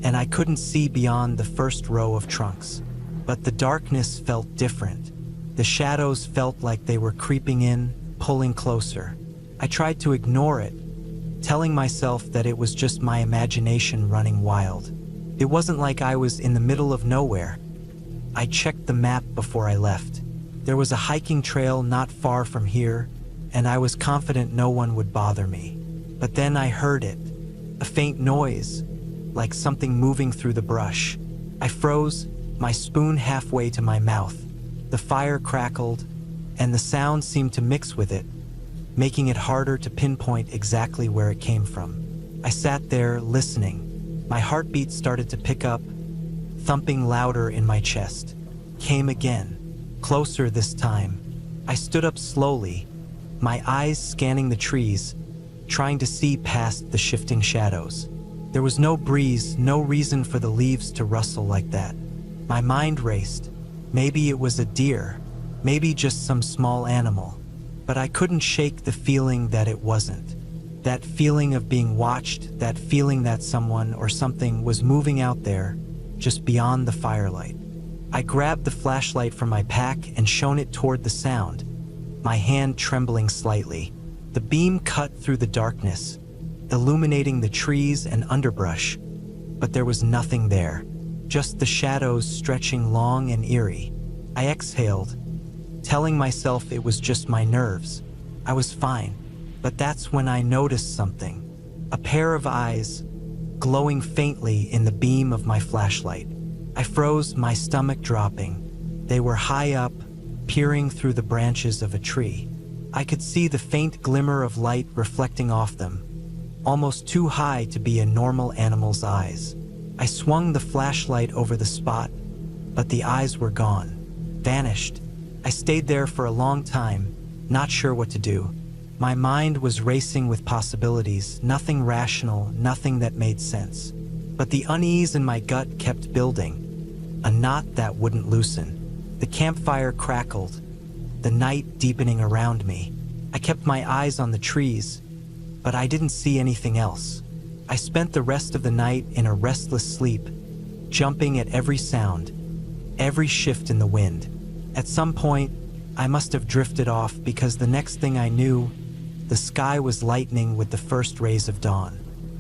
and I couldn't see beyond the first row of trunks. But the darkness felt different. The shadows felt like they were creeping in, pulling closer. I tried to ignore it, telling myself that it was just my imagination running wild. It wasn't like I was in the middle of nowhere. I checked the map before I left. There was a hiking trail not far from here, and I was confident no one would bother me. But then I heard it, a faint noise, like something moving through the brush. I froze, my spoon halfway to my mouth. The fire crackled, and the sound seemed to mix with it, making it harder to pinpoint exactly where it came from. I sat there, listening. My heartbeat started to pick up, thumping louder in my chest. Came again, closer this time. I stood up slowly, my eyes scanning the trees, trying to see past the shifting shadows. There was no breeze, no reason for the leaves to rustle like that. My mind raced. Maybe it was a deer, maybe just some small animal. But I couldn't shake the feeling that it wasn't. That feeling of being watched, that feeling that someone or something was moving out there, just beyond the firelight. I grabbed the flashlight from my pack and shone it toward the sound, my hand trembling slightly. The beam cut through the darkness, illuminating the trees and underbrush, but there was nothing there, just the shadows stretching long and eerie. I exhaled, telling myself it was just my nerves. I was fine, but that's when I noticed something. A pair of eyes, glowing faintly in the beam of my flashlight. I froze, my stomach dropping. They were high up, peering through the branches of a tree. I could see the faint glimmer of light reflecting off them, almost too high to be a normal animal's eyes. I swung the flashlight over the spot, but the eyes were gone, vanished. I stayed there for a long time, not sure what to do. My mind was racing with possibilities, nothing rational, nothing that made sense. But the unease in my gut kept building, a knot that wouldn't loosen. The campfire crackled, the night deepening around me. I kept my eyes on the trees, but I didn't see anything else. I spent the rest of the night in a restless sleep, jumping at every sound, every shift in the wind. At some point, I must have drifted off because the next thing I knew, the sky was lightening with the first rays of dawn.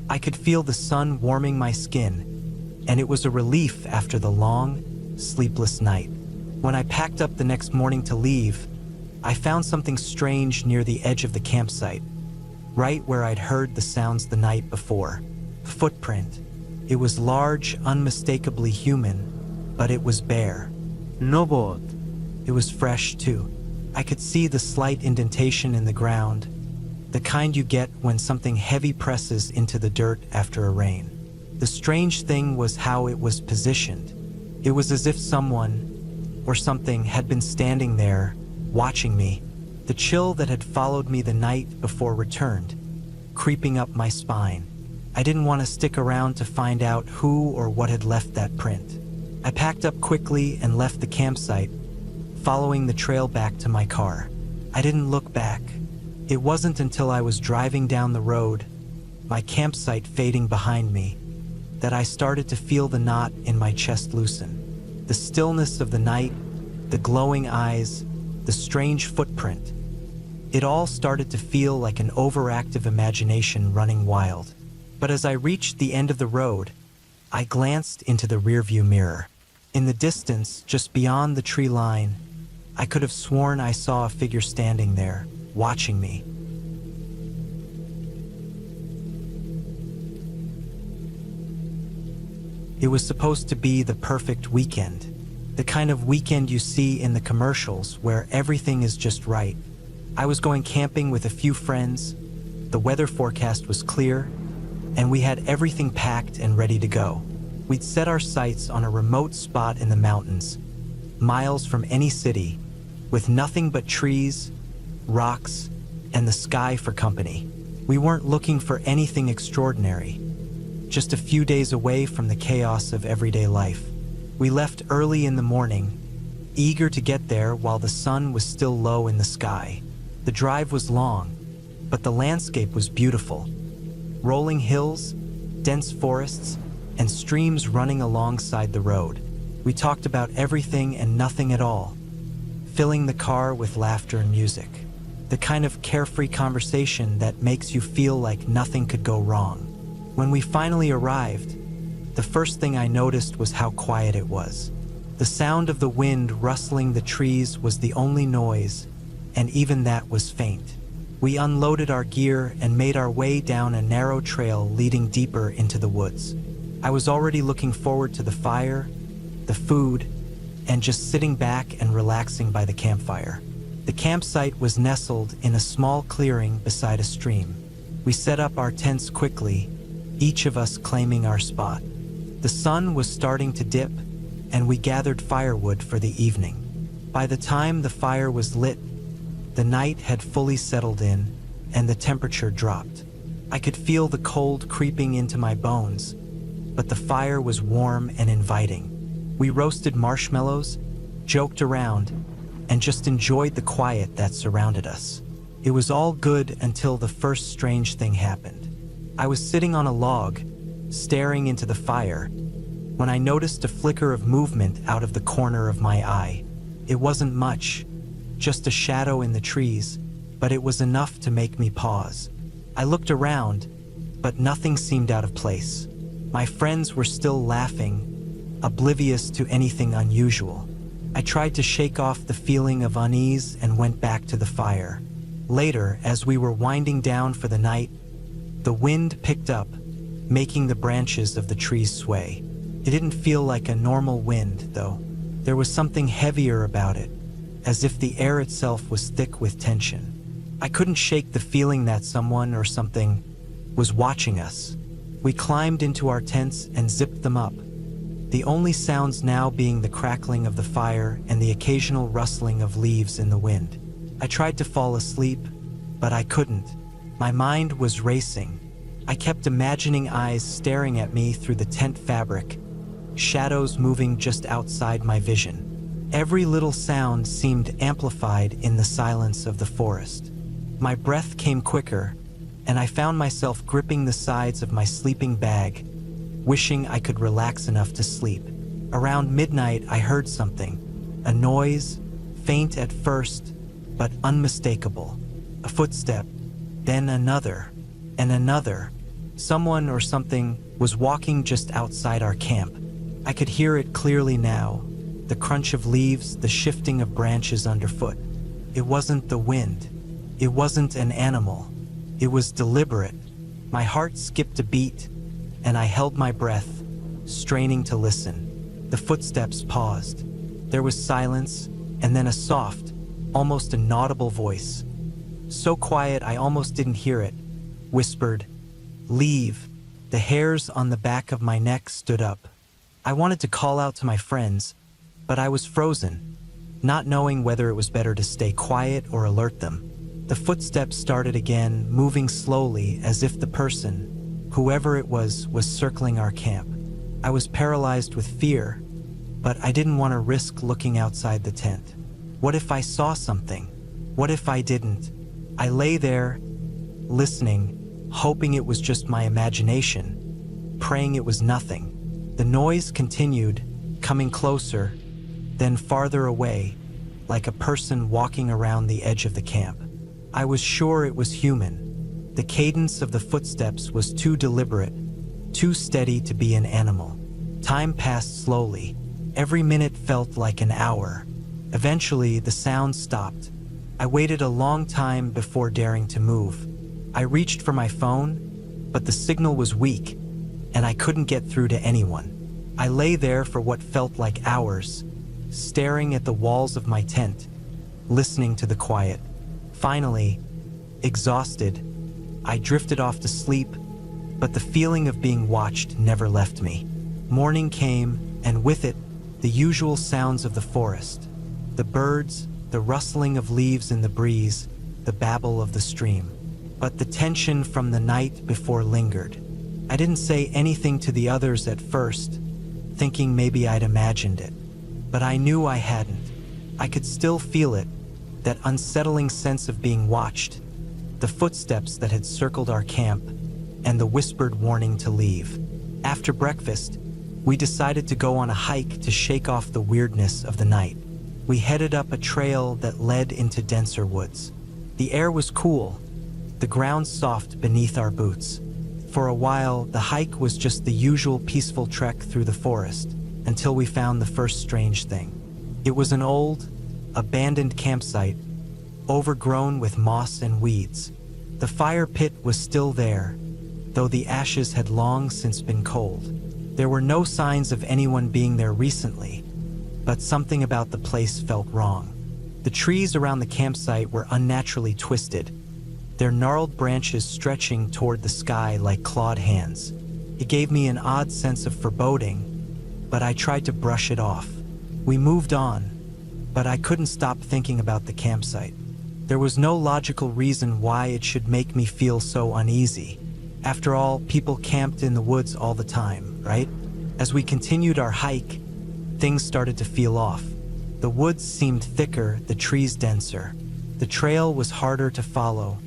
I could feel the sun warming my skin, and it was a relief after the long, sleepless night. When I packed up the next morning to leave, I found something strange near the edge of the campsite, right where I'd heard the sounds the night before. Footprint. It was large, unmistakably human, but it was bare. No boat. It was fresh, too. I could see the slight indentation in the ground, the kind you get when something heavy presses into the dirt after a rain. The strange thing was how it was positioned. It was as if someone, or something, had been standing there, watching me. The chill that had followed me the night before returned, creeping up my spine. I didn't want to stick around to find out who or what had left that print. I packed up quickly and left the campsite, following the trail back to my car. I didn't look back. It wasn't until I was driving down the road, my campsite fading behind me, that I started to feel the knot in my chest loosen. The stillness of the night, the glowing eyes, the strange footprint. It all started to feel like an overactive imagination running wild. But as I reached the end of the road, I glanced into the rearview mirror. In the distance, just beyond the tree line, I could have sworn I saw a figure standing there, watching me. It was supposed to be the perfect weekend. The kind of weekend you see in the commercials where everything is just right. I was going camping with a few friends, the weather forecast was clear, and we had everything packed and ready to go. We'd set our sights on a remote spot in the mountains, miles from any city, with nothing but trees, rocks, and the sky for company. We weren't looking for anything extraordinary, just a few days away from the chaos of everyday life. We left early in the morning, eager to get there while the sun was still low in the sky. The drive was long, but the landscape was beautiful. Rolling hills, dense forests, and streams running alongside the road. We talked about everything and nothing at all, filling the car with laughter and music. The kind of carefree conversation that makes you feel like nothing could go wrong. When we finally arrived, the first thing I noticed was how quiet it was. The sound of the wind rustling the trees was the only noise, and even that was faint. We unloaded our gear and made our way down a narrow trail leading deeper into the woods. I was already looking forward to the fire, the food, and just sitting back and relaxing by the campfire. The campsite was nestled in a small clearing beside a stream. We set up our tents quickly, each of us claiming our spot. The sun was starting to dip, and we gathered firewood for the evening. By the time the fire was lit, the night had fully settled in, and the temperature dropped. I could feel the cold creeping into my bones, but the fire was warm and inviting. We roasted marshmallows, joked around, and just enjoyed the quiet that surrounded us. It was all good until the first strange thing happened. I was sitting on a log, staring into the fire, when I noticed a flicker of movement out of the corner of my eye. It wasn't much, just a shadow in the trees, but it was enough to make me pause. I looked around, but nothing seemed out of place. My friends were still laughing, oblivious to anything unusual. I tried to shake off the feeling of unease and went back to the fire. Later, as we were winding down for the night, the wind picked up, making the branches of the trees sway. It didn't feel like a normal wind, though. There was something heavier about it, as if the air itself was thick with tension. I couldn't shake the feeling that someone or something was watching us. We climbed into our tents and zipped them up, the only sounds now being the crackling of the fire and the occasional rustling of leaves in the wind. I tried to fall asleep, but I couldn't. My mind was racing. I kept imagining eyes staring at me through the tent fabric, shadows moving just outside my vision. Every little sound seemed amplified in the silence of the forest. My breath came quicker, and I found myself gripping the sides of my sleeping bag, wishing I could relax enough to sleep. Around midnight, I heard something, a noise, faint at first, but unmistakable. A footstep, then another, and another. Someone or something was walking just outside our camp. I could hear it clearly now, the crunch of leaves, the shifting of branches underfoot. It wasn't the wind. It wasn't an animal. It was deliberate. My heart skipped a beat, and I held my breath, straining to listen. The footsteps paused. There was silence, and then a soft, almost inaudible voice. So quiet I almost didn't hear it. Whispered, "Leave." The hairs on the back of my neck stood up. I wanted to call out to my friends, but I was frozen, not knowing whether it was better to stay quiet or alert them. The footsteps started again, moving slowly as if the person, whoever it was circling our camp. I was paralyzed with fear, but I didn't want to risk looking outside the tent. What if I saw something? What if I didn't? I lay there, listening, hoping it was just my imagination, praying it was nothing. The noise continued, coming closer, then farther away, like a person walking around the edge of the camp. I was sure it was human. The cadence of the footsteps was too deliberate, too steady to be an animal. Time passed slowly. Every minute felt like an hour. Eventually, the sound stopped. I waited a long time before daring to move. I reached for my phone, but the signal was weak, and I couldn't get through to anyone. I lay there for what felt like hours, staring at the walls of my tent, listening to the quiet. Finally, exhausted, I drifted off to sleep, but the feeling of being watched never left me. Morning came, and with it, the usual sounds of the forest. The birds, the rustling of leaves in the breeze, the babble of the stream. But the tension from the night before lingered. I didn't say anything to the others at first, thinking maybe I'd imagined it. But I knew I hadn't. I could still feel it, that unsettling sense of being watched, the footsteps that had circled our camp, and the whispered warning to leave. After breakfast, we decided to go on a hike to shake off the weirdness of the night. We headed up a trail that led into denser woods. The air was cool, the ground soft beneath our boots. For a while, the hike was just the usual peaceful trek through the forest, until we found the first strange thing. It was an old, abandoned campsite, overgrown with moss and weeds. The fire pit was still there, though the ashes had long since been cold. There were no signs of anyone being there recently, but something about the place felt wrong. The trees around the campsite were unnaturally twisted, their gnarled branches stretching toward the sky like clawed hands. It gave me an odd sense of foreboding, but I tried to brush it off. We moved on, but I couldn't stop thinking about the campsite. There was no logical reason why it should make me feel so uneasy. After all, people camped in the woods all the time, right? As we continued our hike, things started to feel off. The woods seemed thicker, the trees denser. The trail was harder to follow,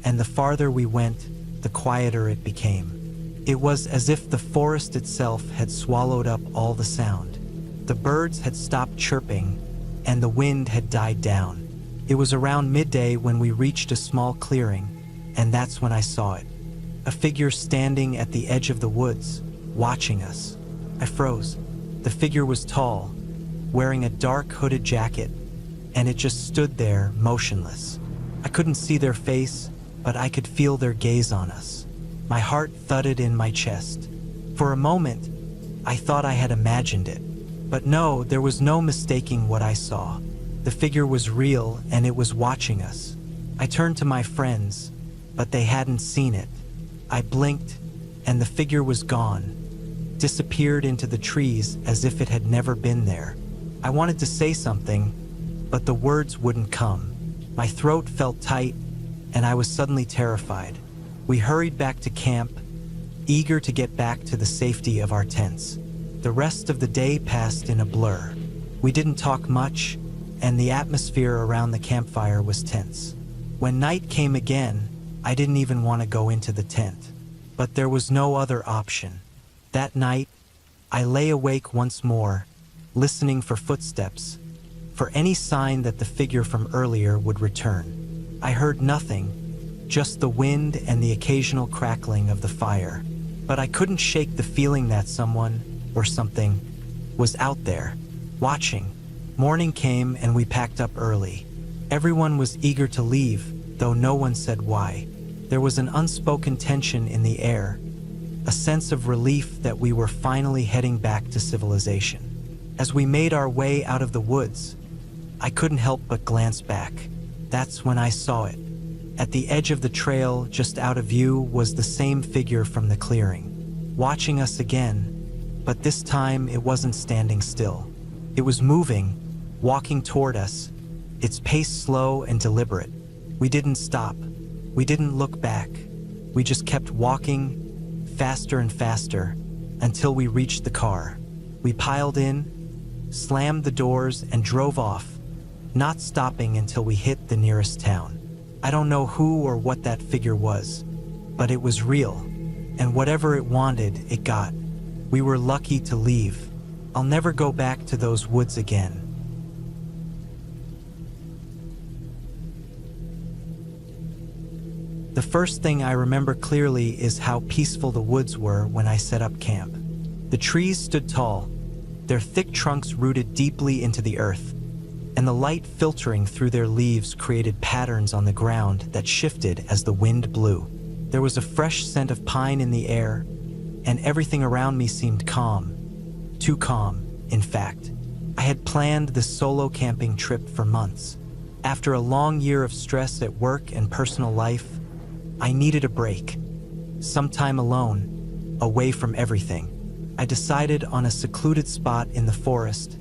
and the farther we went, the quieter it became. It was as if the forest itself had swallowed up all the sound. The birds had stopped chirping, and the wind had died down. It was around midday when we reached a small clearing, and that's when I saw it. A figure standing at the edge of the woods, watching us. I froze. The figure was tall, wearing a dark hooded jacket, and it just stood there, motionless. I couldn't see their face, but I could feel their gaze on us. My heart thudded in my chest. For a moment, I thought I had imagined it. But no, there was no mistaking what I saw. The figure was real, and it was watching us. I turned to my friends, but they hadn't seen it. I blinked, and the figure was gone, disappeared into the trees as if it had never been there. I wanted to say something, but the words wouldn't come. My throat felt tight, and I was suddenly terrified. We hurried back to camp, eager to get back to the safety of our tents. The rest of the day passed in a blur. We didn't talk much, and the atmosphere around the campfire was tense. When night came again, I didn't even want to go into the tent. But there was no other option. That night, I lay awake once more, listening for footsteps, for any sign that the figure from earlier would return. I heard nothing, just the wind and the occasional crackling of the fire. But I couldn't shake the feeling that someone, or something, was out there, watching. Morning came and we packed up early. Everyone was eager to leave, though no one said why. There was an unspoken tension in the air, a sense of relief that we were finally heading back to civilization. As we made our way out of the woods, I couldn't help but glance back. That's when I saw it. At the edge of the trail, just out of view, was the same figure from the clearing, watching us again, but this time it wasn't standing still. It was moving, walking toward us, its pace slow and deliberate. We didn't stop. We didn't look back. We just kept walking, faster and faster, until we reached the car. We piled in, slammed the doors, and drove off, not stopping until we hit the nearest town. I don't know who or what that figure was, but it was real, and whatever it wanted, it got. We were lucky to leave. I'll never go back to those woods again. The first thing I remember clearly is how peaceful the woods were when I set up camp. The trees stood tall, their thick trunks rooted deeply into the earth, and the light filtering through their leaves created patterns on the ground that shifted as the wind blew. There was a fresh scent of pine in the air, and everything around me seemed calm. Too calm, in fact. I had planned this solo camping trip for months. After a long year of stress at work and personal life, I needed a break. Some time alone, away from everything. I decided on a secluded spot in the forest,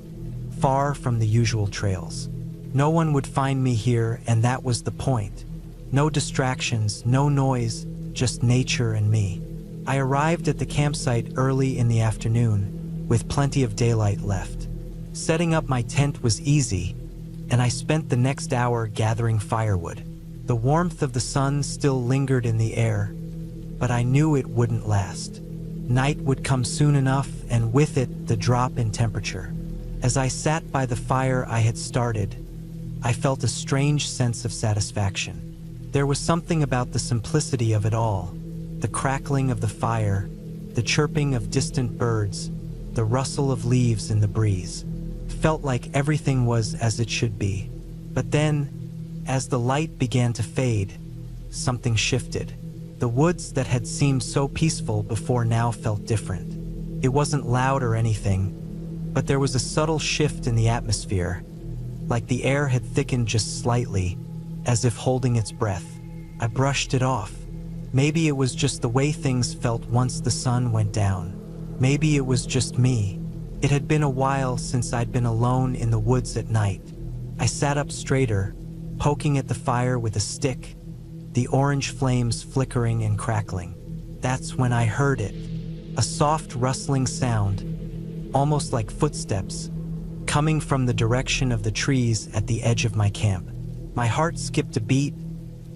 far from the usual trails. No one would find me here, and that was the point. No distractions, no noise, just nature and me. I arrived at the campsite early in the afternoon, with plenty of daylight left. Setting up my tent was easy, and I spent the next hour gathering firewood. The warmth of the sun still lingered in the air, but I knew it wouldn't last. Night would come soon enough, and with it, the drop in temperature. As I sat by the fire I had started, I felt a strange sense of satisfaction. There was something about the simplicity of it all. The crackling of the fire, the chirping of distant birds, the rustle of leaves in the breeze. Felt like everything was as it should be. But then, as the light began to fade, something shifted. The woods that had seemed so peaceful before now felt different. It wasn't loud or anything, but there was a subtle shift in the atmosphere, like the air had thickened just slightly, as if holding its breath. I brushed it off. Maybe it was just the way things felt once the sun went down. Maybe it was just me. It had been a while since I'd been alone in the woods at night. I sat up straighter, poking at the fire with a stick, the orange flames flickering and crackling. That's when I heard it. A soft rustling sound, almost like footsteps, coming from the direction of the trees at the edge of my camp. My heart skipped a beat,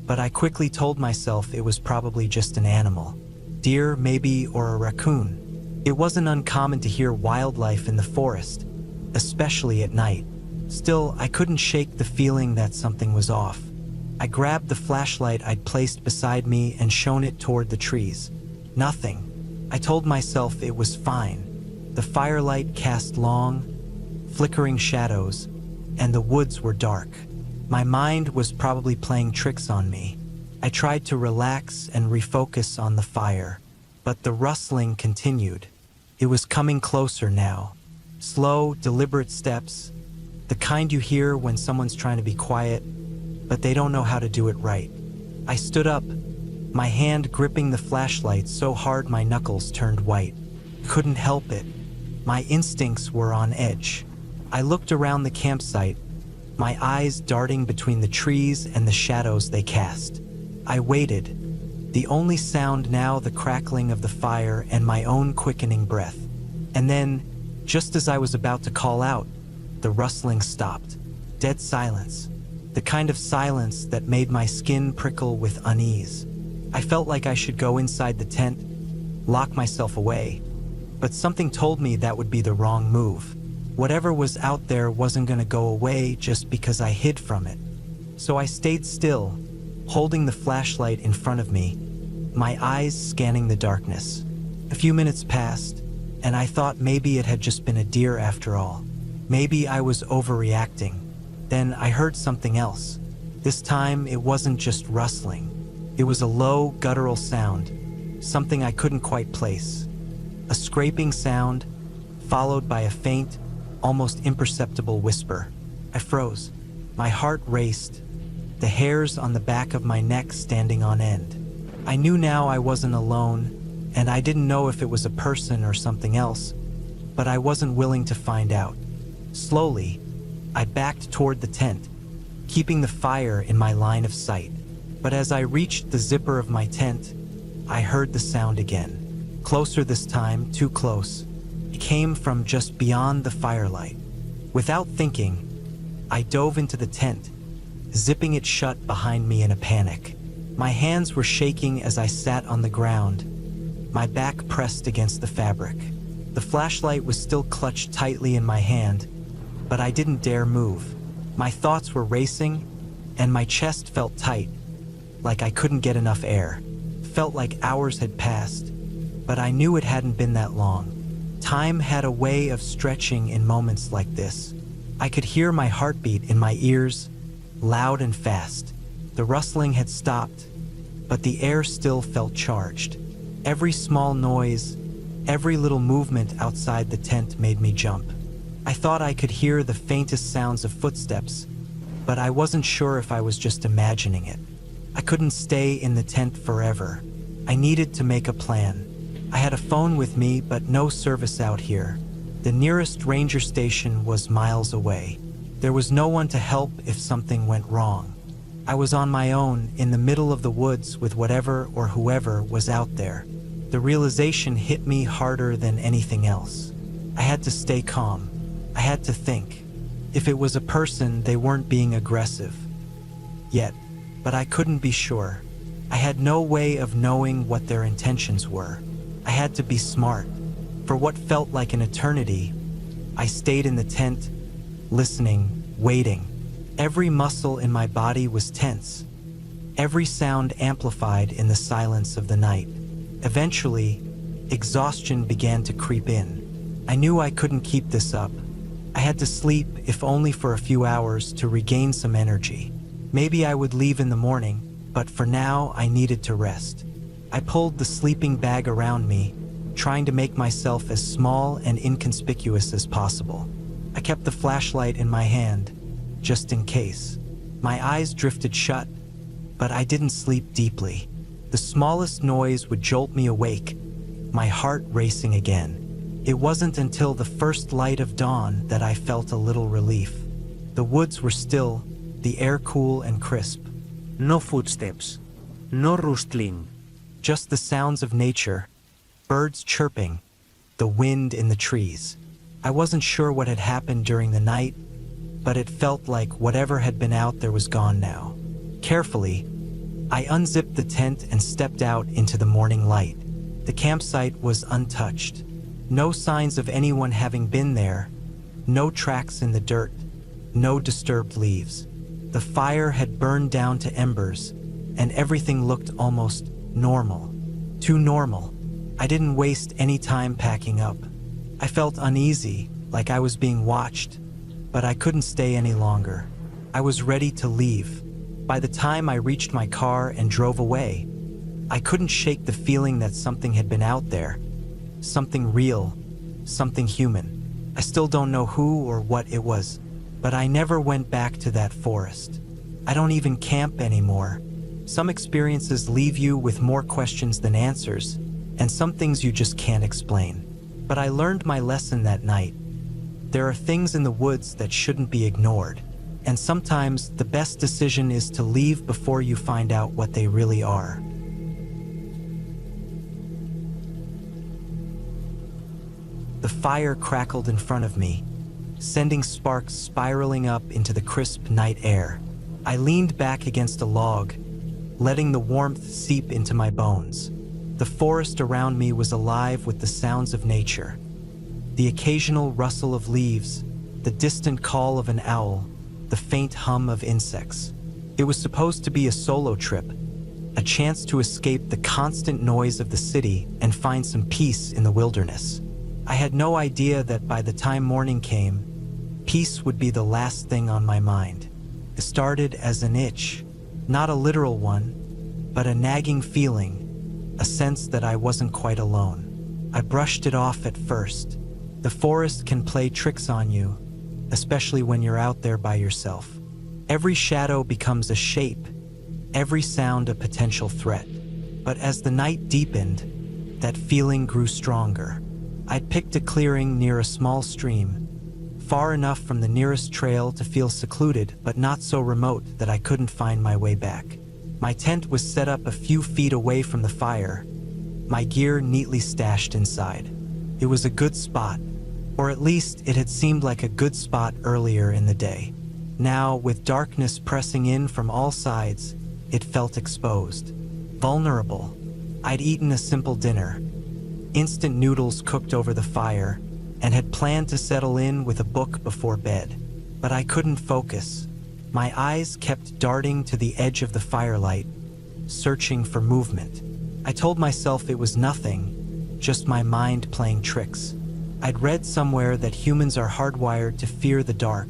but I quickly told myself it was probably just an animal. Deer, maybe, or a raccoon. It wasn't uncommon to hear wildlife in the forest, especially at night. Still, I couldn't shake the feeling that something was off. I grabbed the flashlight I'd placed beside me and shone it toward the trees. Nothing. I told myself it was fine. The firelight cast long, flickering shadows, and the woods were dark. My mind was probably playing tricks on me. I tried to relax and refocus on the fire, but the rustling continued. It was coming closer now. Slow, deliberate steps, the kind you hear when someone's trying to be quiet, but they don't know how to do it right. I stood up, my hand gripping the flashlight so hard my knuckles turned white. Couldn't help it. My instincts were on edge. I looked around the campsite, my eyes darting between the trees and the shadows they cast. I waited, the only sound now the crackling of the fire and my own quickening breath. And then, just as I was about to call out, the rustling stopped. Dead silence. The kind of silence that made my skin prickle with unease. I felt like I should go inside the tent, lock myself away, but something told me that would be the wrong move. Whatever was out there wasn't going to go away just because I hid from it. So I stayed still, holding the flashlight in front of me, my eyes scanning the darkness. A few minutes passed, and I thought maybe it had just been a deer after all. Maybe I was overreacting. Then I heard something else. This time it wasn't just rustling. It was a low, guttural sound, something I couldn't quite place. A scraping sound, followed by a faint, almost imperceptible whisper. I froze. My heart raced, the hairs on the back of my neck standing on end. I knew now I wasn't alone, and I didn't know if it was a person or something else, but I wasn't willing to find out. Slowly, I backed toward the tent, keeping the fire in my line of sight. But as I reached the zipper of my tent, I heard the sound again. Closer this time, too close. It came from just beyond the firelight. Without thinking, I dove into the tent, zipping it shut behind me in a panic. My hands were shaking as I sat on the ground, my back pressed against the fabric. The flashlight was still clutched tightly in my hand, but I didn't dare move. My thoughts were racing, and my chest felt tight, like I couldn't get enough air. Felt like hours had passed, but I knew it hadn't been that long. Time had a way of stretching in moments like this. I could hear my heartbeat in my ears, loud and fast. The rustling had stopped, but the air still felt charged. Every small noise, every little movement outside the tent made me jump. I thought I could hear the faintest sounds of footsteps, but I wasn't sure if I was just imagining it. I couldn't stay in the tent forever. I needed to make a plan. I had a phone with me, but no service out here. The nearest ranger station was miles away. There was no one to help if something went wrong. I was on my own in the middle of the woods with whatever or whoever was out there. The realization hit me harder than anything else. I had to stay calm. I had to think. If it was a person, they weren't being aggressive. Yet, but I couldn't be sure. I had no way of knowing what their intentions were. I had to be smart. For what felt like an eternity, I stayed in the tent, listening, waiting. Every muscle in my body was tense. Every sound amplified in the silence of the night. Eventually, exhaustion began to creep in. I knew I couldn't keep this up. I had to sleep, if only for a few hours, to regain some energy. Maybe I would leave in the morning, but for now I needed to rest. I pulled the sleeping bag around me, trying to make myself as small and inconspicuous as possible. I kept the flashlight in my hand, just in case. My eyes drifted shut, but I didn't sleep deeply. The smallest noise would jolt me awake, my heart racing again. It wasn't until the first light of dawn that I felt a little relief. The woods were still, the air cool and crisp. No footsteps. No rustling. Just the sounds of nature, birds chirping, the wind in the trees. I wasn't sure what had happened during the night, but it felt like whatever had been out there was gone now. Carefully, I unzipped the tent and stepped out into the morning light. The campsite was untouched. No signs of anyone having been there, no tracks in the dirt, no disturbed leaves. The fire had burned down to embers, and everything looked almost normal. Too normal. I didn't waste any time packing up. I felt uneasy, like I was being watched, but I couldn't stay any longer. I was ready to leave. By the time I reached my car and drove away, I couldn't shake the feeling that something had been out there. Something real, something human. I still don't know who or what it was, but I never went back to that forest. I don't even camp anymore. Some experiences leave you with more questions than answers, and some things you just can't explain. But I learned my lesson that night. There are things in the woods that shouldn't be ignored, and sometimes the best decision is to leave before you find out what they really are. The fire crackled in front of me, sending sparks spiraling up into the crisp night air. I leaned back against a log, letting the warmth seep into my bones. The forest around me was alive with the sounds of nature. The occasional rustle of leaves, the distant call of an owl, the faint hum of insects. It was supposed to be a solo trip, a chance to escape the constant noise of the city and find some peace in the wilderness. I had no idea that by the time morning came, peace would be the last thing on my mind. It started as an itch, not a literal one, but a nagging feeling, a sense that I wasn't quite alone. I brushed it off at first. The forest can play tricks on you, especially when you're out there by yourself. Every shadow becomes a shape, every sound a potential threat. But as the night deepened, that feeling grew stronger. I'd picked a clearing near a small stream, far enough from the nearest trail to feel secluded, but not so remote that I couldn't find my way back. My tent was set up a few feet away from the fire, my gear neatly stashed inside. It was a good spot, or at least it had seemed like a good spot earlier in the day. Now, with darkness pressing in from all sides, it felt exposed, vulnerable. I'd eaten a simple dinner, instant noodles cooked over the fire, and had planned to settle in with a book before bed. But I couldn't focus. My eyes kept darting to the edge of the firelight, searching for movement. I told myself it was nothing, just my mind playing tricks. I'd read somewhere that humans are hardwired to fear the dark,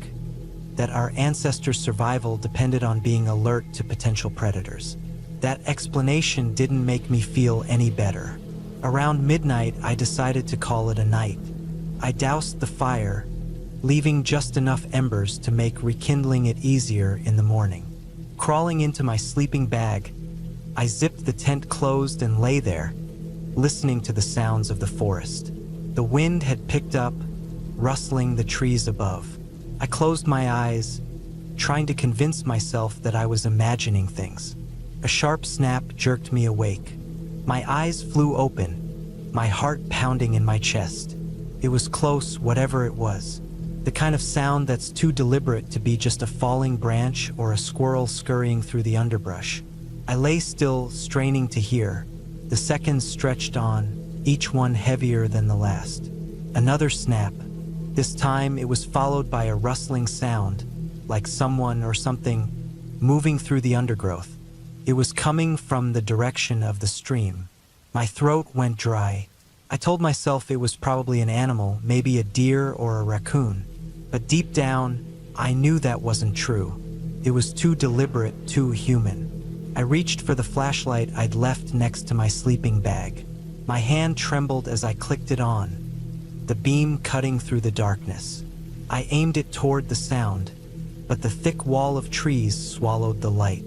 that our ancestors' survival depended on being alert to potential predators. That explanation didn't make me feel any better. Around midnight, I decided to call it a night. I doused the fire, leaving just enough embers to make rekindling it easier in the morning. Crawling into my sleeping bag, I zipped the tent closed and lay there, listening to the sounds of the forest. The wind had picked up, rustling the trees above. I closed my eyes, trying to convince myself that I was imagining things. A sharp snap jerked me awake. My eyes flew open, my heart pounding in my chest. It was close, whatever it was. The kind of sound that's too deliberate to be just a falling branch or a squirrel scurrying through the underbrush. I lay still, straining to hear. The seconds stretched on, each one heavier than the last. Another snap. This time it was followed by a rustling sound, like someone or something moving through the undergrowth. It was coming from the direction of the stream. My throat went dry. I told myself it was probably an animal, maybe a deer or a raccoon. But deep down, I knew that wasn't true. It was too deliberate, too human. I reached for the flashlight I'd left next to my sleeping bag. My hand trembled as I clicked it on, the beam cutting through the darkness. I aimed it toward the sound, but the thick wall of trees swallowed the light.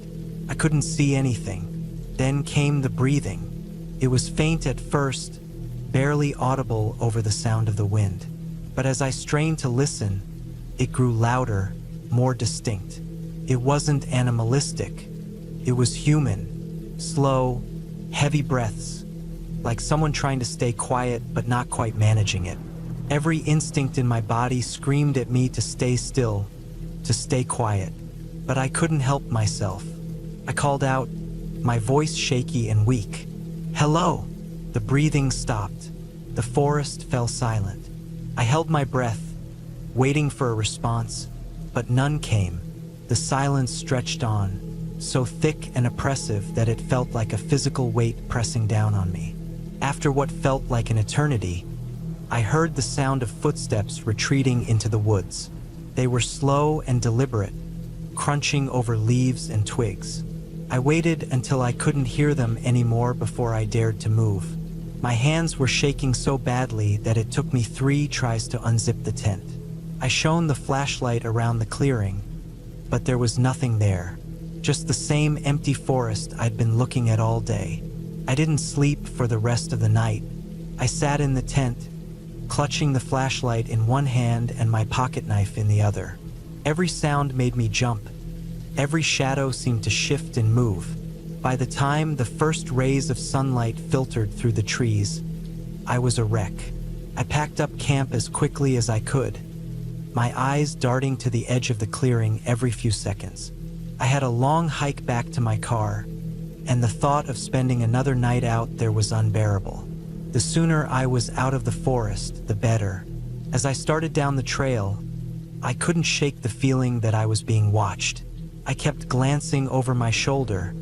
I couldn't see anything. Then came the breathing. It was faint at first, barely audible over the sound of the wind. But as I strained to listen, it grew louder, more distinct. It wasn't animalistic. It was human, slow, heavy breaths, like someone trying to stay quiet but not quite managing it. Every instinct in my body screamed at me to stay still, to stay quiet, but I couldn't help myself. I called out, my voice shaky and weak. "Hello!" The breathing stopped. The forest fell silent. I held my breath, waiting for a response, but none came. The silence stretched on, so thick and oppressive that it felt like a physical weight pressing down on me. After what felt like an eternity, I heard the sound of footsteps retreating into the woods. They were slow and deliberate, crunching over leaves and twigs. I waited until I couldn't hear them anymore before I dared to move. My hands were shaking so badly that it took me 3 tries to unzip the tent. I shone the flashlight around the clearing, but there was nothing there. Just the same empty forest I'd been looking at all day. I didn't sleep for the rest of the night. I sat in the tent, clutching the flashlight in one hand and my pocket knife in the other. Every sound made me jump. Every shadow seemed to shift and move. By the time the first rays of sunlight filtered through the trees, I was a wreck. I packed up camp as quickly as I could, my eyes darting to the edge of the clearing every few seconds. I had a long hike back to my car, and the thought of spending another night out there was unbearable. The sooner I was out of the forest, the better. As I started down the trail, I couldn't shake the feeling that I was being watched. I kept glancing over my shoulder,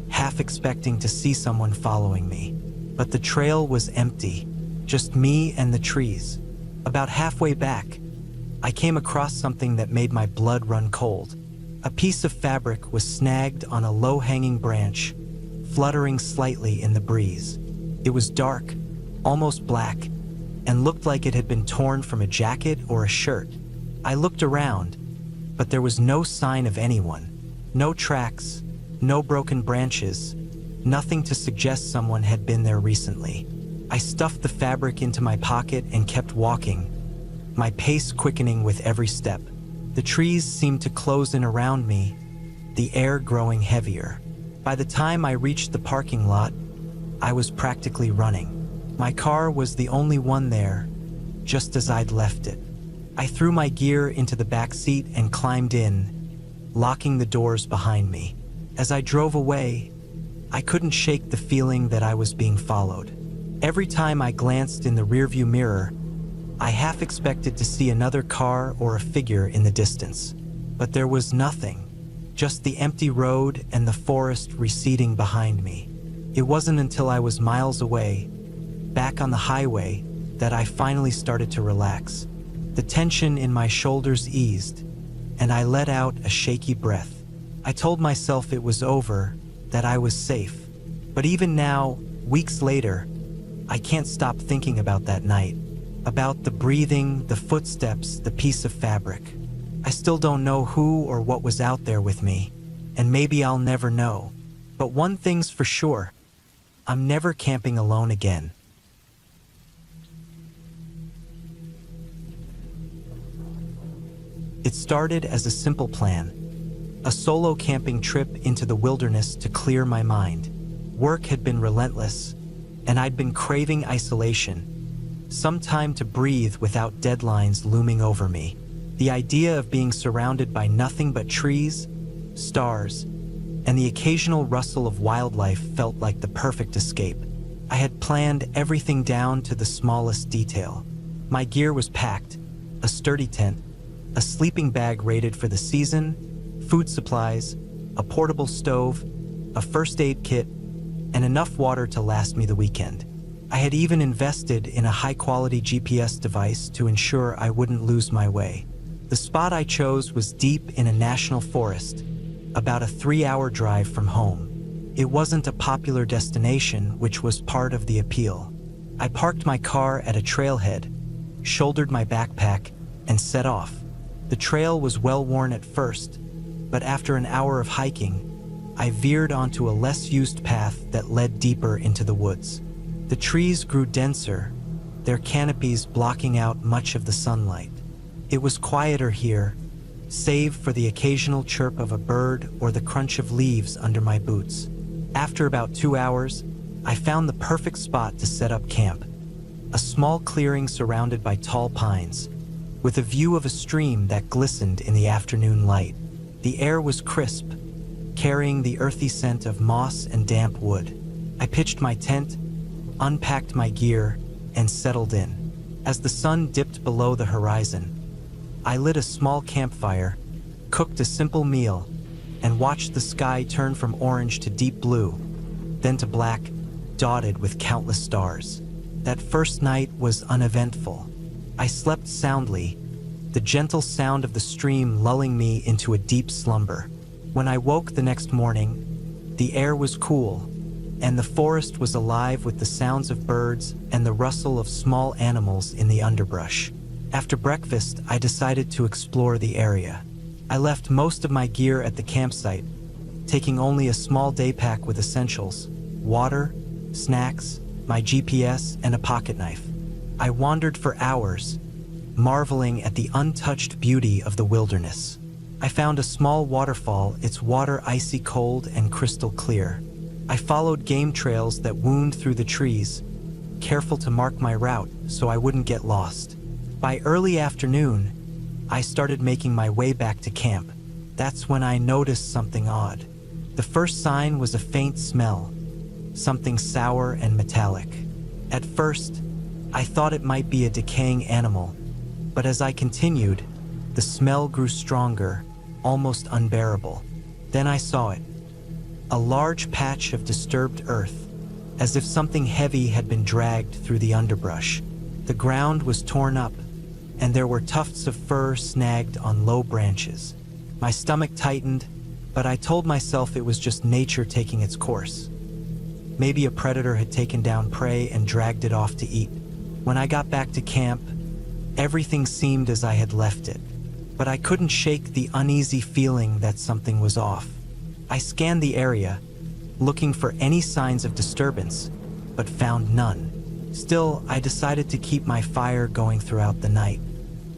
half expecting to see someone following me. But the trail was empty, just me and the trees. About halfway back, I came across something that made my blood run cold. A piece of fabric was snagged on a low-hanging branch, fluttering slightly in the breeze. It was dark, almost black, and looked like it had been torn from a jacket or a shirt. I looked around, but there was no sign of anyone. No tracks, no broken branches, nothing to suggest someone had been there recently. I stuffed the fabric into my pocket and kept walking, my pace quickening with every step. The trees seemed to close in around me, the air growing heavier. By the time I reached the parking lot, I was practically running. My car was the only one there, just as I'd left it. I threw my gear into the back seat and climbed in, locking the doors behind me. As I drove away, I couldn't shake the feeling that I was being followed. Every time I glanced in the rearview mirror, I half expected to see another car or a figure in the distance. But there was nothing, just the empty road and the forest receding behind me. It wasn't until I was miles away, back on the highway, that I finally started to relax. The tension in my shoulders eased, and I let out a shaky breath. I told myself it was over, that I was safe. But even now, weeks later, I can't stop thinking about that night, about the breathing, the footsteps, the piece of fabric. I still don't know who or what was out there with me, and maybe I'll never know. But one thing's for sure, I'm never camping alone again. It started as a simple plan, a solo camping trip into the wilderness to clear my mind. Work had been relentless, and I'd been craving isolation, some time to breathe without deadlines looming over me. The idea of being surrounded by nothing but trees, stars, and the occasional rustle of wildlife felt like the perfect escape. I had planned everything down to the smallest detail. My gear was packed, a sturdy tent, a sleeping bag rated for the season, food supplies, a portable stove, a first aid kit, and enough water to last me the weekend. I had even invested in a high-quality GPS device to ensure I wouldn't lose my way. The spot I chose was deep in a national forest, about a 3-hour drive from home. It wasn't a popular destination, which was part of the appeal. I parked my car at a trailhead, shouldered my backpack, and set off. The trail was well-worn at first, but after an hour of hiking, I veered onto a less-used path that led deeper into the woods. The trees grew denser, their canopies blocking out much of the sunlight. It was quieter here, save for the occasional chirp of a bird or the crunch of leaves under my boots. After about 2 hours, I found the perfect spot to set up camp. A small clearing surrounded by tall pines, with a view of a stream that glistened in the afternoon light. The air was crisp, carrying the earthy scent of moss and damp wood. I pitched my tent, unpacked my gear, and settled in. As the sun dipped below the horizon, I lit a small campfire, cooked a simple meal, and watched the sky turn from orange to deep blue, then to black, dotted with countless stars. That first night was uneventful. I slept soundly, the gentle sound of the stream lulling me into a deep slumber. When I woke the next morning, the air was cool, and the forest was alive with the sounds of birds and the rustle of small animals in the underbrush. After breakfast, I decided to explore the area. I left most of my gear at the campsite, taking only a small day pack with essentials, water, snacks, my GPS, and a pocket knife. I wandered for hours, marveling at the untouched beauty of the wilderness. I found a small waterfall, its water icy cold and crystal clear. I followed game trails that wound through the trees, careful to mark my route so I wouldn't get lost. By early afternoon, I started making my way back to camp. That's when I noticed something odd. The first sign was a faint smell, something sour and metallic. At first, I thought it might be a decaying animal, but as I continued, the smell grew stronger, almost unbearable. Then I saw it. A large patch of disturbed earth, as if something heavy had been dragged through the underbrush. The ground was torn up, and there were tufts of fur snagged on low branches. My stomach tightened, but I told myself it was just nature taking its course. Maybe a predator had taken down prey and dragged it off to eat. When I got back to camp, everything seemed as I had left it, but I couldn't shake the uneasy feeling that something was off. I scanned the area, looking for any signs of disturbance, but found none. Still, I decided to keep my fire going throughout the night.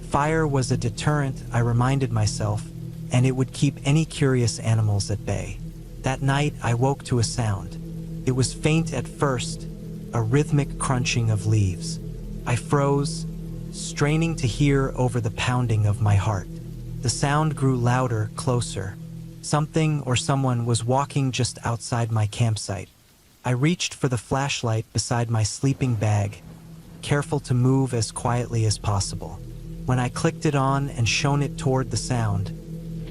Fire was a deterrent, I reminded myself, and it would keep any curious animals at bay. That night, I woke to a sound. It was faint at first, a rhythmic crunching of leaves. I froze, straining to hear over the pounding of my heart. The sound grew louder, closer. Something or someone was walking just outside my campsite. I reached for the flashlight beside my sleeping bag, careful to move as quietly as possible. When I clicked it on and shone it toward the sound,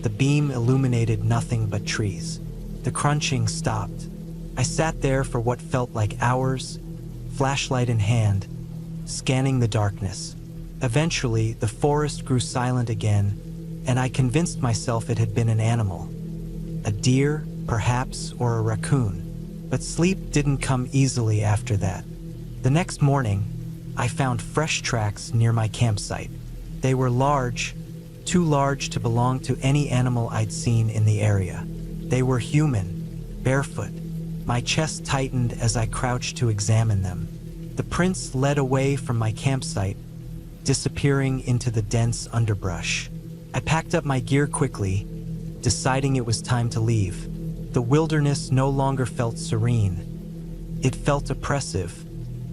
the beam illuminated nothing but trees. The crunching stopped. I sat there for what felt like hours, flashlight in hand, scanning the darkness. Eventually, the forest grew silent again, and I convinced myself it had been an animal. A deer, perhaps, or a raccoon. But sleep didn't come easily after that. The next morning, I found fresh tracks near my campsite. They were large, too large to belong to any animal I'd seen in the area. They were human, barefoot, My chest tightened as I crouched to examine them. The prints led away from my campsite, disappearing into the dense underbrush. I packed up my gear quickly, deciding it was time to leave. The wilderness no longer felt serene. It felt oppressive,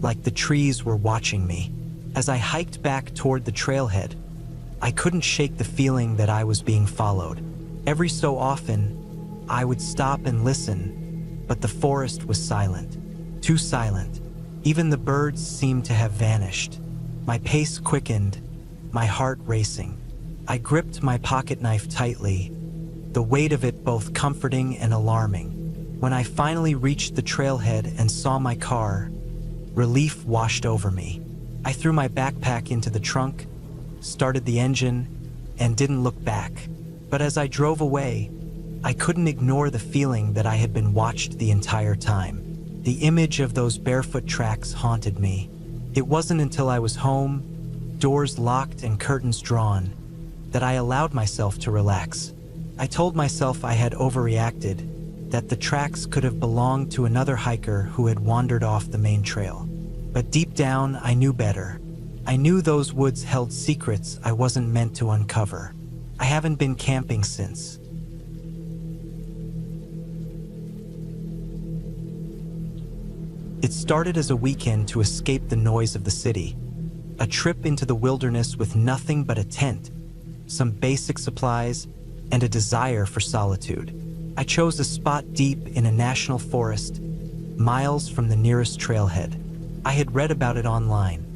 like the trees were watching me. As I hiked back toward the trailhead, I couldn't shake the feeling that I was being followed. Every so often, I would stop and listen, but the forest was silent. Too silent. Even the birds seemed to have vanished. My pace quickened, my heart racing. I gripped my pocket knife tightly, the weight of it both comforting and alarming. When I finally reached the trailhead and saw my car, relief washed over me. I threw my backpack into the trunk, started the engine, and didn't look back. But as I drove away, I couldn't ignore the feeling that I had been watched the entire time. The image of those barefoot tracks haunted me. It wasn't until I was home, doors locked and curtains drawn, that I allowed myself to relax. I told myself I had overreacted, that the tracks could have belonged to another hiker who had wandered off the main trail. But deep down, I knew better. I knew those woods held secrets I wasn't meant to uncover. I haven't been camping since. It started as a weekend to escape the noise of the city. A trip into the wilderness with nothing but a tent, some basic supplies, and a desire for solitude. I chose a spot deep in a national forest, miles from the nearest trailhead. I had read about it online.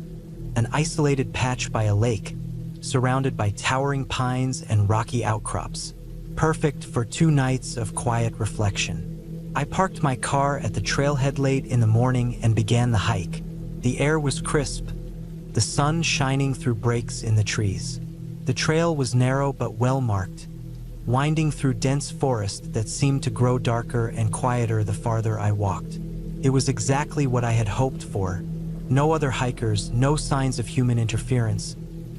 An isolated patch by a lake, surrounded by towering pines and rocky outcrops. Perfect for 2 nights of quiet reflection. I parked my car at the trailhead late in the morning and began the hike. The air was crisp, the sun shining through breaks in the trees. The trail was narrow but well-marked, winding through dense forest that seemed to grow darker and quieter the farther I walked. It was exactly what I had hoped for. No other hikers, no signs of human interference,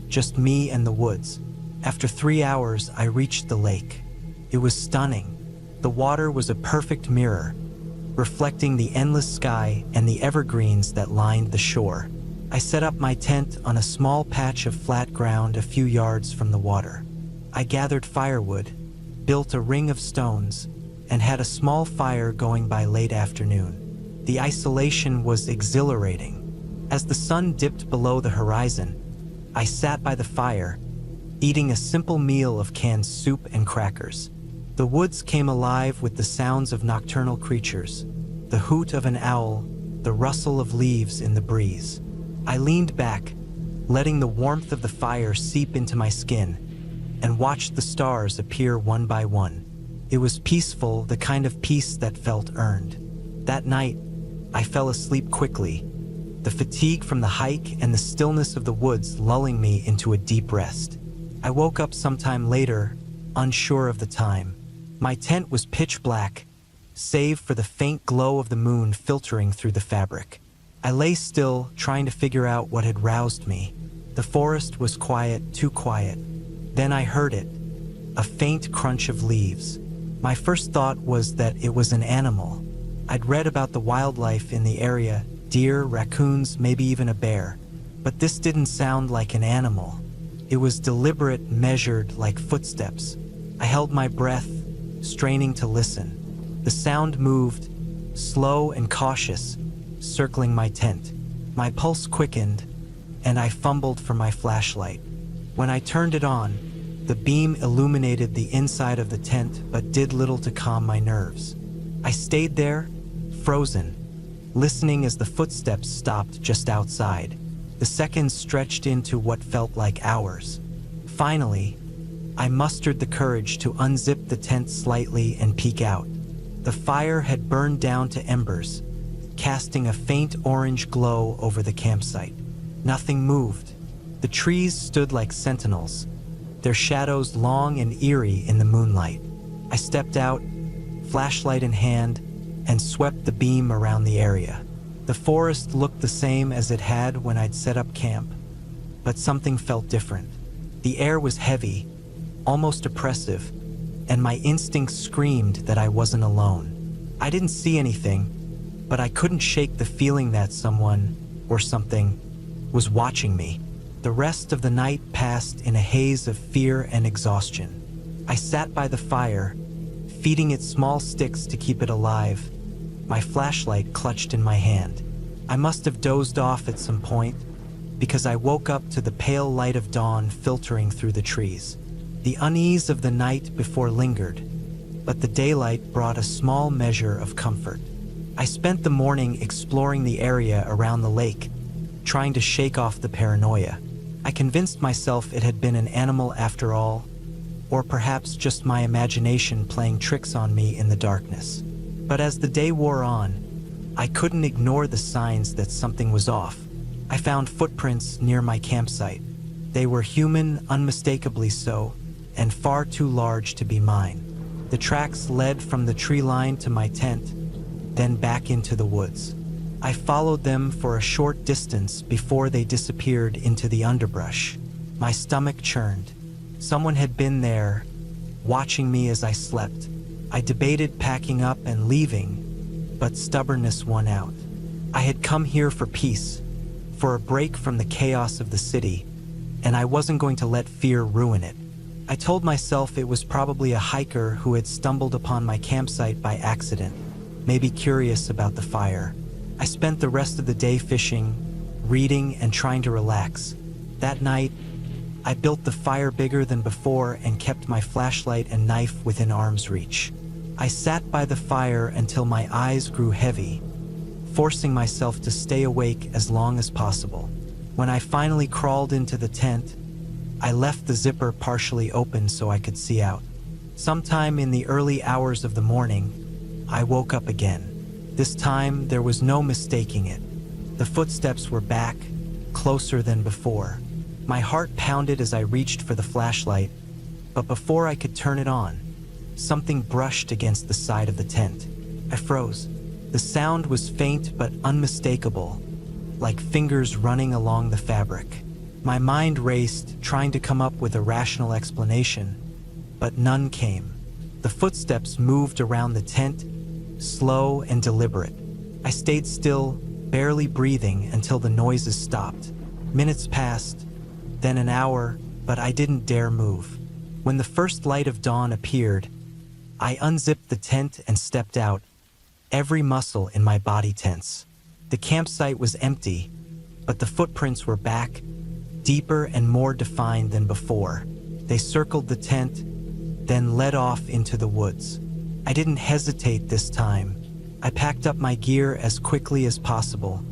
just me and the woods. After 3 hours, I reached the lake. It was stunning. The water was a perfect mirror, reflecting the endless sky and the evergreens that lined the shore. I set up my tent on a small patch of flat ground a few yards from the water. I gathered firewood, built a ring of stones, and had a small fire going by late afternoon. The isolation was exhilarating. As the sun dipped below the horizon, I sat by the fire, eating a simple meal of canned soup and crackers. The woods came alive with the sounds of nocturnal creatures, the hoot of an owl, the rustle of leaves in the breeze. I leaned back, letting the warmth of the fire seep into my skin, and watched the stars appear one by one. It was peaceful, the kind of peace that felt earned. That night, I fell asleep quickly, the fatigue from the hike and the stillness of the woods lulling me into a deep rest. I woke up sometime later, unsure of the time. My tent was pitch black, save for the faint glow of the moon filtering through the fabric. I lay still, trying to figure out what had roused me. The forest was quiet, too quiet. Then I heard it, a faint crunch of leaves. My first thought was that it was an animal. I'd read about the wildlife in the area, deer, raccoons, maybe even a bear. But this didn't sound like an animal. It was deliberate, measured, like footsteps. I held my breath, straining to listen. The sound moved, slow and cautious, circling my tent. My pulse quickened, and I fumbled for my flashlight. When I turned it on, the beam illuminated the inside of the tent but did little to calm my nerves. I stayed there, frozen, listening as the footsteps stopped just outside. The seconds stretched into what felt like hours. Finally, I mustered the courage to unzip the tent slightly and peek out. The fire had burned down to embers, casting a faint orange glow over the campsite. Nothing moved. The trees stood like sentinels, their shadows long and eerie in the moonlight. I stepped out, flashlight in hand, and swept the beam around the area. The forest looked the same as it had when I'd set up camp, but something felt different. The air was heavy, almost oppressive, and my instincts screamed that I wasn't alone. I didn't see anything, but I couldn't shake the feeling that someone, or something, was watching me. The rest of the night passed in a haze of fear and exhaustion. I sat by the fire, feeding it small sticks to keep it alive, my flashlight clutched in my hand. I must have dozed off at some point, because I woke up to the pale light of dawn filtering through the trees. The unease of the night before lingered, but the daylight brought a small measure of comfort. I spent the morning exploring the area around the lake, trying to shake off the paranoia. I convinced myself it had been an animal after all, or perhaps just my imagination playing tricks on me in the darkness. But as the day wore on, I couldn't ignore the signs that something was off. I found footprints near my campsite. They were human, unmistakably so, and far too large to be mine. The tracks led from the tree line to my tent, then back into the woods. I followed them for a short distance before they disappeared into the underbrush. My stomach churned. Someone had been there, watching me as I slept. I debated packing up and leaving, but stubbornness won out. I had come here for peace, for a break from the chaos of the city, and I wasn't going to let fear ruin it. I told myself it was probably a hiker who had stumbled upon my campsite by accident, maybe curious about the fire. I spent the rest of the day fishing, reading, and trying to relax. That night, I built the fire bigger than before and kept my flashlight and knife within arm's reach. I sat by the fire until my eyes grew heavy, forcing myself to stay awake as long as possible. When I finally crawled into the tent, I left the zipper partially open so I could see out. Sometime in the early hours of the morning, I woke up again. This time, there was no mistaking it. The footsteps were back, closer than before. My heart pounded as I reached for the flashlight, but before I could turn it on, something brushed against the side of the tent. I froze. The sound was faint but unmistakable, like fingers running along the fabric. My mind raced, trying to come up with a rational explanation, but none came. The footsteps moved around the tent, slow and deliberate. I stayed still, barely breathing until the noises stopped. Minutes passed, then an hour, but I didn't dare move. When the first light of dawn appeared, I unzipped the tent and stepped out, every muscle in my body tense. The campsite was empty, but the footprints were back, deeper and more defined than before. They circled the tent, then led off into the woods. I didn't hesitate this time. I packed up my gear as quickly as possible,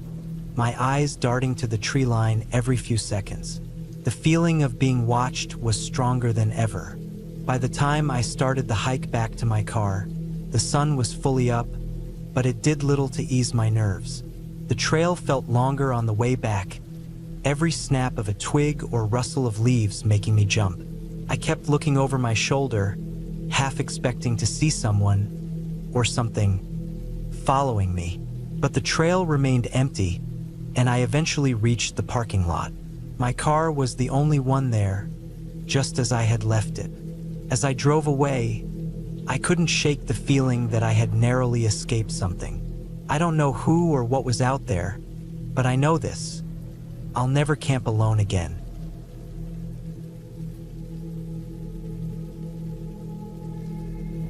my eyes darting to the tree line every few seconds. The feeling of being watched was stronger than ever. By the time I started the hike back to my car, the sun was fully up, but it did little to ease my nerves. The trail felt longer on the way back, every snap of a twig or rustle of leaves making me jump. I kept looking over my shoulder, half expecting to see someone, or something, following me. But the trail remained empty, and I eventually reached the parking lot. My car was the only one there, just as I had left it. As I drove away, I couldn't shake the feeling that I had narrowly escaped something. I don't know who or what was out there, but I know this. I'll never camp alone again.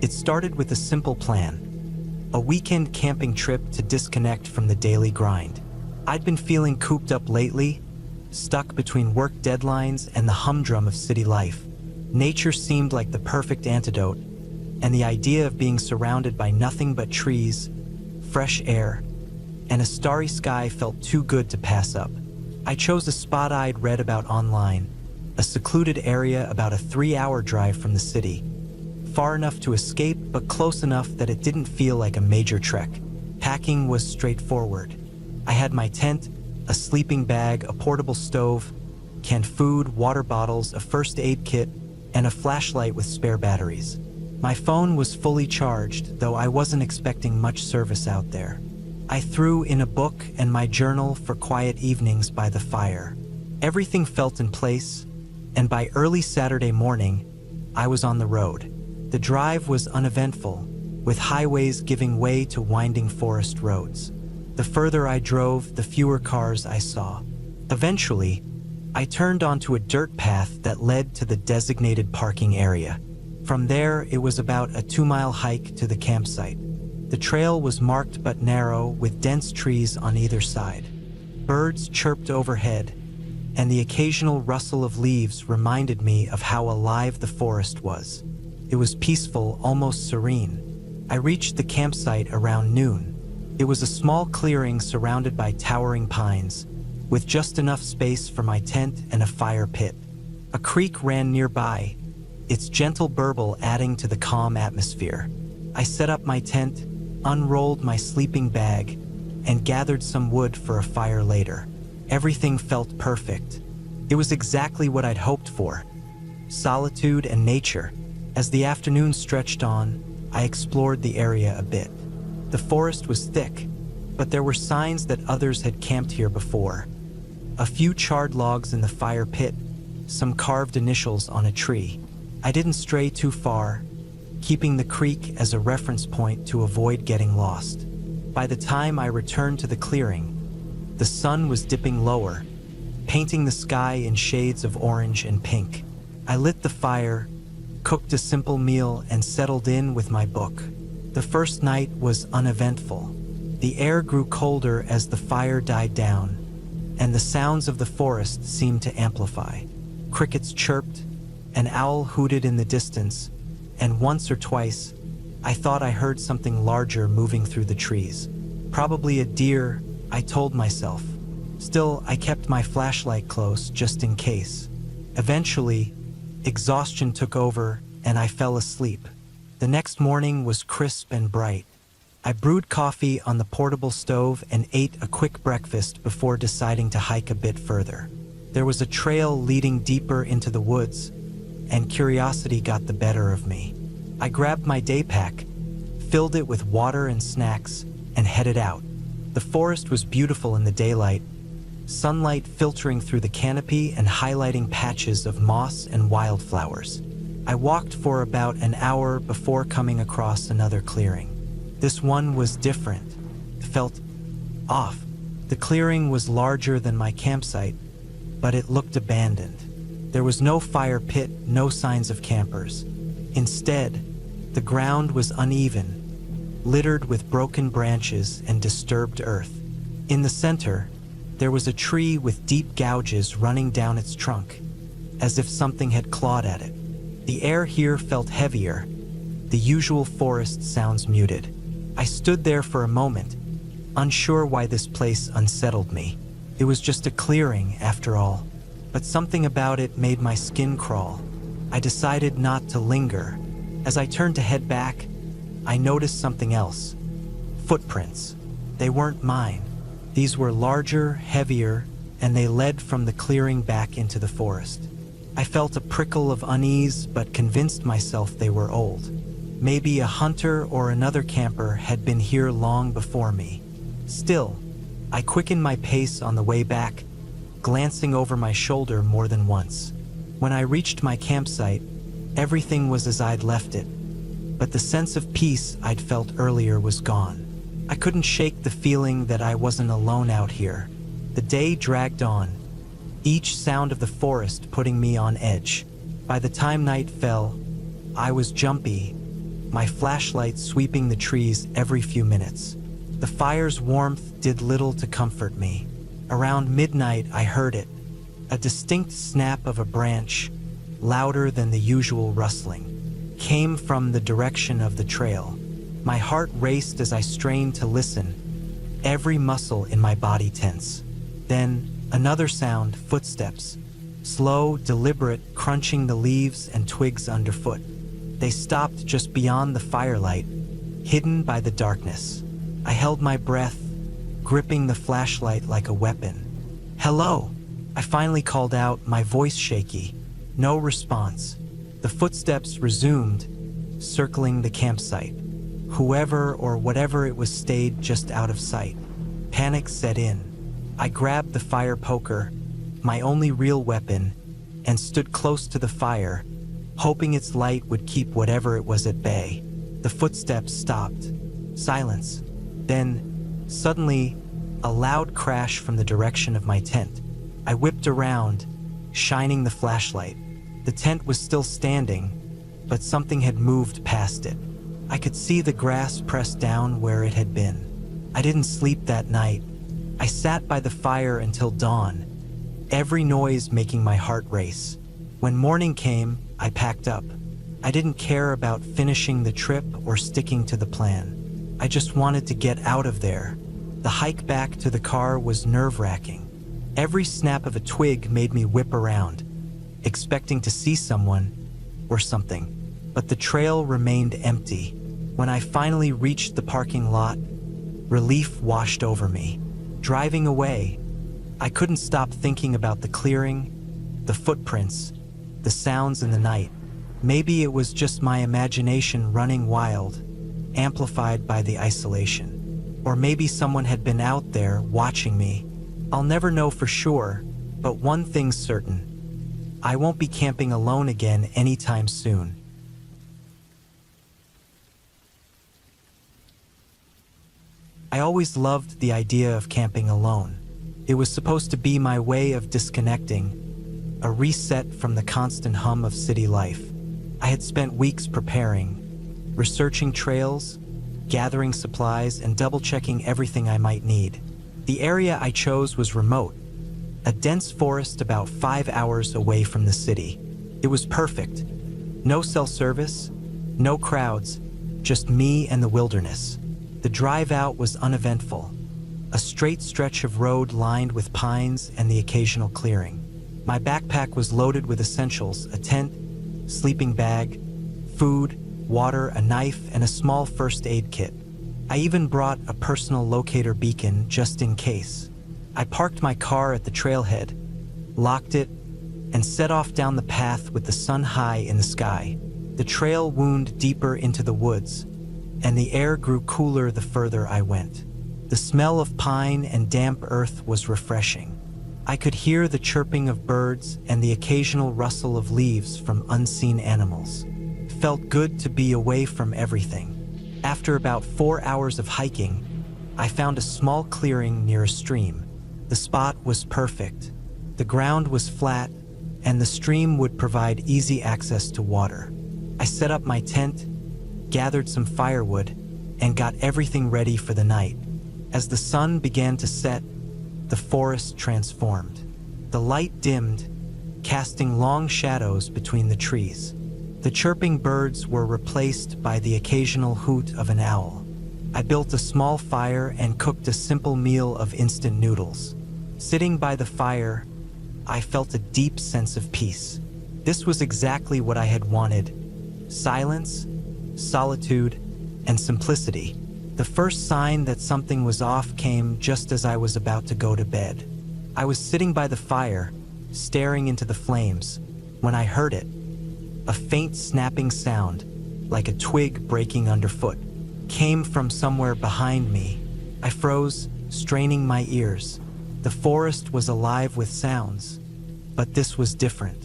It started with a simple plan, a weekend camping trip to disconnect from the daily grind. I'd been feeling cooped up lately, stuck between work deadlines and the humdrum of city life. Nature seemed like the perfect antidote, and the idea of being surrounded by nothing but trees, fresh air, and a starry sky felt too good to pass up. I chose a spot I'd read about online, a secluded area about a 3-hour drive from the city, far enough to escape but close enough that it didn't feel like a major trek. Packing was straightforward. I had my tent, a sleeping bag, a portable stove, canned food, water bottles, a first aid kit, and a flashlight with spare batteries. My phone was fully charged, though I wasn't expecting much service out there. I threw in a book and my journal for quiet evenings by the fire. Everything felt in place, and by early Saturday morning, I was on the road. The drive was uneventful, with highways giving way to winding forest roads. The further I drove, the fewer cars I saw. Eventually, I turned onto a dirt path that led to the designated parking area. From there, it was about a 2-mile hike to the campsite. The trail was marked but narrow, with dense trees on either side. Birds chirped overhead, and the occasional rustle of leaves reminded me of how alive the forest was. It was peaceful, almost serene. I reached the campsite around noon. It was a small clearing surrounded by towering pines, with just enough space for my tent and a fire pit. A creek ran nearby, its gentle burble adding to the calm atmosphere. I set up my tent, unrolled my sleeping bag, and gathered some wood for a fire later. Everything felt perfect. It was exactly what I'd hoped for: solitude and nature. As the afternoon stretched on, I explored the area a bit. The forest was thick, but there were signs that others had camped here before. A few charred logs in the fire pit, some carved initials on a tree. I didn't stray too far, keeping the creek as a reference point to avoid getting lost. By the time I returned to the clearing, the sun was dipping lower, painting the sky in shades of orange and pink. I lit the fire, cooked a simple meal, and settled in with my book. The first night was uneventful. The air grew colder as the fire died down, and the sounds of the forest seemed to amplify. Crickets chirped, an owl hooted in the distance, and once or twice, I thought I heard something larger moving through the trees. Probably a deer, I told myself. Still, I kept my flashlight close just in case. Eventually, exhaustion took over and I fell asleep. The next morning was crisp and bright. I brewed coffee on the portable stove and ate a quick breakfast before deciding to hike a bit further. There was a trail leading deeper into the woods, and curiosity got the better of me. I grabbed my day pack, filled it with water and snacks, and headed out. The forest was beautiful in the daylight, sunlight filtering through the canopy and highlighting patches of moss and wildflowers. I walked for about an hour before coming across another clearing. This one was different. It felt off. The clearing was larger than my campsite, but it looked abandoned. There was no fire pit, no signs of campers. Instead, the ground was uneven, littered with broken branches and disturbed earth. In the center, there was a tree with deep gouges running down its trunk, as if something had clawed at it. The air here felt heavier, the usual forest sounds muted. I stood there for a moment, unsure why this place unsettled me. It was just a clearing, after all, but something about it made my skin crawl. I decided not to linger. As I turned to head back, I noticed something else. Footprints. They weren't mine. These were larger, heavier, and they led from the clearing back into the forest. I felt a prickle of unease, but convinced myself they were old. Maybe a hunter or another camper had been here long before me. Still, I quickened my pace on the way back, glancing over my shoulder more than once. When I reached my campsite, everything was as I'd left it, but the sense of peace I'd felt earlier was gone. I couldn't shake the feeling that I wasn't alone out here. The day dragged on, each sound of the forest putting me on edge. By the time night fell, I was jumpy, my flashlight sweeping the trees every few minutes. The fire's warmth did little to comfort me. Around midnight, I heard it, a distinct snap of a branch, louder than the usual rustling, came from the direction of the trail. My heart raced as I strained to listen, every muscle in my body tense. Then, another sound, footsteps, slow, deliberate, crunching the leaves and twigs underfoot. They stopped just beyond the firelight, hidden by the darkness. I held my breath, gripping the flashlight like a weapon. "Hello!" I finally called out, my voice shaky. No response. The footsteps resumed, circling the campsite. Whoever or whatever it was stayed just out of sight. Panic set in. I grabbed the fire poker, my only real weapon, and stood close to the fire, hoping its light would keep whatever it was at bay. The footsteps stopped. Silence. Then, suddenly, a loud crash from the direction of my tent. I whipped around, shining the flashlight. The tent was still standing, but something had moved past it. I could see the grass pressed down where it had been. I didn't sleep that night. I sat by the fire until dawn, every noise making my heart race. When morning came, I packed up. I didn't care about finishing the trip or sticking to the plan. I just wanted to get out of there. The hike back to the car was nerve-wracking. Every snap of a twig made me whip around, expecting to see someone or something. But the trail remained empty. When I finally reached the parking lot, relief washed over me. Driving away, I couldn't stop thinking about the clearing, the footprints, the sounds in the night. Maybe it was just my imagination running wild, amplified by the isolation. Or maybe someone had been out there watching me. I'll never know for sure, but one thing's certain. I won't be camping alone again anytime soon. I always loved the idea of camping alone. It was supposed to be my way of disconnecting, a reset from the constant hum of city life. I had spent weeks preparing, researching trails, gathering supplies, and double-checking everything I might need. The area I chose was remote, a dense forest about 5 hours away from the city. It was perfect. No cell service, no crowds, just me and the wilderness. The drive out was uneventful, a straight stretch of road lined with pines and the occasional clearing. My backpack was loaded with essentials: a tent, sleeping bag, food, water, a knife, and a small first aid kit. I even brought a personal locator beacon just in case. I parked my car at the trailhead, locked it, and set off down the path with the sun high in the sky. The trail wound deeper into the woods, and the air grew cooler the further I went. The smell of pine and damp earth was refreshing. I could hear the chirping of birds and the occasional rustle of leaves from unseen animals. It felt good to be away from everything. After about 4 hours of hiking, I found a small clearing near a stream. The spot was perfect. The ground was flat, and the stream would provide easy access to water. I set up my tent, gathered some firewood, and got everything ready for the night. As the sun began to set, the forest transformed. The light dimmed, casting long shadows between the trees. The chirping birds were replaced by the occasional hoot of an owl. I built a small fire and cooked a simple meal of instant noodles. Sitting by the fire, I felt a deep sense of peace. This was exactly what I had wanted: silence, solitude, and simplicity. The first sign that something was off came just as I was about to go to bed. I was sitting by the fire, staring into the flames, when I heard it. A faint snapping sound, like a twig breaking underfoot, came from somewhere behind me. I froze, straining my ears. The forest was alive with sounds, but this was different.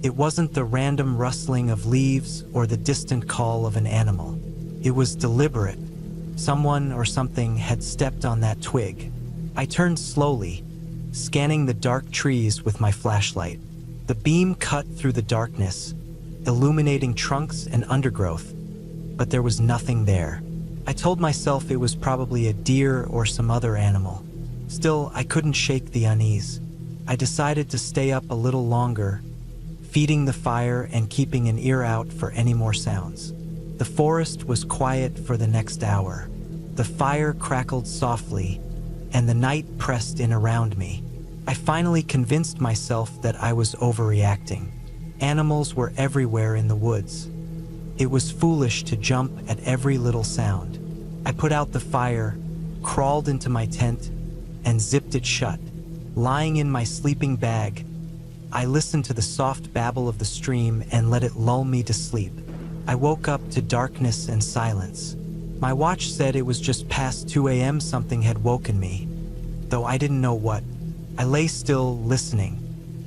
It wasn't the random rustling of leaves or the distant call of an animal. It was deliberate. Someone or something had stepped on that twig. I turned slowly, scanning the dark trees with my flashlight. The beam cut through the darkness, illuminating trunks and undergrowth, but there was nothing there. I told myself it was probably a deer or some other animal. Still, I couldn't shake the unease. I decided to stay up a little longer, feeding the fire and keeping an ear out for any more sounds. The forest was quiet for the next hour. The fire crackled softly, and the night pressed in around me. I finally convinced myself that I was overreacting. Animals were everywhere in the woods. It was foolish to jump at every little sound. I put out the fire, crawled into my tent, and zipped it shut. Lying in my sleeping bag, I listened to the soft babble of the stream and let it lull me to sleep. I woke up to darkness and silence. My watch said it was just past 2 a.m. Something had woken me, though I didn't know what. I lay still, listening.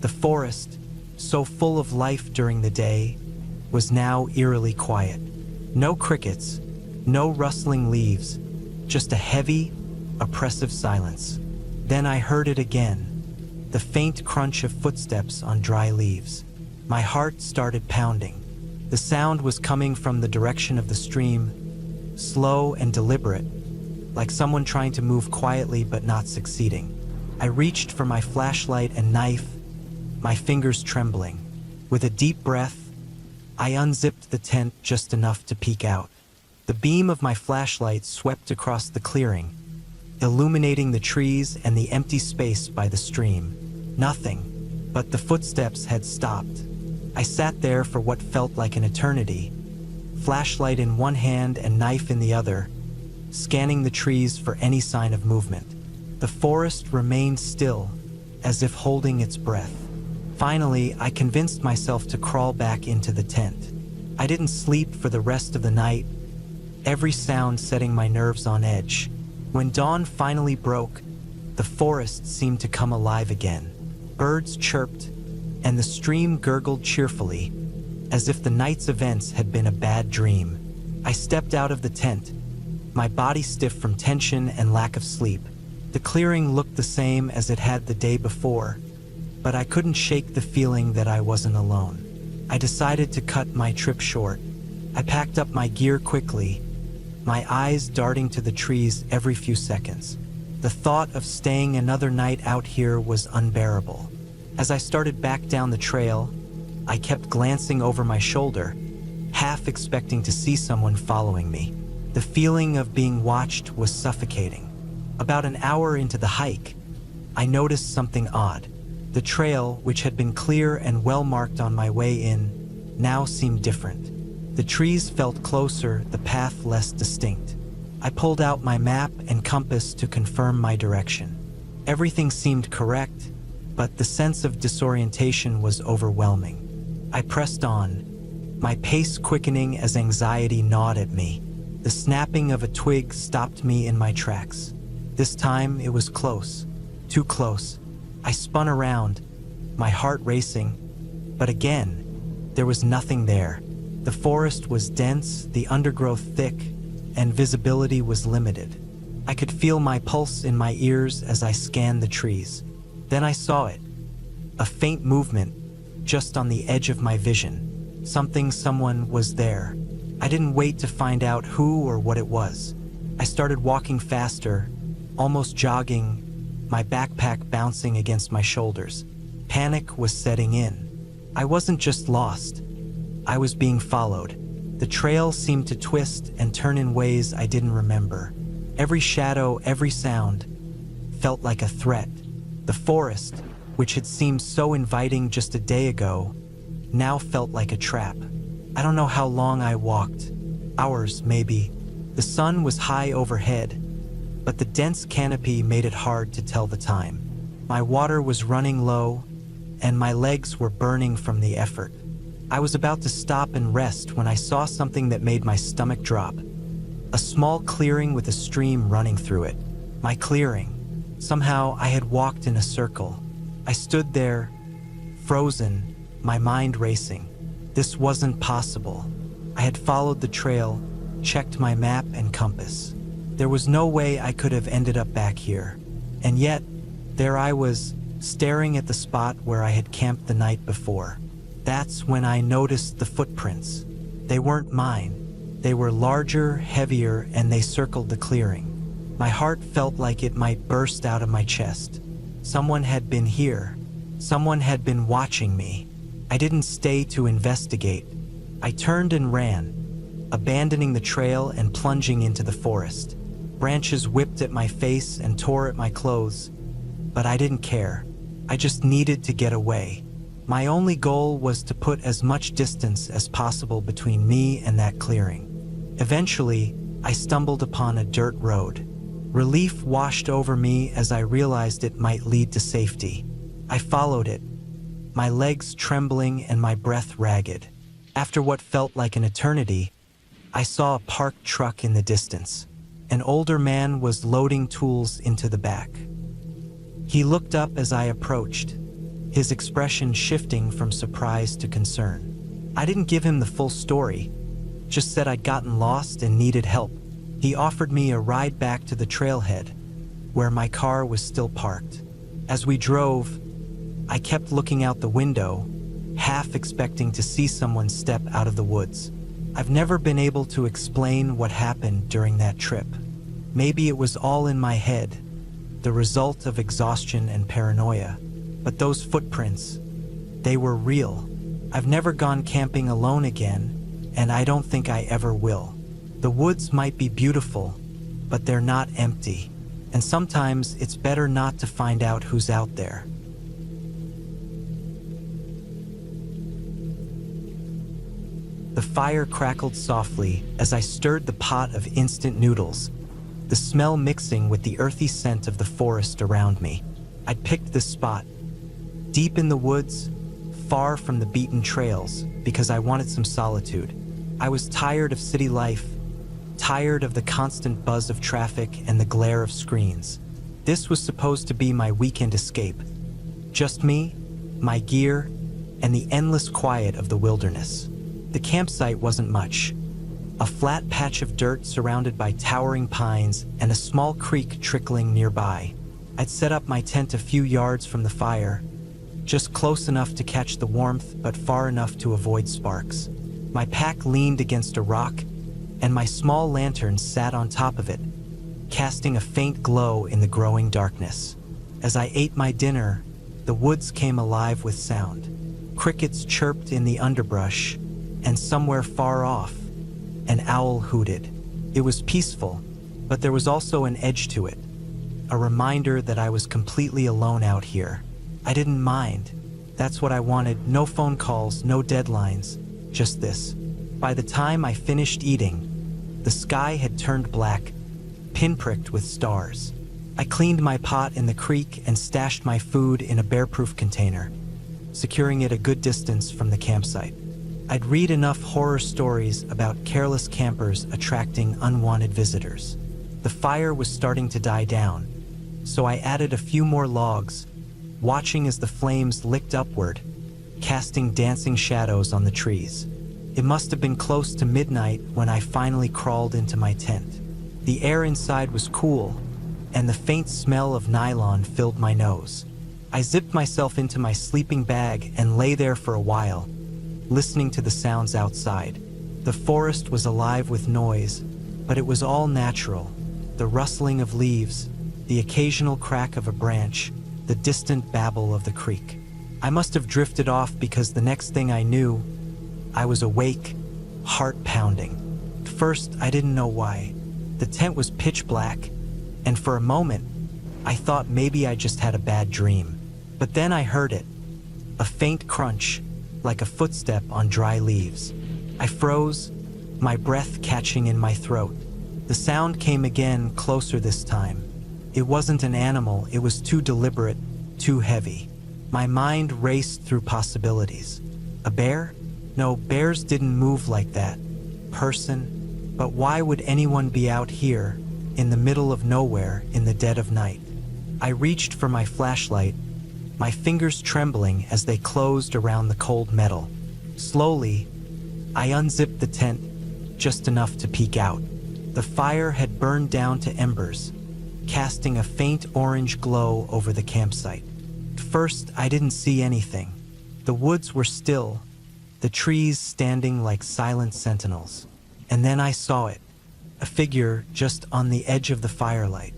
The forest, so full of life during the day, was now eerily quiet. No crickets, No rustling leaves, just a heavy, oppressive silence. Then I heard it again, the faint crunch of footsteps on dry leaves. My heart started pounding. The sound was coming from the direction of the stream, slow and deliberate, like someone trying to move quietly but not succeeding. I reached for my flashlight and knife, my fingers trembling. With a deep breath, I unzipped the tent just enough to peek out. The beam of my flashlight swept across the clearing, illuminating the trees and the empty space by the stream. Nothing, but the footsteps had stopped. I sat there for what felt like an eternity, flashlight in one hand and knife in the other, scanning the trees for any sign of movement. The forest remained still, as if holding its breath. Finally, I convinced myself to crawl back into the tent. I didn't sleep for the rest of the night, every sound setting my nerves on edge. When dawn finally broke, the forest seemed to come alive again. Birds chirped, and the stream gurgled cheerfully, as if the night's events had been a bad dream. I stepped out of the tent, my body stiff from tension and lack of sleep. The clearing looked the same as it had the day before, but I couldn't shake the feeling that I wasn't alone. I decided to cut my trip short. I packed up my gear quickly, my eyes darting to the trees every few seconds. The thought of staying another night out here was unbearable. As I started back down the trail, I kept glancing over my shoulder, half expecting to see someone following me. The feeling of being watched was suffocating. About an hour into the hike, I noticed something odd. The trail, which had been clear and well marked on my way in, now seemed different. The trees felt closer, the path less distinct. I pulled out my map and compass to confirm my direction. Everything seemed correct, but the sense of disorientation was overwhelming. I pressed on, my pace quickening as anxiety gnawed at me. The snapping of a twig stopped me in my tracks. This time it was close, too close. I spun around, my heart racing, but again, there was nothing there. The forest was dense, the undergrowth thick, and visibility was limited. I could feel my pulse in my ears as I scanned the trees. Then I saw it, a faint movement just on the edge of my vision. Someone was there. I didn't wait to find out who or what it was. I started walking faster, almost jogging, my backpack bouncing against my shoulders. Panic was setting in. I wasn't just lost, I was being followed. The trail seemed to twist and turn in ways I didn't remember. Every shadow, every sound, felt like a threat. The forest, which had seemed so inviting just a day ago, now felt like a trap. I don't know how long I walked. Hours, maybe. The sun was high overhead, but the dense canopy made it hard to tell the time. My water was running low, and my legs were burning from the effort. I was about to stop and rest when I saw something that made my stomach drop. A small clearing with a stream running through it. My clearing. Somehow I had walked in a circle. I stood there, frozen, my mind racing. This wasn't possible. I had followed the trail, checked my map and compass. There was no way I could have ended up back here. And yet, there I was, staring at the spot where I had camped the night before. That's when I noticed the footprints. They weren't mine. They were larger, heavier, and they circled the clearing. My heart felt like it might burst out of my chest. Someone had been here. Someone had been watching me. I didn't stay to investigate. I turned and ran, abandoning the trail and plunging into the forest. Branches whipped at my face and tore at my clothes, but I didn't care. I just needed to get away. My only goal was to put as much distance as possible between me and that clearing. Eventually, I stumbled upon a dirt road. Relief washed over me as I realized it might lead to safety. I followed it, my legs trembling and my breath ragged. After what felt like an eternity, I saw a parked truck in the distance. An older man was loading tools into the back. He looked up as I approached, his expression shifting from surprise to concern. I didn't give him the full story, just said I'd gotten lost and needed help. He offered me a ride back to the trailhead, where my car was still parked. As we drove, I kept looking out the window, half expecting to see someone step out of the woods. I've never been able to explain what happened during that trip. Maybe it was all in my head, the result of exhaustion and paranoia. But those footprints, they were real. I've never gone camping alone again, and I don't think I ever will. The woods might be beautiful, but they're not empty. And sometimes it's better not to find out who's out there. The fire crackled softly as I stirred the pot of instant noodles, the smell mixing with the earthy scent of the forest around me. I'd picked this spot, deep in the woods, far from the beaten trails, because I wanted some solitude. I was tired of city life, tired of the constant buzz of traffic and the glare of screens. This was supposed to be my weekend escape. Just me, my gear, and the endless quiet of the wilderness. The campsite wasn't much. A flat patch of dirt surrounded by towering pines and a small creek trickling nearby. I'd set up my tent a few yards from the fire, just close enough to catch the warmth but far enough to avoid sparks. My pack leaned against a rock, and my small lantern sat on top of it, casting a faint glow in the growing darkness. As I ate my dinner, the woods came alive with sound. Crickets chirped in the underbrush, and somewhere far off, an owl hooted. It was peaceful, but there was also an edge to it, a reminder that I was completely alone out here. I didn't mind. That's what I wanted. No phone calls, no deadlines, just this. By the time I finished eating, the sky had turned black, pinpricked with stars. I cleaned my pot in the creek and stashed my food in a bear-proof container, securing it a good distance from the campsite. I'd read enough horror stories about careless campers attracting unwanted visitors. The fire was starting to die down, so I added a few more logs, watching as the flames licked upward, casting dancing shadows on the trees. It must have been close to midnight when I finally crawled into my tent. The air inside was cool, and the faint smell of nylon filled my nose. I zipped myself into my sleeping bag and lay there for a while, listening to the sounds outside. The forest was alive with noise, but it was all natural. The rustling of leaves, the occasional crack of a branch, the distant babble of the creek. I must have drifted off because the next thing I knew, I was awake, heart pounding. At first, I didn't know why. The tent was pitch black, and for a moment, I thought maybe I just had a bad dream. But then I heard it, a faint crunch, like a footstep on dry leaves. I froze, my breath catching in my throat. The sound came again, closer this time. It wasn't an animal, it was too deliberate, too heavy. My mind raced through possibilities. A bear? No, bears didn't move like that. Person? But why would anyone be out here, in the middle of nowhere, in the dead of night? I reached for my flashlight, my fingers trembling as they closed around the cold metal. Slowly, I unzipped the tent, just enough to peek out. The fire had burned down to embers, casting a faint orange glow over the campsite. At first, I didn't see anything. The woods were still, the trees standing like silent sentinels. And then I saw it, a figure just on the edge of the firelight.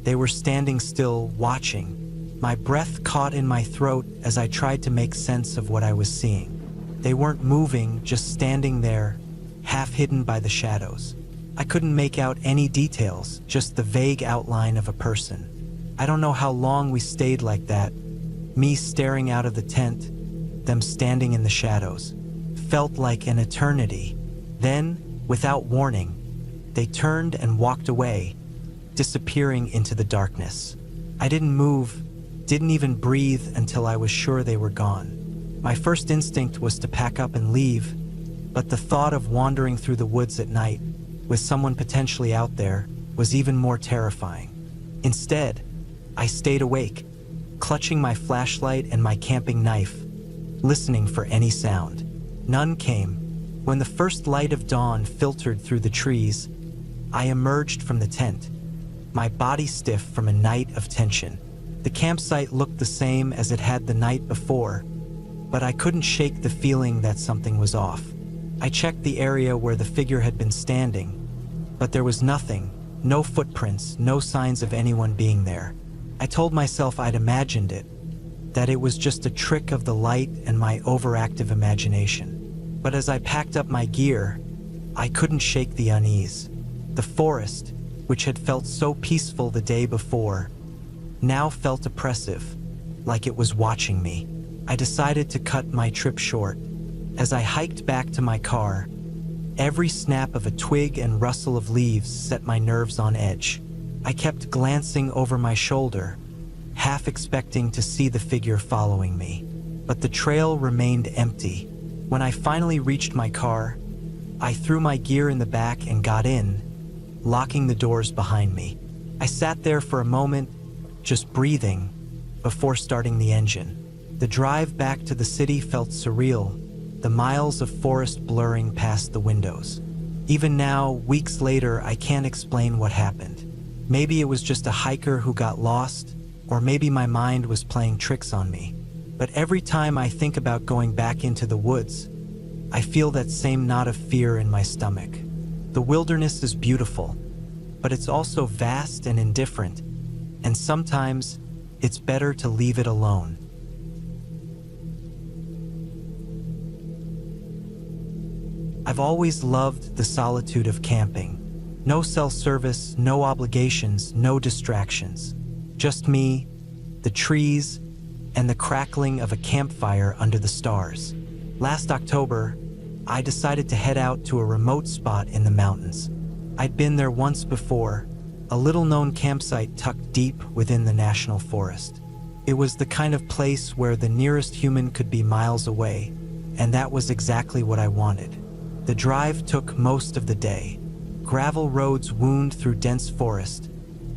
They were standing still, watching. My breath caught in my throat as I tried to make sense of what I was seeing. They weren't moving, just standing there, half hidden by the shadows. I couldn't make out any details, just the vague outline of a person. I don't know how long we stayed like that, me staring out of the tent, them standing in the shadows. Felt like an eternity. Then, without warning, they turned and walked away, disappearing into the darkness. I didn't move, didn't even breathe until I was sure they were gone. My first instinct was to pack up and leave, but the thought of wandering through the woods at night, with someone potentially out there, was even more terrifying. Instead, I stayed awake, clutching my flashlight and my camping knife, listening for any sound. None came, When the first light of dawn filtered through the trees, I emerged from the tent, my body stiff from a night of tension. The campsite looked the same as it had the night before, but I couldn't shake the feeling that something was off. I checked the area where the figure had been standing, but there was nothing, no footprints, no signs of anyone being there. I told myself I'd imagined it, that it was just a trick of the light and my overactive imagination. But as I packed up my gear, I couldn't shake the unease. The forest, which had felt so peaceful the day before, now felt oppressive, like it was watching me. I decided to cut my trip short. As I hiked back to my car, every snap of a twig and rustle of leaves set my nerves on edge. I kept glancing over my shoulder, half expecting to see the figure following me. But the trail remained empty. When I finally reached my car, I threw my gear in the back and got in, locking the doors behind me. I sat there for a moment, just breathing, before starting the engine. The drive back to the city felt surreal, the miles of forest blurring past the windows. Even now, weeks later, I can't explain what happened. Maybe it was just a hiker who got lost, or maybe my mind was playing tricks on me. But every time I think about going back into the woods, I feel that same knot of fear in my stomach. The wilderness is beautiful, but it's also vast and indifferent, and sometimes it's better to leave it alone. I've always loved the solitude of camping. No cell service, no obligations, no distractions. Just me, the trees, and the crackling of a campfire under the stars. Last October, I decided to head out to a remote spot in the mountains. I'd been there once before, a little-known campsite tucked deep within the national forest. It was the kind of place where the nearest human could be miles away, and that was exactly what I wanted. The drive took most of the day. Gravel roads wound through dense forest,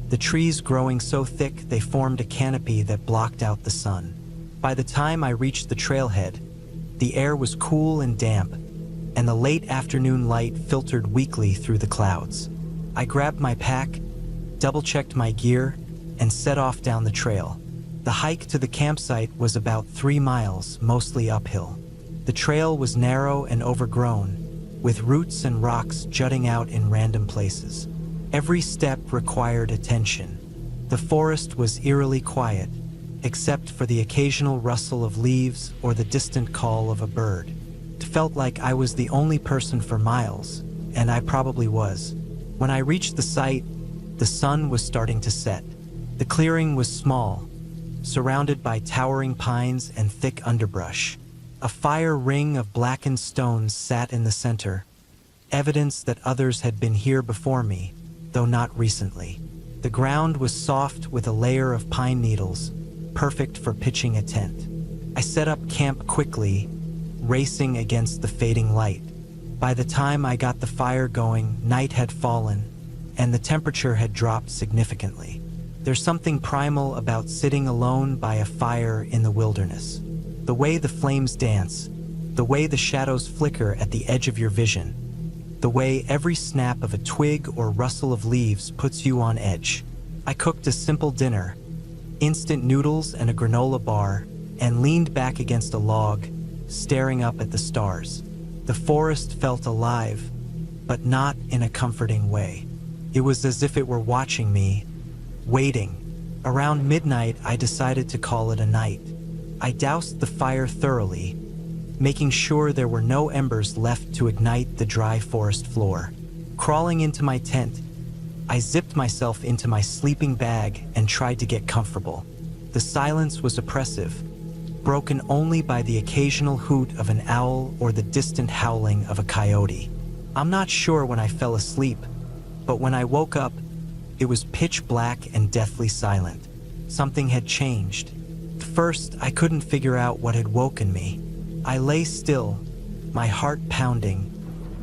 the trees growing so thick they formed a canopy that blocked out the sun. By the time I reached the trailhead, the air was cool and damp, and the late afternoon light filtered weakly through the clouds. I grabbed my pack, double-checked my gear, and set off down the trail. The hike to the campsite was about 3 miles, mostly uphill. The trail was narrow and overgrown, with roots and rocks jutting out in random places. Every step required attention. The forest was eerily quiet, except for the occasional rustle of leaves or the distant call of a bird. It felt like I was the only person for miles, and I probably was. When I reached the site, the sun was starting to set. The clearing was small, surrounded by towering pines and thick underbrush. A fire ring of blackened stones sat in the center, evidence that others had been here before me, though not recently. The ground was soft with a layer of pine needles, perfect for pitching a tent. I set up camp quickly, racing against the fading light. By the time I got the fire going, night had fallen, and the temperature had dropped significantly. There's something primal about sitting alone by a fire in the wilderness. The way the flames dance, the way the shadows flicker at the edge of your vision, the way every snap of a twig or rustle of leaves puts you on edge. I cooked a simple dinner, instant noodles and a granola bar, and leaned back against a log, staring up at the stars. The forest felt alive, but not in a comforting way. It was as if it were watching me, waiting. Around midnight, I decided to call it a night. I doused the fire thoroughly, making sure there were no embers left to ignite the dry forest floor. Crawling into my tent, I zipped myself into my sleeping bag and tried to get comfortable. The silence was oppressive, broken only by the occasional hoot of an owl or the distant howling of a coyote. I'm not sure when I fell asleep, but when I woke up, it was pitch black and deathly silent. Something had changed. At first, I couldn't figure out what had woken me. I lay still, my heart pounding,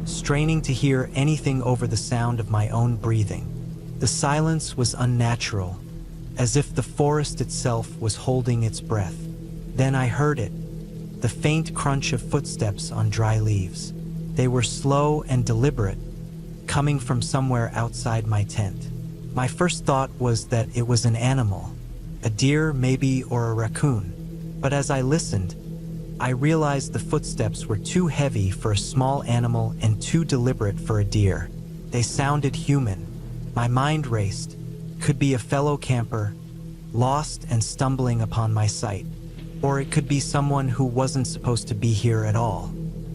straining to hear anything over the sound of my own breathing. The silence was unnatural, as if the forest itself was holding its breath. Then I heard it, the faint crunch of footsteps on dry leaves. They were slow and deliberate, coming from somewhere outside my tent. My first thought was that it was an animal, a deer maybe, or a raccoon. But as I listened, I realized the footsteps were too heavy for a small animal and too deliberate for a deer. They sounded human. My mind raced. Could be a fellow camper, lost and stumbling upon my sight. Or it could be someone who wasn't supposed to be here at all.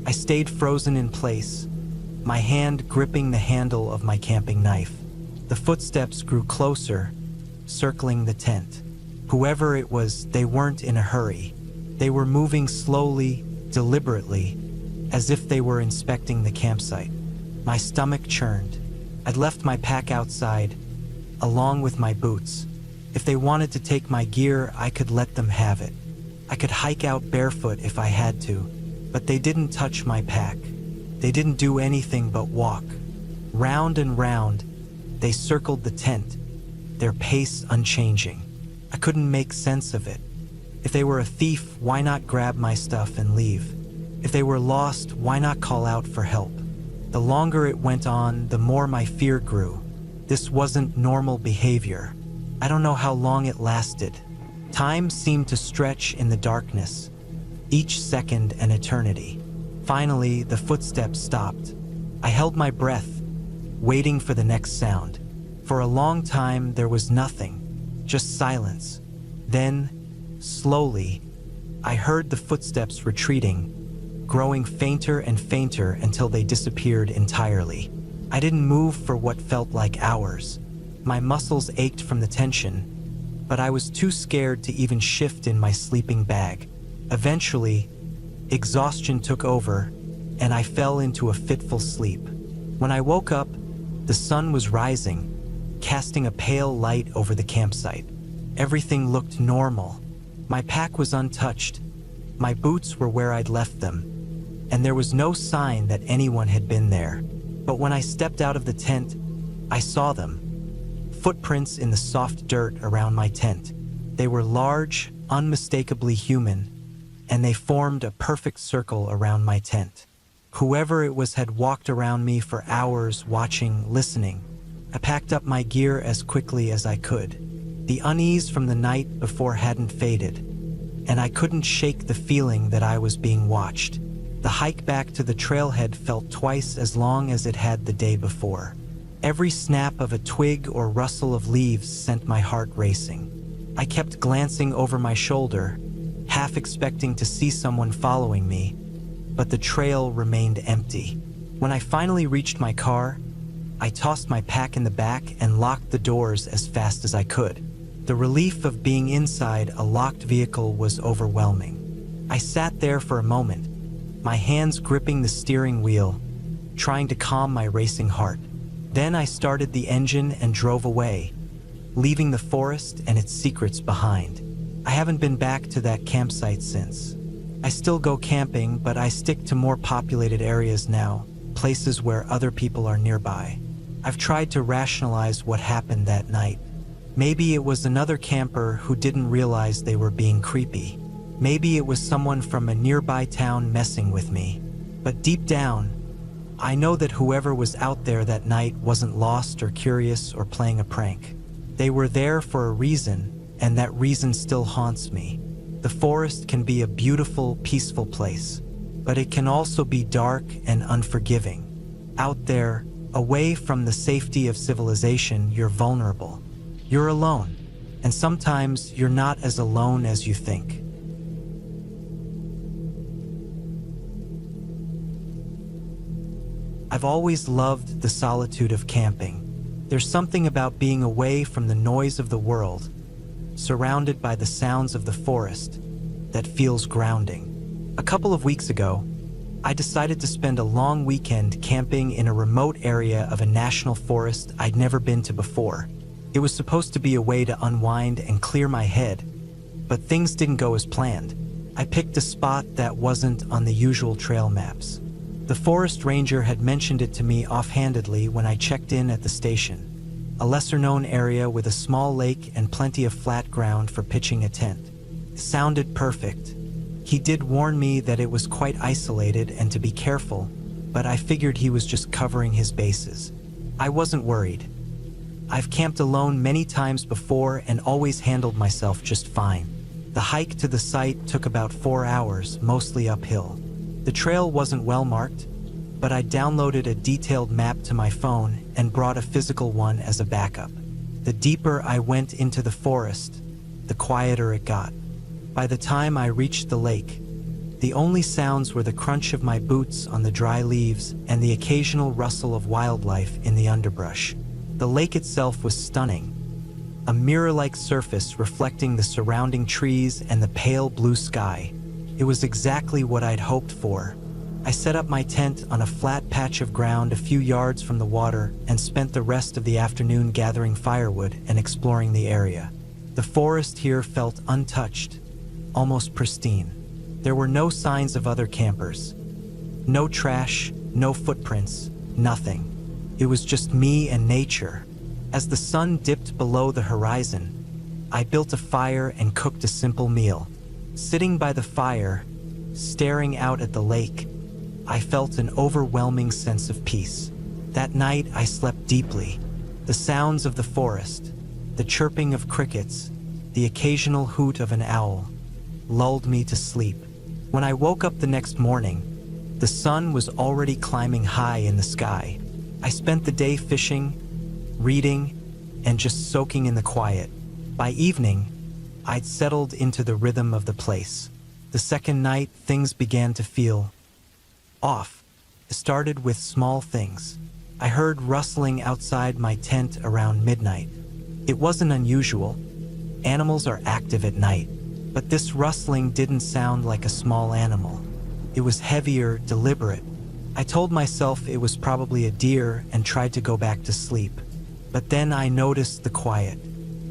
I stayed frozen in place, my hand gripping the handle of my camping knife. The footsteps grew closer, circling the tent. Whoever it was, they weren't in a hurry. They were moving slowly, deliberately, as if they were inspecting the campsite. My stomach churned. I'd left my pack outside, along with my boots. If they wanted to take my gear, I could let them have it. I could hike out barefoot if I had to, but they didn't touch my pack. They didn't do anything but walk. Round and round, they circled the tent, their pace unchanging. I couldn't make sense of it. If they were a thief, why not grab my stuff and leave? If they were lost, why not call out for help? The longer it went on, the more my fear grew. This wasn't normal behavior. I don't know how long it lasted. Time seemed to stretch in the darkness, each second an eternity. Finally, the footsteps stopped. I held my breath, waiting for the next sound. For a long time, there was nothing, just silence. Then, slowly, I heard the footsteps retreating, growing fainter and fainter until they disappeared entirely. I didn't move for what felt like hours. My muscles ached from the tension, but I was too scared to even shift in my sleeping bag. Eventually, exhaustion took over, and I fell into a fitful sleep. When I woke up, the sun was rising, casting a pale light over the campsite. Everything looked normal. My pack was untouched, my boots were where I'd left them, and there was no sign that anyone had been there. But when I stepped out of the tent, I saw them. Footprints in the soft dirt around my tent. They were large, unmistakably human, and they formed a perfect circle around my tent. Whoever it was had walked around me for hours, watching, listening. I packed up my gear as quickly as I could. The unease from the night before hadn't faded, and I couldn't shake the feeling that I was being watched. The hike back to the trailhead felt twice as long as it had the day before. Every snap of a twig or rustle of leaves sent my heart racing. I kept glancing over my shoulder, half expecting to see someone following me, but the trail remained empty. When I finally reached my car, I tossed my pack in the back and locked the doors as fast as I could. The relief of being inside a locked vehicle was overwhelming. I sat there for a moment, my hands gripping the steering wheel, trying to calm my racing heart. Then I started the engine and drove away, leaving the forest and its secrets behind. I haven't been back to that campsite since. I still go camping, but I stick to more populated areas now, places where other people are nearby. I've tried to rationalize what happened that night. Maybe it was another camper who didn't realize they were being creepy. Maybe it was someone from a nearby town messing with me. But deep down, I know that whoever was out there that night wasn't lost or curious or playing a prank. They were there for a reason, and that reason still haunts me. The forest can be a beautiful, peaceful place, but it can also be dark and unforgiving. Out there, away from the safety of civilization, you're vulnerable. You're alone, and sometimes you're not as alone as you think. I've always loved the solitude of camping. There's something about being away from the noise of the world, surrounded by the sounds of the forest, that feels grounding. A couple of weeks ago, I decided to spend a long weekend camping in a remote area of a national forest I'd never been to before. It was supposed to be a way to unwind and clear my head, but things didn't go as planned. I picked a spot that wasn't on the usual trail maps. The forest ranger had mentioned it to me offhandedly when I checked in at the station. A lesser-known area with a small lake and plenty of flat ground for pitching a tent. Sounded perfect. He did warn me that it was quite isolated and to be careful, but I figured he was just covering his bases. I wasn't worried. I've camped alone many times before and always handled myself just fine. The hike to the site took about 4 hours, mostly uphill. The trail wasn't well marked, but I downloaded a detailed map to my phone and brought a physical one as a backup. The deeper I went into the forest, the quieter it got. By the time I reached the lake, the only sounds were the crunch of my boots on the dry leaves and the occasional rustle of wildlife in the underbrush. The lake itself was stunning, a mirror-like surface reflecting the surrounding trees and the pale blue sky. It was exactly what I'd hoped for. I set up my tent on a flat patch of ground a few yards from the water and spent the rest of the afternoon gathering firewood and exploring the area. The forest here felt untouched, almost pristine. There were no signs of other campers. No trash, no footprints, nothing. It was just me and nature. As the sun dipped below the horizon, I built a fire and cooked a simple meal. Sitting by the fire, staring out at the lake, I felt an overwhelming sense of peace. That night, I slept deeply. The sounds of the forest, the chirping of crickets, the occasional hoot of an owl, lulled me to sleep. When I woke up the next morning, the sun was already climbing high in the sky. I spent the day fishing, reading, and just soaking in the quiet. By evening, I'd settled into the rhythm of the place. The second night, things began to feel off. It started with small things. I heard rustling outside my tent around midnight. It wasn't unusual. Animals are active at night, but this rustling didn't sound like a small animal. It was heavier, deliberate. I told myself it was probably a deer and tried to go back to sleep. But then I noticed the quiet.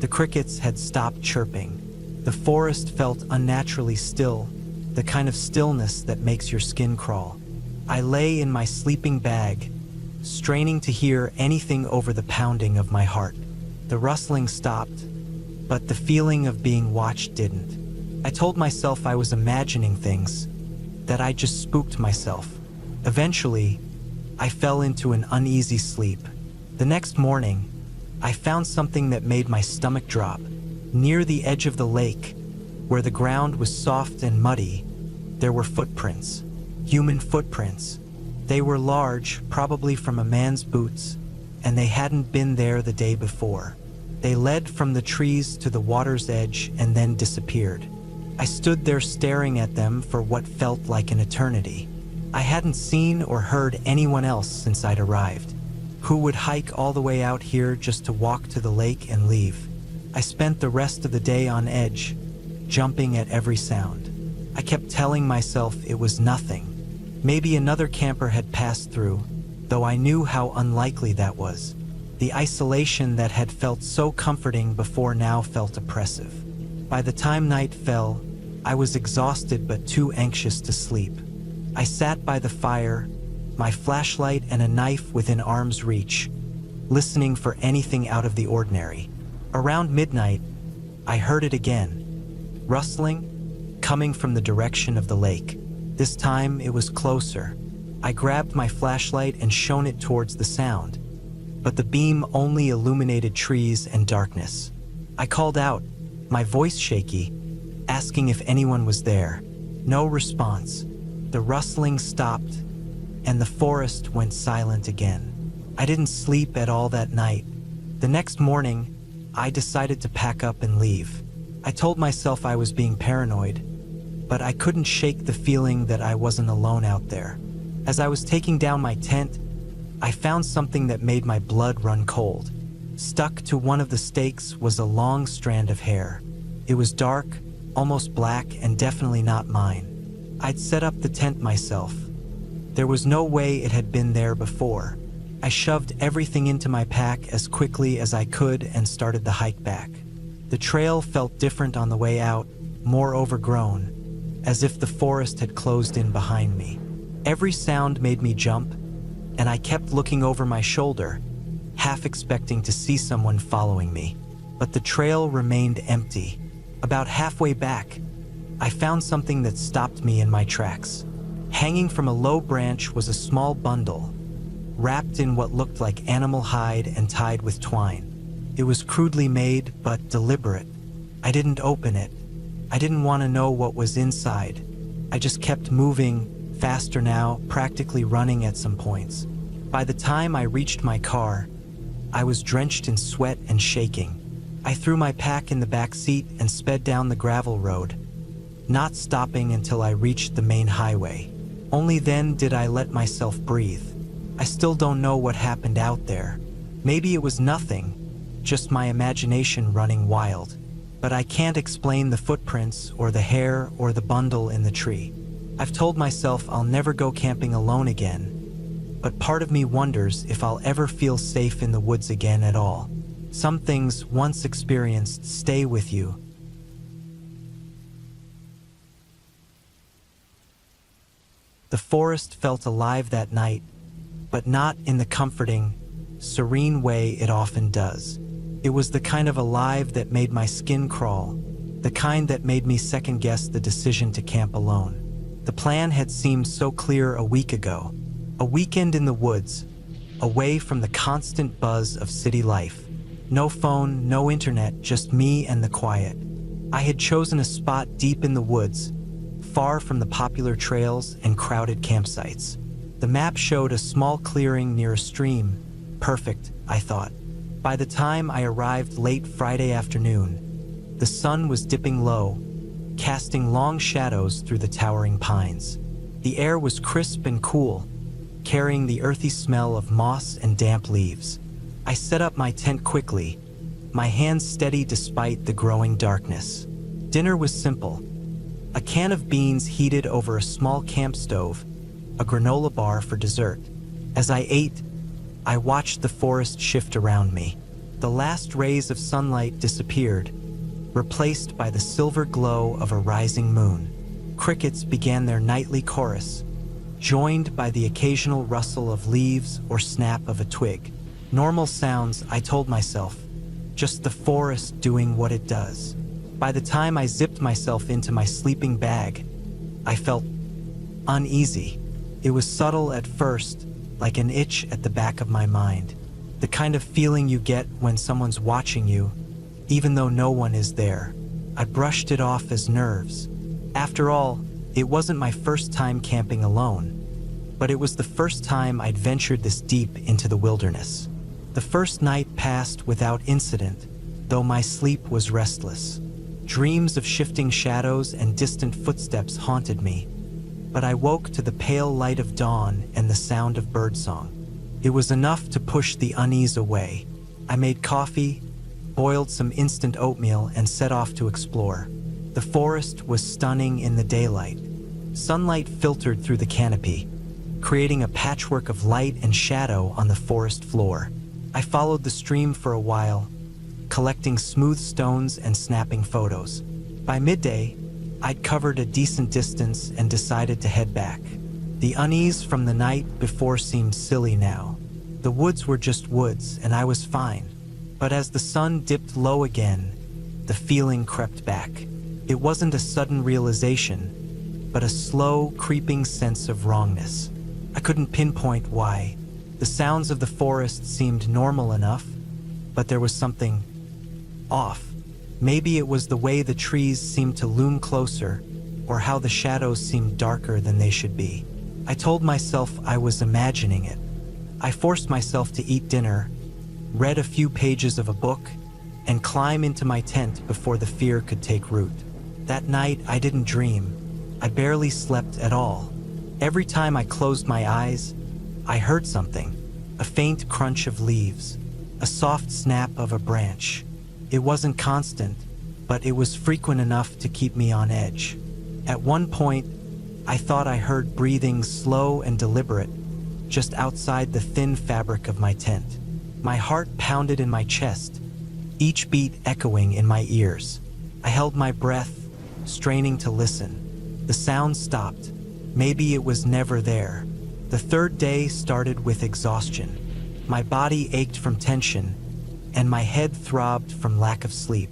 The crickets had stopped chirping. The forest felt unnaturally still, the kind of stillness that makes your skin crawl. I lay in my sleeping bag, straining to hear anything over the pounding of my heart. The rustling stopped, but the feeling of being watched didn't. I told myself I was imagining things, that I just spooked myself. Eventually, I fell into an uneasy sleep. The next morning, I found something that made my stomach drop. Near the edge of the lake, where the ground was soft and muddy, there were footprints. Human footprints. They were large, probably from a man's boots, and they hadn't been there the day before. They led from the trees to the water's edge and then disappeared. I stood there staring at them for what felt like an eternity. I hadn't seen or heard anyone else since I'd arrived. Who would hike all the way out here just to walk to the lake and leave? I spent the rest of the day on edge, jumping at every sound. I kept telling myself it was nothing. Maybe another camper had passed through, though I knew how unlikely that was. The isolation that had felt so comforting before now felt oppressive. By the time night fell, I was exhausted but too anxious to sleep. I sat by the fire, my flashlight and a knife within arm's reach, listening for anything out of the ordinary. Around midnight, I heard it again, rustling, coming from the direction of the lake. This time it was closer. I grabbed my flashlight and shone it towards the sound, but the beam only illuminated trees and darkness. I called out, my voice shaky, asking if anyone was there. No response. The rustling stopped, and the forest went silent again. I didn't sleep at all that night. The next morning, I decided to pack up and leave. I told myself I was being paranoid, but I couldn't shake the feeling that I wasn't alone out there. As I was taking down my tent, I found something that made my blood run cold. Stuck to one of the stakes was a long strand of hair. It was dark, almost black, and definitely not mine. I'd set up the tent myself. There was no way it had been there before. I shoved everything into my pack as quickly as I could and started the hike back. The trail felt different on the way out, more overgrown, as if the forest had closed in behind me. Every sound made me jump, and I kept looking over my shoulder, half expecting to see someone following me. But the trail remained empty. About halfway back, I found something that stopped me in my tracks. Hanging from a low branch was a small bundle, wrapped in what looked like animal hide and tied with twine. It was crudely made, but deliberate. I didn't open it. I didn't want to know what was inside. I just kept moving, faster now, practically running at some points. By the time I reached my car, I was drenched in sweat and shaking. I threw my pack in the back seat and sped down the gravel road, not stopping until I reached the main highway. Only then did I let myself breathe. I still don't know what happened out there. Maybe it was nothing, just my imagination running wild. But I can't explain the footprints or the hair or the bundle in the tree. I've told myself I'll never go camping alone again, but part of me wonders if I'll ever feel safe in the woods again at all. Some things once experienced stay with you. The forest felt alive that night, but not in the comforting, serene way it often does. It was the kind of alive that made my skin crawl, the kind that made me second-guess the decision to camp alone. The plan had seemed so clear a week ago. A weekend in the woods, away from the constant buzz of city life. No phone, no internet, just me and the quiet. I had chosen a spot deep in the woods, far from the popular trails and crowded campsites. The map showed a small clearing near a stream. Perfect, I thought. By the time I arrived late Friday afternoon, the sun was dipping low, casting long shadows through the towering pines. The air was crisp and cool, carrying the earthy smell of moss and damp leaves. I set up my tent quickly, my hands steady despite the growing darkness. Dinner was simple: a can of beans heated over a small camp stove, a granola bar for dessert. As I ate, I watched the forest shift around me. The last rays of sunlight disappeared, replaced by the silver glow of a rising moon. Crickets began their nightly chorus, joined by the occasional rustle of leaves or snap of a twig. Normal sounds, I told myself, just the forest doing what it does. By the time I zipped myself into my sleeping bag, I felt uneasy. It was subtle at first, like an itch at the back of my mind. The kind of feeling you get when someone's watching you, even though no one is there. I brushed it off as nerves. After all, it wasn't my first time camping alone, but it was the first time I'd ventured this deep into the wilderness. The first night passed without incident, though my sleep was restless. Dreams of shifting shadows and distant footsteps haunted me, but I woke to the pale light of dawn and the sound of birdsong. It was enough to push the unease away. I made coffee, boiled some instant oatmeal, and set off to explore. The forest was stunning in the daylight. Sunlight filtered through the canopy, creating a patchwork of light and shadow on the forest floor. I followed the stream for a while, collecting smooth stones and snapping photos. By midday, I'd covered a decent distance and decided to head back. The unease from the night before seemed silly now. The woods were just woods, and I was fine. But as the sun dipped low again, the feeling crept back. It wasn't a sudden realization, but a slow, creeping sense of wrongness. I couldn't pinpoint why. The sounds of the forest seemed normal enough, but there was something off. Maybe it was the way the trees seemed to loom closer, or how the shadows seemed darker than they should be. I told myself I was imagining it. I forced myself to eat dinner, read a few pages of a book, and climb into my tent before the fear could take root. That night, I didn't dream. I barely slept at all. Every time I closed my eyes, I heard something: a faint crunch of leaves, a soft snap of a branch. It wasn't constant, but it was frequent enough to keep me on edge. At one point, I thought I heard breathing slow and deliberate, just outside the thin fabric of my tent. My heart pounded in my chest, each beat echoing in my ears. I held my breath, straining to listen. The sound stopped. Maybe it was never there. The third day started with exhaustion. My body ached from tension, and my head throbbed from lack of sleep.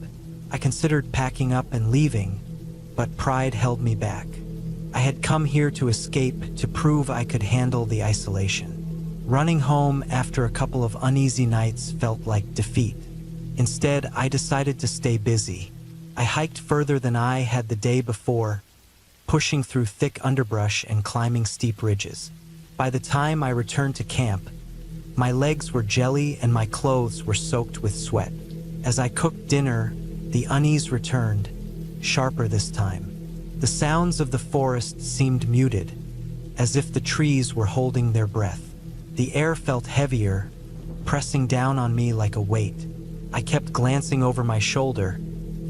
I considered packing up and leaving, but pride held me back. I had come here to escape, to prove I could handle the isolation. Running home after a couple of uneasy nights felt like defeat. Instead, I decided to stay busy. I hiked further than I had the day before, pushing through thick underbrush and climbing steep ridges. By the time I returned to camp, my legs were jelly and my clothes were soaked with sweat. As I cooked dinner, the unease returned, sharper this time. The sounds of the forest seemed muted, as if the trees were holding their breath. The air felt heavier, pressing down on me like a weight. I kept glancing over my shoulder,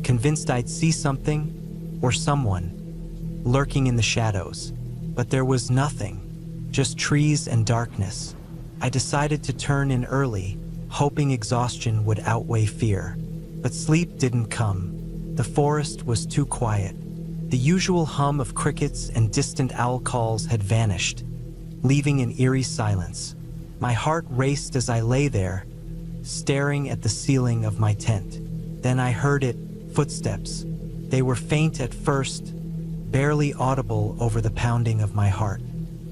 convinced I'd see something or someone lurking in the shadows. But there was nothing, just trees and darkness. I decided to turn in early, hoping exhaustion would outweigh fear. But sleep didn't come. The forest was too quiet. The usual hum of crickets and distant owl calls had vanished, leaving an eerie silence. My heart raced as I lay there, staring at the ceiling of my tent. Then I heard it, footsteps. They were faint at first, barely audible over the pounding of my heart.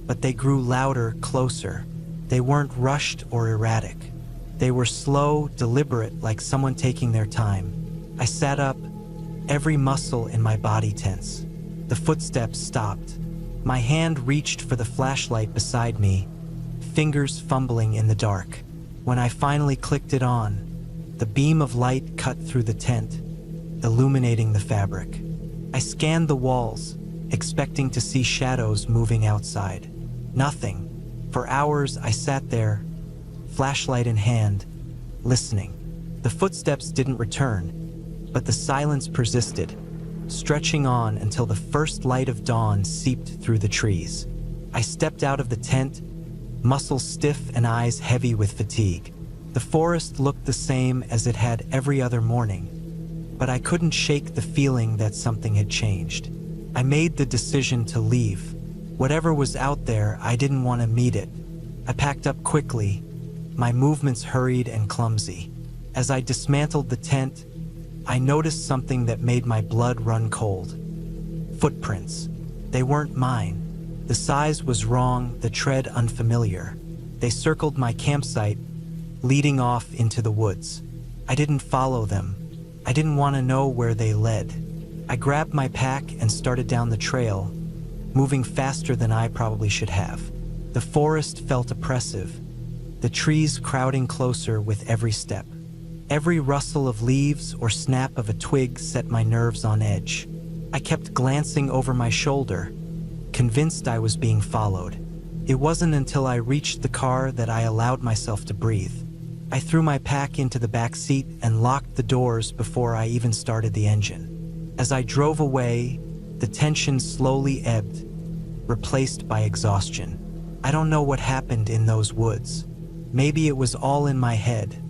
But they grew louder, closer. They weren't rushed or erratic. They were slow, deliberate, like someone taking their time. I sat up, every muscle in my body tense. The footsteps stopped. My hand reached for the flashlight beside me, fingers fumbling in the dark. When I finally clicked it on, the beam of light cut through the tent, illuminating the fabric. I scanned the walls, expecting to see shadows moving outside. Nothing. For hours I sat there, flashlight in hand, listening. The footsteps didn't return, but the silence persisted, stretching on until the first light of dawn seeped through the trees. I stepped out of the tent, muscles stiff and eyes heavy with fatigue. The forest looked the same as it had every other morning, but I couldn't shake the feeling that something had changed. I made the decision to leave. Whatever was out there, I didn't want to meet it. I packed up quickly, my movements hurried and clumsy. As I dismantled the tent, I noticed something that made my blood run cold. Footprints. They weren't mine. The size was wrong, the tread unfamiliar. They circled my campsite, leading off into the woods. I didn't follow them. I didn't want to know where they led. I grabbed my pack and started down the trail, moving faster than I probably should have. The forest felt oppressive, the trees crowding closer with every step. Every rustle of leaves or snap of a twig set my nerves on edge. I kept glancing over my shoulder, convinced I was being followed. It wasn't until I reached the car that I allowed myself to breathe. I threw my pack into the back seat and locked the doors before I even started the engine. As I drove away, the tension slowly ebbed, replaced by exhaustion. I don't know what happened in those woods. Maybe it was all in my head,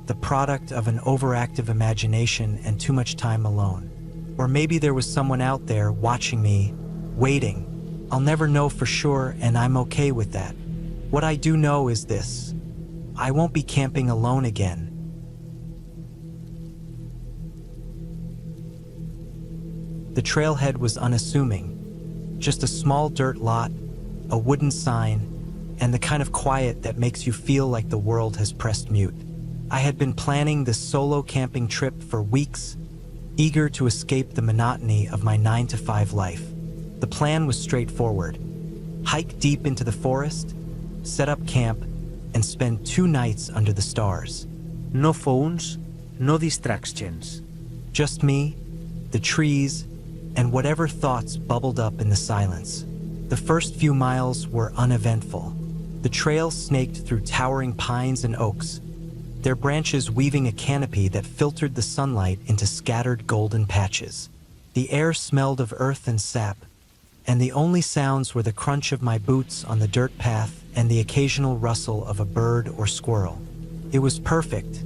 the product of an overactive imagination and too much time alone. Or maybe there was someone out there watching me, waiting. I'll never know for sure, and I'm okay with that. What I do know is this: I won't be camping alone again. The trailhead was unassuming, just a small dirt lot, a wooden sign, and the kind of quiet that makes you feel like the world has pressed mute. I had been planning this solo camping trip for weeks, eager to escape the monotony of my 9-to-5 life. The plan was straightforward: hike deep into the forest, set up camp, and spend 2 nights under the stars. No phones, no distractions. Just me, the trees, and whatever thoughts bubbled up in the silence. The first few miles were uneventful. The trail snaked through towering pines and oaks, their branches weaving a canopy that filtered the sunlight into scattered golden patches. The air smelled of earth and sap, and the only sounds were the crunch of my boots on the dirt path and the occasional rustle of a bird or squirrel. It was perfect,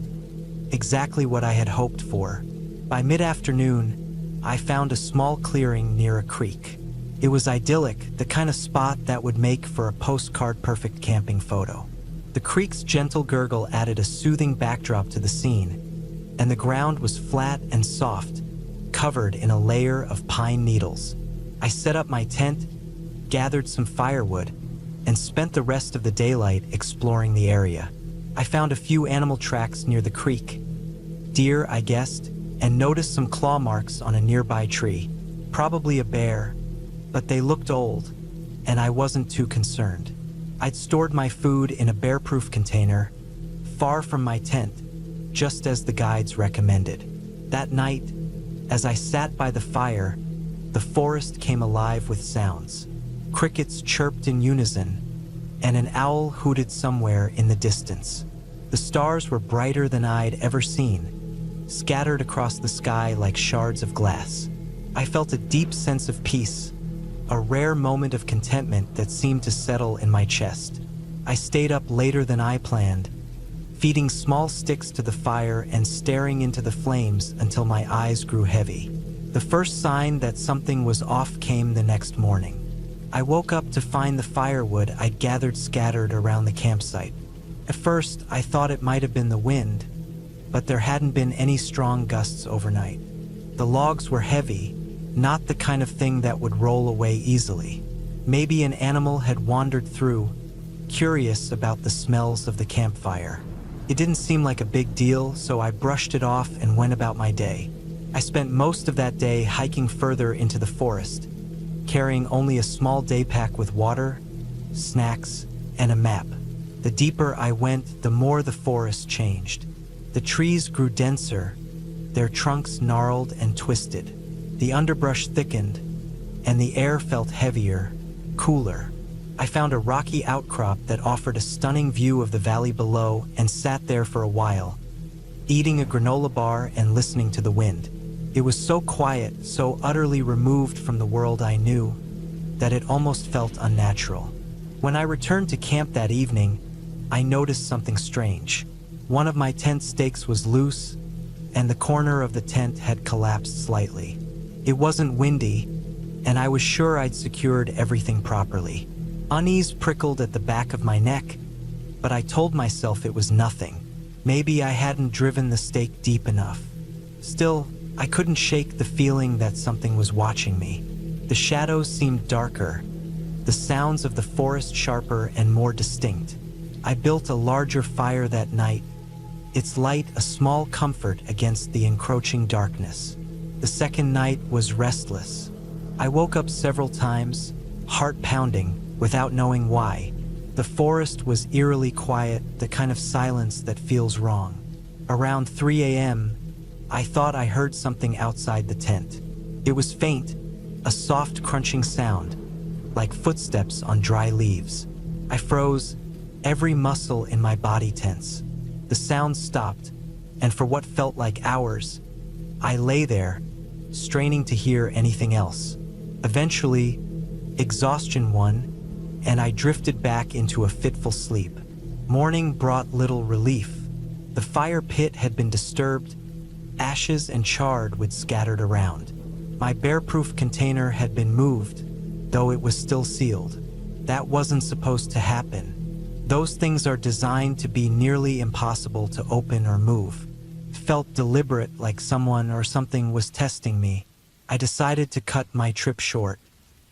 exactly what I had hoped for. By mid-afternoon, I found a small clearing near a creek. It was idyllic, the kind of spot that would make for a postcard-perfect camping photo. The creek's gentle gurgle added a soothing backdrop to the scene, and the ground was flat and soft, covered in a layer of pine needles. I set up my tent, gathered some firewood, and spent the rest of the daylight exploring the area. I found a few animal tracks near the creek. Deer, I guessed, and noticed some claw marks on a nearby tree. Probably a bear, but they looked old, and I wasn't too concerned. I'd stored my food in a bear-proof container, far from my tent, just as the guides recommended. That night, as I sat by the fire, the forest came alive with sounds. Crickets chirped in unison, and an owl hooted somewhere in the distance. The stars were brighter than I'd ever seen, scattered across the sky like shards of glass. I felt a deep sense of peace, a rare moment of contentment that seemed to settle in my chest. I stayed up later than I planned, feeding small sticks to the fire and staring into the flames until my eyes grew heavy. The first sign that something was off came the next morning. I woke up to find the firewood I'd gathered scattered around the campsite. At first, I thought it might have been the wind, but there hadn't been any strong gusts overnight. The logs were heavy, not the kind of thing that would roll away easily. Maybe an animal had wandered through, curious about the smells of the campfire. It didn't seem like a big deal, so I brushed it off and went about my day. I spent most of that day hiking further into the forest, carrying only a small day pack with water, snacks, and a map. The deeper I went, the more the forest changed. The trees grew denser, their trunks gnarled and twisted. The underbrush thickened, and the air felt heavier, cooler. I found a rocky outcrop that offered a stunning view of the valley below and sat there for a while, eating a granola bar and listening to the wind. It was so quiet, so utterly removed from the world I knew, that it almost felt unnatural. When I returned to camp that evening, I noticed something strange. One of my tent stakes was loose, and the corner of the tent had collapsed slightly. It wasn't windy, and I was sure I'd secured everything properly. Unease prickled at the back of my neck, but I told myself it was nothing. Maybe I hadn't driven the stake deep enough. Still, I couldn't shake the feeling that something was watching me. The shadows seemed darker, the sounds of the forest sharper and more distinct. I built a larger fire that night, its light a small comfort against the encroaching darkness. The second night was restless. I woke up several times, heart pounding, without knowing why. The forest was eerily quiet, the kind of silence that feels wrong. Around 3 a.m., I thought I heard something outside the tent. It was faint, a soft crunching sound, like footsteps on dry leaves. I froze, every muscle in my body tense. The sound stopped, and for what felt like hours, I lay there, straining to hear anything else. Eventually, exhaustion won, and I drifted back into a fitful sleep. Morning brought little relief. The fire pit had been disturbed, ashes and charred scattered around. My bear-proof container had been moved, though it was still sealed. That wasn't supposed to happen. Those things are designed to be nearly impossible to open or move. It felt deliberate, like someone or something was testing me. I decided to cut my trip short.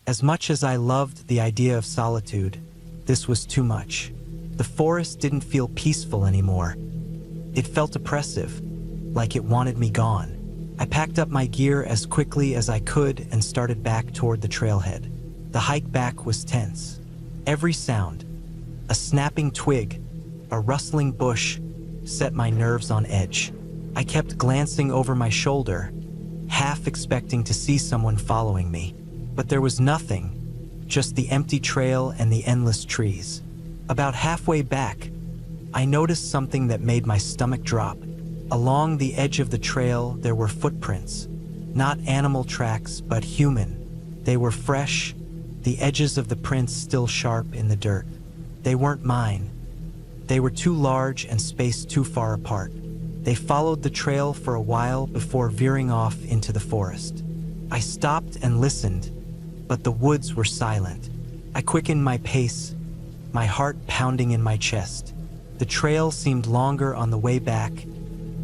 As much as I loved the idea of solitude, this was too much. The forest didn't feel peaceful anymore. It felt oppressive, like it wanted me gone. I packed up my gear as quickly as I could and started back toward the trailhead. The hike back was tense. Every sound, a snapping twig, a rustling bush, set my nerves on edge. I kept glancing over my shoulder, half expecting to see someone following me. But there was nothing, just the empty trail and the endless trees. About halfway back, I noticed something that made my stomach drop. Along the edge of the trail, there were footprints. Not animal tracks, but human. They were fresh, the edges of the prints still sharp in the dirt. They weren't mine. They were too large and spaced too far apart. They followed the trail for a while before veering off into the forest. I stopped and listened, but the woods were silent. I quickened my pace, my heart pounding in my chest. The trail seemed longer on the way back,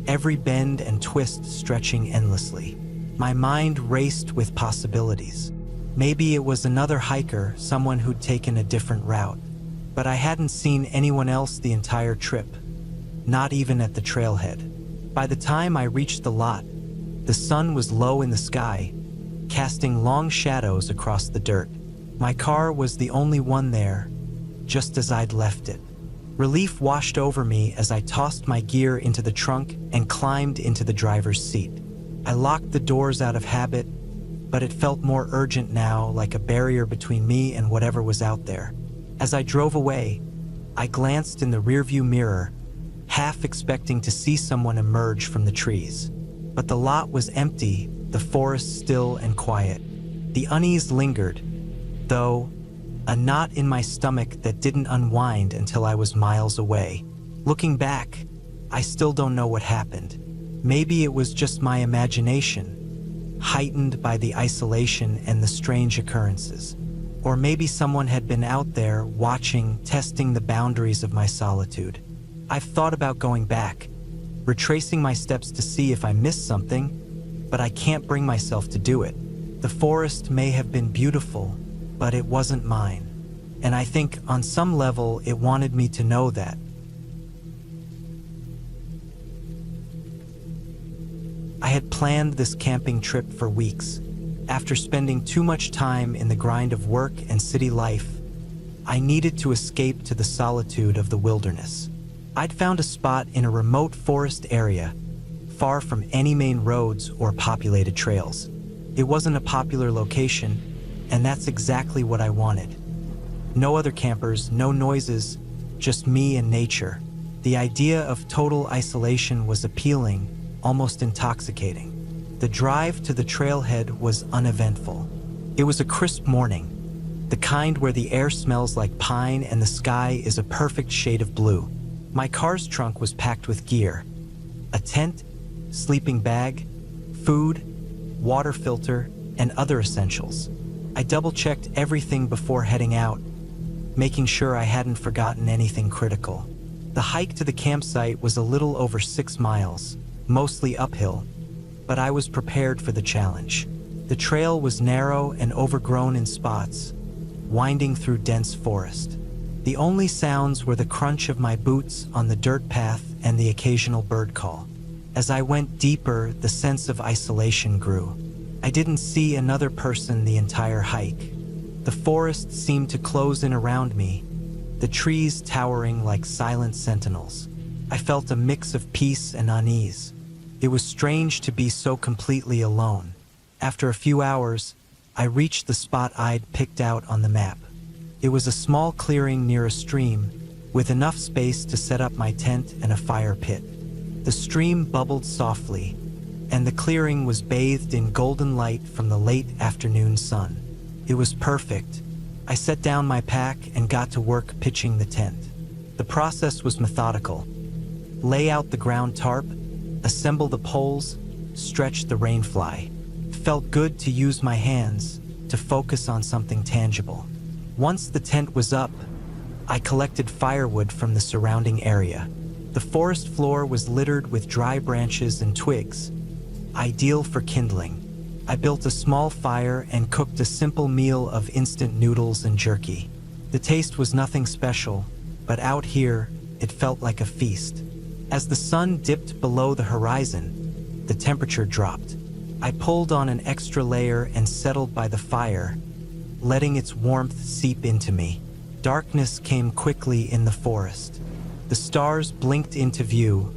every bend and twist stretching endlessly. My mind raced with possibilities. Maybe it was another hiker, someone who'd taken a different route. But I hadn't seen anyone else the entire trip, not even at the trailhead. By the time I reached the lot, the sun was low in the sky, casting long shadows across the dirt. My car was the only one there, just as I'd left it. Relief washed over me as I tossed my gear into the trunk and climbed into the driver's seat. I locked the doors out of habit, but it felt more urgent now, like a barrier between me and whatever was out there. As I drove away, I glanced in the rearview mirror, half expecting to see someone emerge from the trees. But the lot was empty, the forest still and quiet. The unease lingered, though, a knot in my stomach that didn't unwind until I was miles away. Looking back, I still don't know what happened. Maybe it was just my imagination, heightened by the isolation and the strange occurrences. Or maybe someone had been out there watching, testing the boundaries of my solitude. I've thought about going back, retracing my steps to see if I missed something, but I can't bring myself to do it. The forest may have been beautiful, but it wasn't mine. And I think on some level it wanted me to know that. I had planned this camping trip for weeks. After spending too much time in the grind of work and city life, I needed to escape to the solitude of the wilderness. I'd found a spot in a remote forest area, far from any main roads or populated trails. It wasn't a popular location, and that's exactly what I wanted. No other campers, no noises, just me and nature. The idea of total isolation was appealing, almost intoxicating. The drive to the trailhead was uneventful. It was a crisp morning, the kind where the air smells like pine and the sky is a perfect shade of blue. My car's trunk was packed with gear: a tent, sleeping bag, food, water filter, and other essentials. I double-checked everything before heading out, making sure I hadn't forgotten anything critical. The hike to the campsite was a little over 6 miles, mostly uphill, but I was prepared for the challenge. The trail was narrow and overgrown in spots, winding through dense forest. The only sounds were the crunch of my boots on the dirt path and the occasional bird call. As I went deeper, the sense of isolation grew. I didn't see another person the entire hike. The forest seemed to close in around me, the trees towering like silent sentinels. I felt a mix of peace and unease. It was strange to be so completely alone. After a few hours, I reached the spot I'd picked out on the map. It was a small clearing near a stream, with enough space to set up my tent and a fire pit. The stream bubbled softly, and the clearing was bathed in golden light from the late afternoon sun. It was perfect. I set down my pack and got to work pitching the tent. The process was methodical. Lay out the ground tarp, assemble the poles, stretch the rainfly. It felt good to use my hands, to focus on something tangible. Once the tent was up, I collected firewood from the surrounding area. The forest floor was littered with dry branches and twigs, ideal for kindling. I built a small fire and cooked a simple meal of instant noodles and jerky. The taste was nothing special, but out here, it felt like a feast. As the sun dipped below the horizon, the temperature dropped. I pulled on an extra layer and settled by the fire, letting its warmth seep into me. Darkness came quickly in the forest. The stars blinked into view,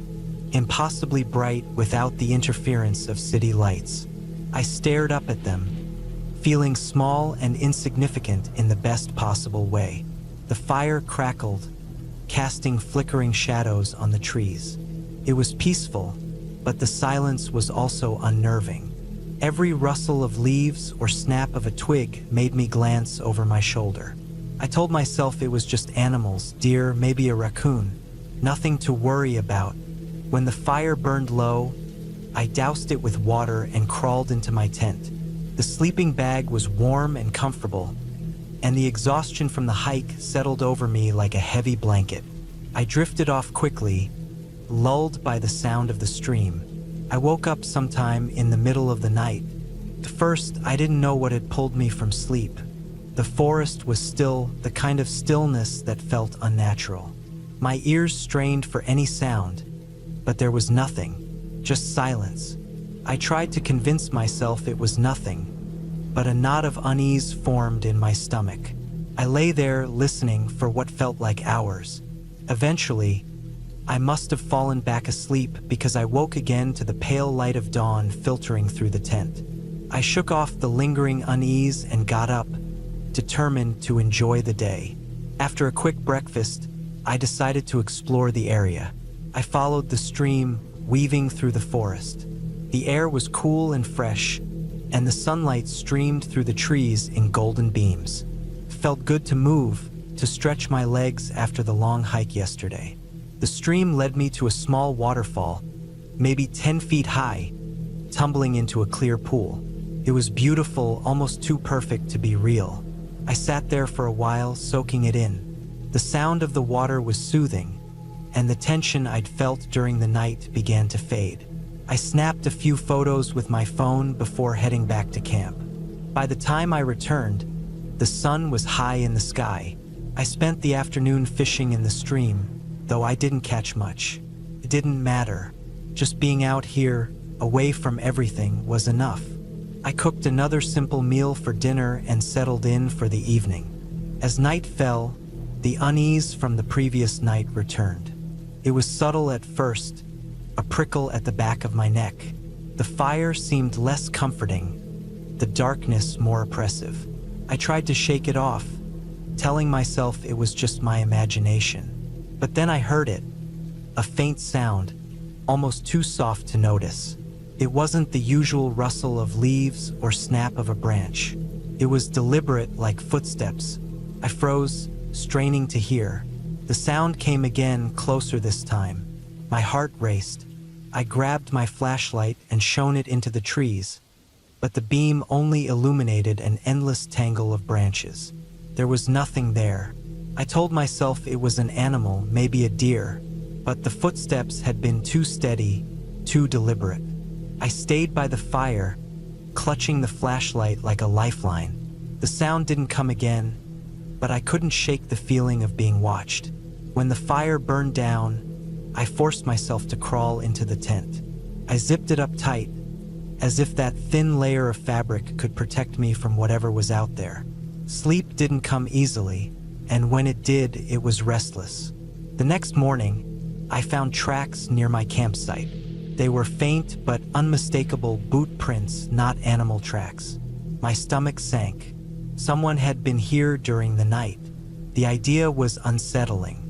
impossibly bright without the interference of city lights. I stared up at them, feeling small and insignificant in the best possible way. The fire crackled, casting flickering shadows on the trees. It was peaceful, but the silence was also unnerving. Every rustle of leaves or snap of a twig made me glance over my shoulder. I told myself it was just animals, deer, maybe a raccoon, nothing to worry about. When the fire burned low, I doused it with water and crawled into my tent. The sleeping bag was warm and comfortable, and the exhaustion from the hike settled over me like a heavy blanket. I drifted off quickly, lulled by the sound of the stream. I woke up sometime in the middle of the night, At first, I didn't know what had pulled me from sleep. The forest was still, the kind of stillness that felt unnatural. My ears strained for any sound, but there was nothing, just silence. I tried to convince myself it was nothing, but a knot of unease formed in my stomach. I lay there listening for what felt like hours. Eventually, I must have fallen back asleep because I woke again to the pale light of dawn filtering through the tent. I shook off the lingering unease and got up, determined to enjoy the day. After a quick breakfast, I decided to explore the area. I followed the stream, weaving through the forest. The air was cool and fresh, and the sunlight streamed through the trees in golden beams. It felt good to move, to stretch my legs after the long hike yesterday. The stream led me to a small waterfall, maybe 10 feet high, tumbling into a clear pool. It was beautiful, almost too perfect to be real. I sat there for a while, soaking it in. The sound of the water was soothing, and the tension I'd felt during the night began to fade. I snapped a few photos with my phone before heading back to camp. By the time I returned, the sun was high in the sky. I spent the afternoon fishing in the stream, though I didn't catch much. It didn't matter. Just being out here, away from everything, was enough. I cooked another simple meal for dinner and settled in for the evening. As night fell, the unease from the previous night returned. It was subtle at first, a prickle at the back of my neck. The fire seemed less comforting, the darkness more oppressive. I tried to shake it off, telling myself it was just my imagination. But then I heard it, a faint sound, almost too soft to notice. It wasn't the usual rustle of leaves or snap of a branch. It was deliberate, like footsteps. I froze, straining to hear. The sound came again, closer this time. My heart raced. I grabbed my flashlight and shone it into the trees, but the beam only illuminated an endless tangle of branches. There was nothing there. I told myself it was an animal, maybe a deer, but the footsteps had been too steady, too deliberate. I stayed by the fire, clutching the flashlight like a lifeline. The sound didn't come again, but I couldn't shake the feeling of being watched. When the fire burned down, I forced myself to crawl into the tent. I zipped it up tight, as if that thin layer of fabric could protect me from whatever was out there. Sleep didn't come easily, and when it did, it was restless. The next morning, I found tracks near my campsite. They were faint but unmistakable boot prints, not animal tracks. My stomach sank. Someone had been here during the night. The idea was unsettling.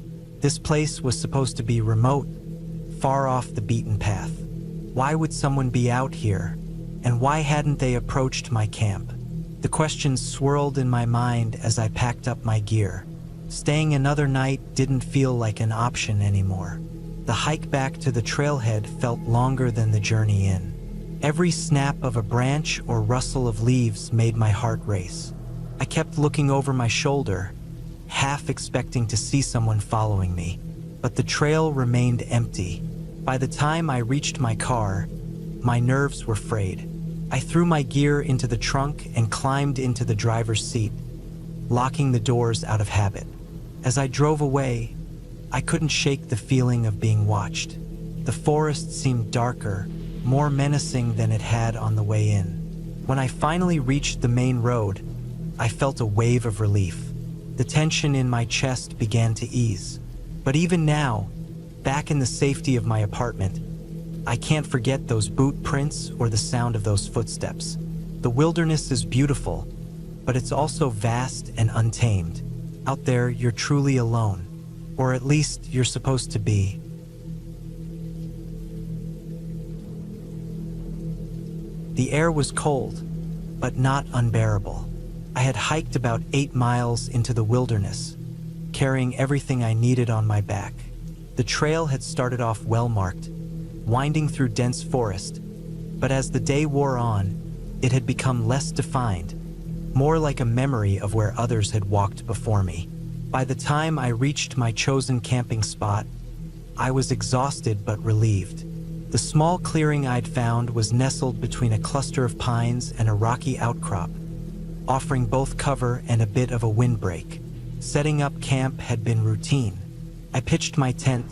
This place was supposed to be remote, far off the beaten path. Why would someone be out here? And why hadn't they approached my camp? The questions swirled in my mind as I packed up my gear. Staying another night didn't feel like an option anymore. The hike back to the trailhead felt longer than the journey in. Every snap of a branch or rustle of leaves made my heart race. I kept looking over my shoulder, half expecting to see someone following me, but the trail remained empty. By the time I reached my car, my nerves were frayed. I threw my gear into the trunk and climbed into the driver's seat, locking the doors out of habit. As I drove away, I couldn't shake the feeling of being watched. The forest seemed darker, more menacing than it had on the way in. When I finally reached the main road, I felt a wave of relief. The tension in my chest began to ease. But even now, back in the safety of my apartment, I can't forget those boot prints or the sound of those footsteps. The wilderness is beautiful, but it's also vast and untamed. Out there, you're truly alone. Or at least you're supposed to be. The air was cold, but not unbearable. I had hiked about 8 miles into the wilderness, carrying everything I needed on my back. The trail had started off well-marked, winding through dense forest, but as the day wore on, it had become less defined, more like a memory of where others had walked before me. By the time I reached my chosen camping spot, I was exhausted but relieved. The The small clearing I'd found was nestled between a cluster of pines and a rocky outcrop, offering both cover and a bit of a windbreak. Setting up camp had been routine. I pitched my tent,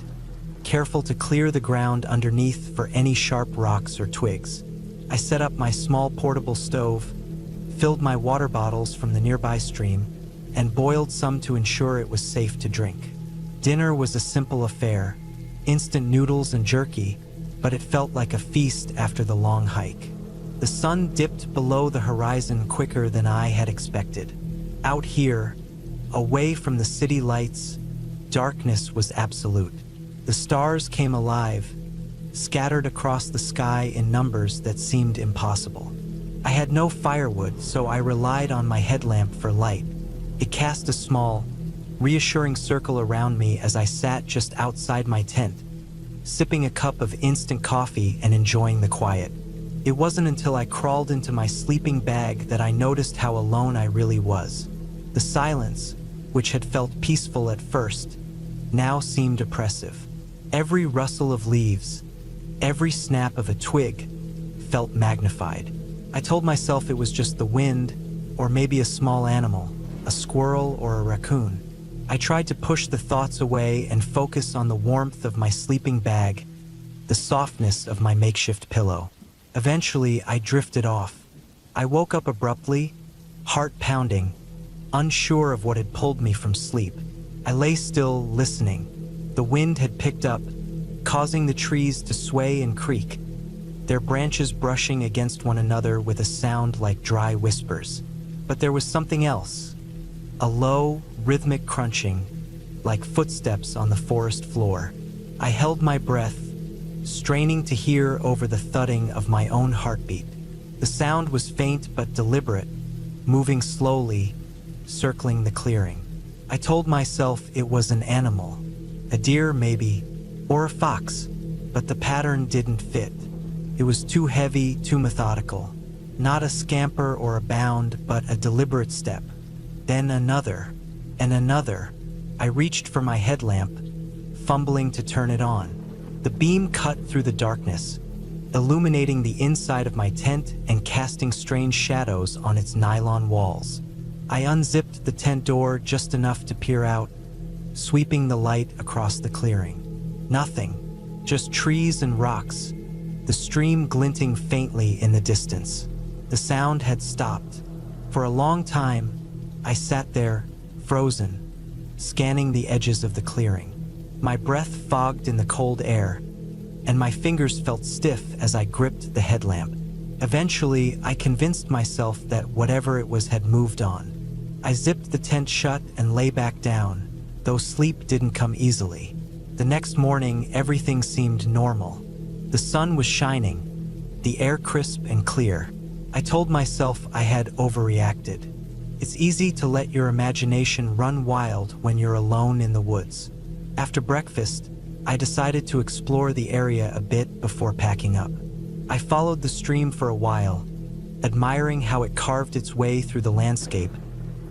careful to clear the ground underneath for any sharp rocks or twigs. I set up my small portable stove, filled my water bottles from the nearby stream, and boiled some to ensure it was safe to drink. Dinner was a simple affair, instant noodles and jerky, but it felt like a feast after the long hike. The sun dipped below the horizon quicker than I had expected. Out here, away from the city lights, darkness was absolute. The stars came alive, scattered across the sky in numbers that seemed impossible. I had no firewood, so I relied on my headlamp for light. It cast a small, reassuring circle around me as I sat just outside my tent, sipping a cup of instant coffee and enjoying the quiet. It wasn't until I crawled into my sleeping bag that I noticed how alone I really was. The silence, which had felt peaceful at first, now seemed oppressive. Every rustle of leaves, every snap of a twig, felt magnified. I told myself it was just the wind, or maybe a small animal, a squirrel or a raccoon. I tried to push the thoughts away and focus on the warmth of my sleeping bag, the softness of my makeshift pillow. Eventually, I drifted off. I woke up abruptly, heart pounding, unsure of what had pulled me from sleep. I lay still, listening. The wind had picked up, causing the trees to sway and creak, their branches brushing against one another with a sound like dry whispers. But there was something else, a low, rhythmic crunching, like footsteps on the forest floor. I held my breath, straining to hear over the thudding of my own heartbeat. The sound was faint but deliberate, moving slowly, circling the clearing. I told myself it was an animal, a deer maybe, or a fox, but the pattern didn't fit. It was too heavy, too methodical. Not a scamper or a bound, but a deliberate step. Then another, and another. I reached for my headlamp, fumbling to turn it on. The beam cut through the darkness, illuminating the inside of my tent and casting strange shadows on its nylon walls. I unzipped the tent door just enough to peer out, sweeping the light across the clearing. Nothing, just trees and rocks, the stream glinting faintly in the distance. The sound had stopped. For a long time, I sat there, frozen, scanning the edges of the clearing. My breath fogged in the cold air, and my fingers felt stiff as I gripped the headlamp. Eventually, I convinced myself that whatever it was had moved on. I zipped the tent shut and lay back down, though sleep didn't come easily. The next morning, everything seemed normal. The sun was shining, the air crisp and clear. I told myself I had overreacted. It's easy to let your imagination run wild when you're alone in the woods. After breakfast, I decided to explore the area a bit before packing up. I followed the stream for a while, admiring how it carved its way through the landscape,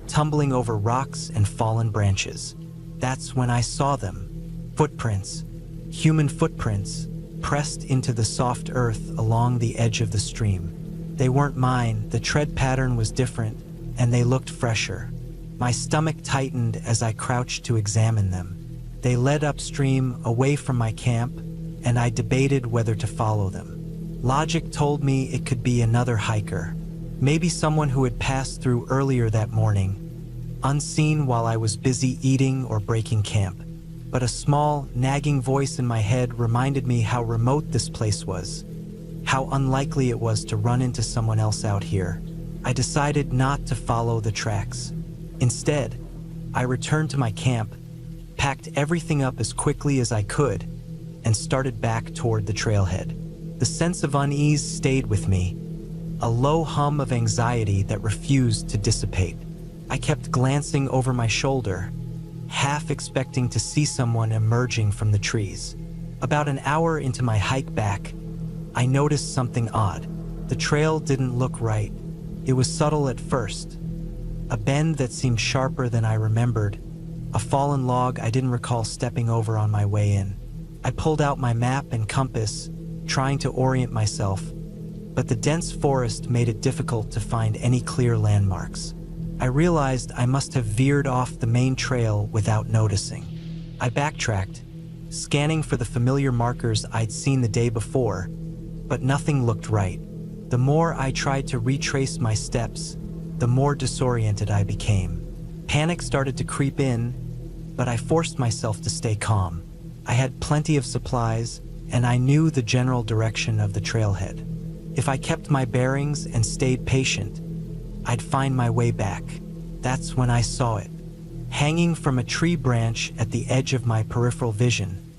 tumbling over rocks and fallen branches. That's when I saw them. Footprints, human footprints, pressed into the soft earth along the edge of the stream. They weren't mine, the tread pattern was different, and they looked fresher. My stomach tightened as I crouched to examine them. They led upstream, away from my camp, and I debated whether to follow them. Logic told me it could be another hiker, maybe someone who had passed through earlier that morning, unseen while I was busy eating or breaking camp. But a small, nagging voice in my head reminded me how remote this place was, how unlikely it was to run into someone else out here. I decided not to follow the tracks. Instead, I returned to my camp, packed everything up as quickly as I could, and started back toward the trailhead. The sense of unease stayed with me, a low hum of anxiety that refused to dissipate. I kept glancing over my shoulder, half expecting to see someone emerging from the trees. About an hour into my hike back, I noticed something odd. The trail didn't look right. It was subtle at first. A bend that seemed sharper than I remembered, a fallen log I didn't recall stepping over on my way in. I pulled out my map and compass, trying to orient myself, but the dense forest made it difficult to find any clear landmarks. I realized I must have veered off the main trail without noticing. I backtracked, scanning for the familiar markers I'd seen the day before, but nothing looked right. The more I tried to retrace my steps, the more disoriented I became. Panic started to creep in, but I forced myself to stay calm. I had plenty of supplies, and I knew the general direction of the trailhead. If I kept my bearings and stayed patient, I'd find my way back. That's when I saw it, hanging from a tree branch at the edge of my peripheral vision,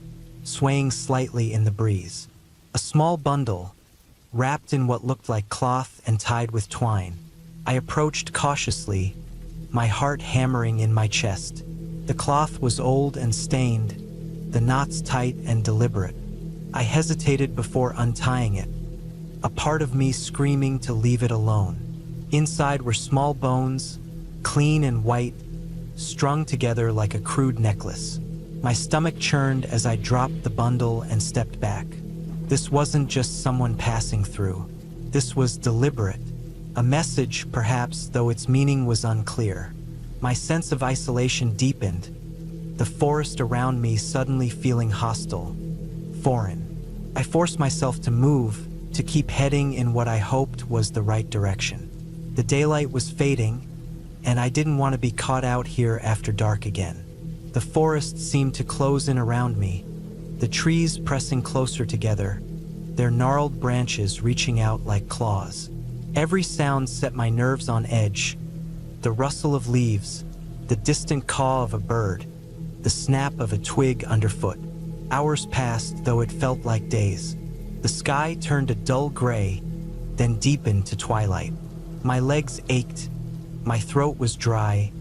swaying slightly in the breeze. A small bundle, wrapped in what looked like cloth and tied with twine. I approached cautiously, my heart hammering in my chest. The cloth was old and stained, the knots tight and deliberate. I hesitated before untying it, a part of me screaming to leave it alone. Inside were small bones, clean and white, strung together like a crude necklace. My stomach churned as I dropped the bundle and stepped back. This wasn't just someone passing through. This was deliberate. A message, perhaps, though its meaning was unclear. My sense of isolation deepened, the forest around me suddenly feeling hostile, foreign. I forced myself to move, to keep heading in what I hoped was the right direction. The daylight was fading, and I didn't want to be caught out here after dark again. The forest seemed to close in around me, the trees pressing closer together, their gnarled branches reaching out like claws. Every sound set my nerves on edge. The rustle of leaves, the distant caw of a bird, the snap of a twig underfoot. Hours passed, though it felt like days. The sky turned a dull gray, then deepened to twilight. My legs ached, my throat was dry,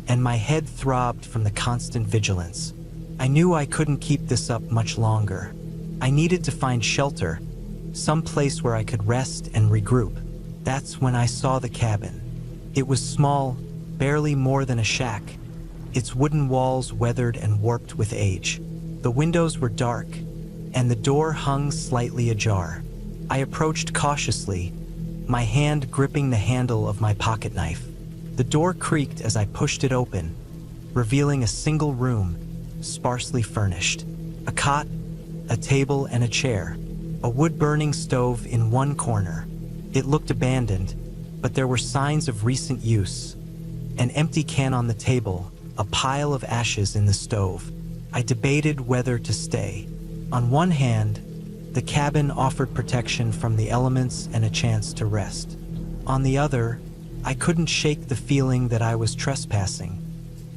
and my head throbbed from the constant vigilance. I knew I couldn't keep this up much longer. I needed to find shelter, some place where I could rest and regroup. That's when I saw the cabin. It was small, barely more than a shack, its wooden walls weathered and warped with age. The windows were dark, and the door hung slightly ajar. I approached cautiously, my hand gripping the handle of my pocket knife. The door creaked as I pushed it open, revealing a single room, sparsely furnished. A cot, a table, and a chair. A wood-burning stove in one corner. It looked abandoned, but there were signs of recent use. An empty can on the table, a pile of ashes in the stove. I debated whether to stay. On one hand, the cabin offered protection from the elements and a chance to rest. On the other, I couldn't shake the feeling that I was trespassing,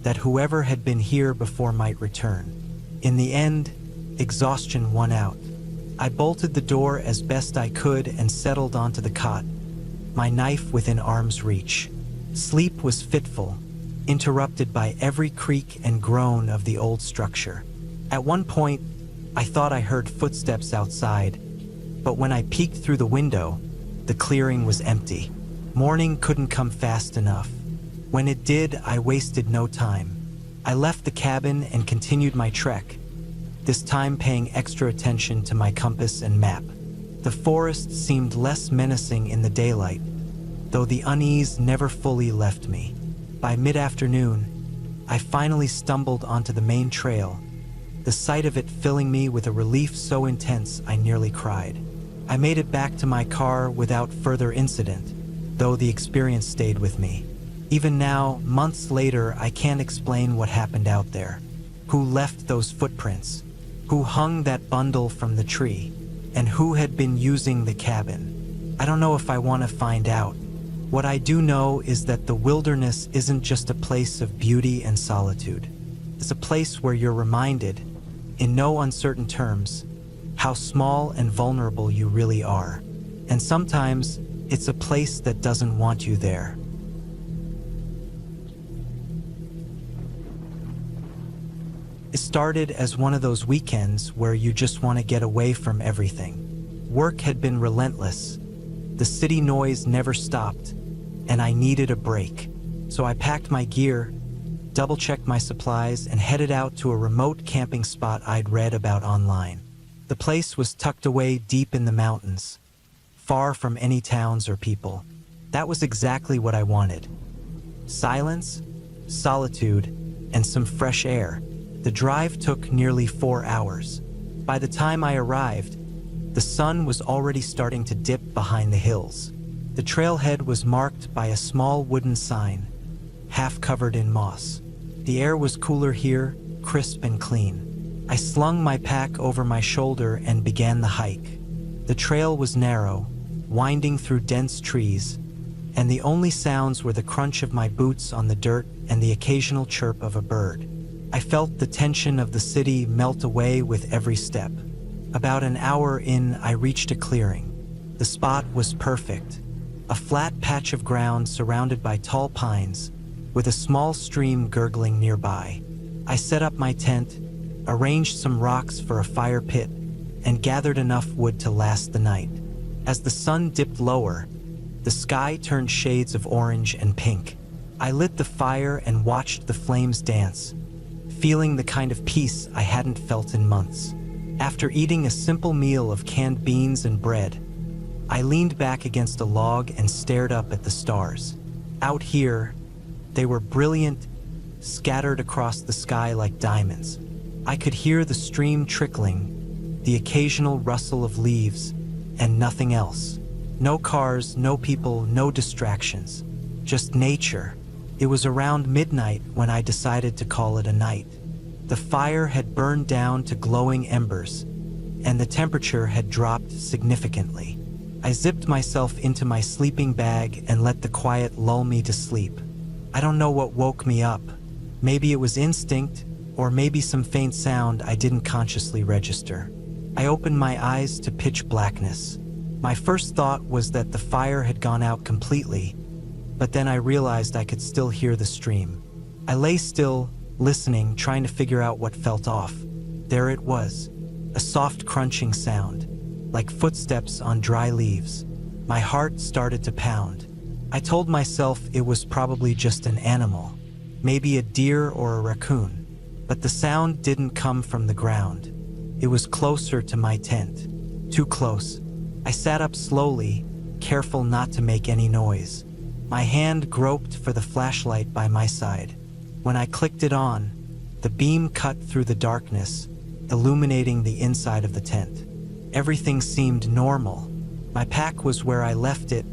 that whoever had been here before might return. In the end, exhaustion won out. I bolted the door as best I could and settled onto the cot, my knife within arm's reach. Sleep was fitful, interrupted by every creak and groan of the old structure. At one point, I thought I heard footsteps outside, but when I peeked through the window, the clearing was empty. Morning couldn't come fast enough. When it did, I wasted no time. I left the cabin and continued my trek, this time paying extra attention to my compass and map. The forest seemed less menacing in the daylight, though the unease never fully left me. By mid-afternoon, I finally stumbled onto the main trail, the sight of it filling me with a relief so intense I nearly cried. I made it back to my car without further incident, though the experience stayed with me. Even now, months later, I can't explain what happened out there. Who left those footprints? Who hung that bundle from the tree? And who had been using the cabin? I don't know if I want to find out. What I do know is that the wilderness isn't just a place of beauty and solitude. It's a place where you're reminded, in no uncertain terms, how small and vulnerable you really are. And sometimes, it's a place that doesn't want you there. It started as one of those weekends where you just want to get away from everything. Work had been relentless. The city noise never stopped, and I needed a break. So I packed my gear, double-checked my supplies, and headed out to a remote camping spot I'd read about online. The place was tucked away deep in the mountains, far from any towns or people. That was exactly what I wanted. Silence, solitude, and some fresh air. The drive took nearly 4 hours. By the time I arrived, the sun was already starting to dip behind the hills. The trailhead was marked by a small wooden sign, half covered in moss. The air was cooler here, crisp and clean. I slung my pack over my shoulder and began the hike. The trail was narrow, winding through dense trees, and the only sounds were the crunch of my boots on the dirt and the occasional chirp of a bird. I felt the tension of the city melt away with every step. About an hour in, I reached a clearing. The spot was perfect. A flat patch of ground surrounded by tall pines, with a small stream gurgling nearby. I set up my tent, arranged some rocks for a fire pit, and gathered enough wood to last the night. As the sun dipped lower, the sky turned shades of orange and pink. I lit the fire and watched the flames dance, feeling the kind of peace I hadn't felt in months. After eating a simple meal of canned beans and bread, I leaned back against a log and stared up at the stars. Out here, they were brilliant, scattered across the sky like diamonds. I could hear the stream trickling, the occasional rustle of leaves, and nothing else. No cars, no people, no distractions. Just nature. It was around midnight when I decided to call it a night. The fire had burned down to glowing embers, and the temperature had dropped significantly. I zipped myself into my sleeping bag and let the quiet lull me to sleep. I don't know what woke me up. Maybe it was instinct, or maybe some faint sound I didn't consciously register. I opened my eyes to pitch blackness. My first thought was that the fire had gone out completely, but then I realized I could still hear the stream. I lay still, listening, trying to figure out what felt off. There it was, a soft crunching sound, like footsteps on dry leaves. My heart started to pound. I told myself it was probably just an animal, maybe a deer or a raccoon, but the sound didn't come from the ground. It was closer to my tent, too close. I sat up slowly, careful not to make any noise. My hand groped for the flashlight by my side. When I clicked it on, the beam cut through the darkness, illuminating the inside of the tent. Everything seemed normal. My pack was where I left it,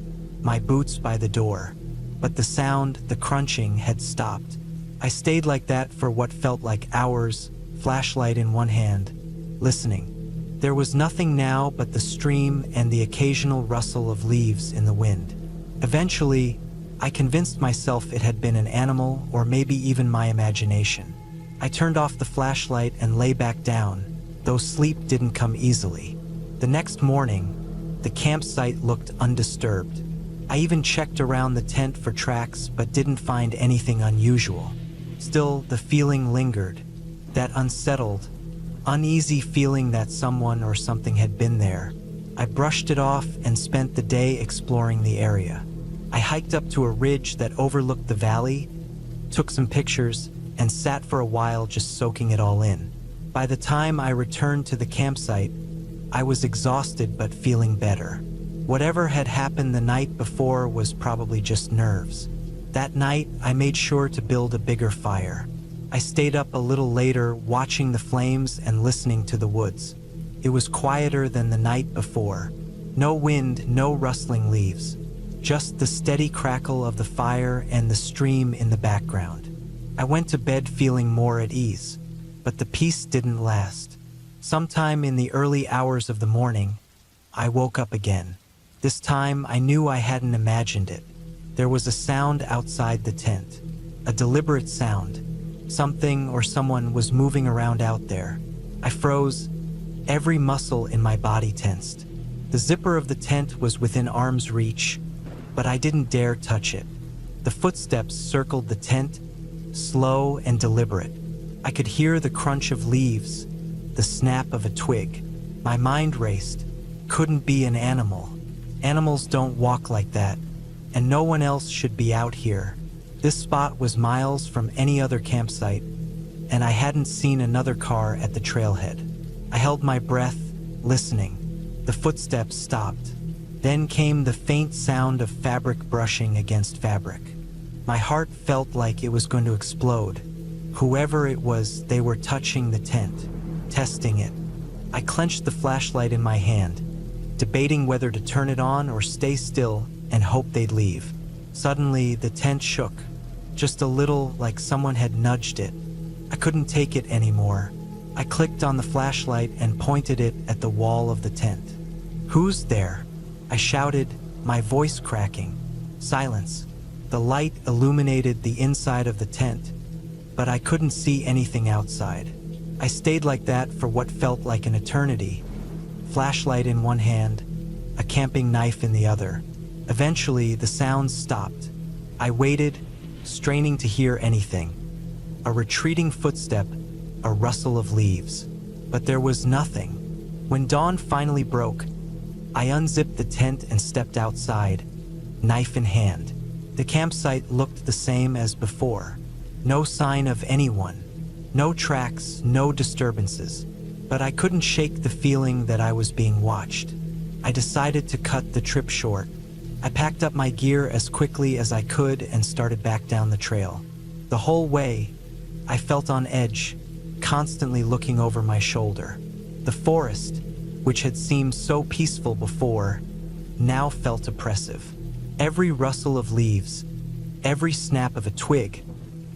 my boots by the door. But the sound, the crunching, had stopped. I stayed like that for what felt like hours, flashlight in one hand, listening. There was nothing now but the stream and the occasional rustle of leaves in the wind. Eventually, I convinced myself it had been an animal or maybe even my imagination. I turned off the flashlight and lay back down, though sleep didn't come easily. The next morning, the campsite looked undisturbed. I even checked around the tent for tracks but didn't find anything unusual. Still, the feeling lingered, that unsettled, uneasy feeling that someone or something had been there. I brushed it off and spent the day exploring the area. I hiked up to a ridge that overlooked the valley, took some pictures, and sat for a while just soaking it all in. By the time I returned to the campsite, I was exhausted but feeling better. Whatever had happened the night before was probably just nerves. That night, I made sure to build a bigger fire. I stayed up a little later, watching the flames and listening to the woods. It was quieter than the night before. No wind, no rustling leaves. Just the steady crackle of the fire and the stream in the background. I went to bed feeling more at ease, but the peace didn't last. Sometime in the early hours of the morning, I woke up again. This time, I knew I hadn't imagined it. There was a sound outside the tent, a deliberate sound. Something or someone was moving around out there. I froze, every muscle in my body tensed. The zipper of the tent was within arm's reach, but I didn't dare touch it. The footsteps circled the tent, slow and deliberate. I could hear the crunch of leaves, the snap of a twig. My mind raced. Couldn't be an animal. Animals don't walk like that, and no one else should be out here. This spot was miles from any other campsite, and I hadn't seen another car at the trailhead. I held my breath, listening. The footsteps stopped. Then came the faint sound of fabric brushing against fabric. My heart felt like it was going to explode. Whoever it was, they were touching the tent, testing it. I clenched the flashlight in my hand, debating whether to turn it on or stay still and hope they'd leave. Suddenly, the tent shook, just a little, like someone had nudged it. I couldn't take it anymore. I clicked on the flashlight and pointed it at the wall of the tent. "Who's there?" I shouted, my voice cracking. Silence. The light illuminated the inside of the tent, but I couldn't see anything outside. I stayed like that for what felt like an eternity. Flashlight in one hand, a camping knife in the other. Eventually, the sounds stopped. I waited, straining to hear anything. A retreating footstep, a rustle of leaves. But there was nothing. When dawn finally broke, I unzipped the tent and stepped outside, knife in hand. The campsite looked the same as before. No sign of anyone. No tracks, no disturbances. But I couldn't shake the feeling that I was being watched. I decided to cut the trip short. I packed up my gear as quickly as I could and started back down the trail. The whole way, I felt on edge, constantly looking over my shoulder. The forest, which had seemed so peaceful before, now felt oppressive. Every rustle of leaves, every snap of a twig,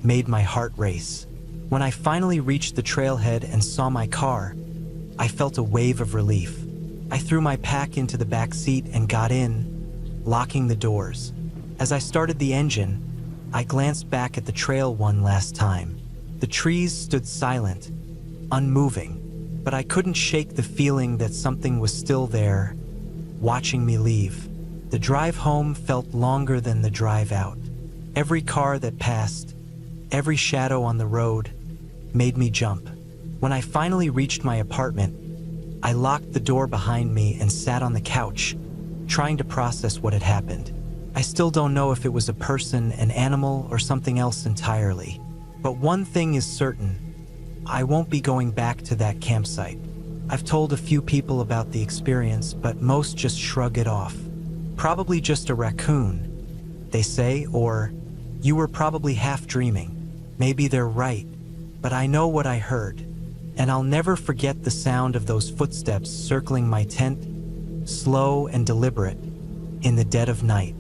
made my heart race. When I finally reached the trailhead and saw my car, I felt a wave of relief. I threw my pack into the back seat and got in, locking the doors. As I started the engine, I glanced back at the trail one last time. The trees stood silent, unmoving, but I couldn't shake the feeling that something was still there, watching me leave. The drive home felt longer than the drive out. Every car that passed, every shadow on the road, made me jump. When I finally reached my apartment, I locked the door behind me and sat on the couch, trying to process what had happened. I still don't know if it was a person, an animal, or something else entirely. But one thing is certain, I won't be going back to that campsite. I've told a few people about the experience, but most just shrug it off. Probably just a raccoon, they say, or you were probably half dreaming. Maybe they're right, but I know what I heard, and I'll never forget the sound of those footsteps circling my tent, slow and deliberate, in the dead of night.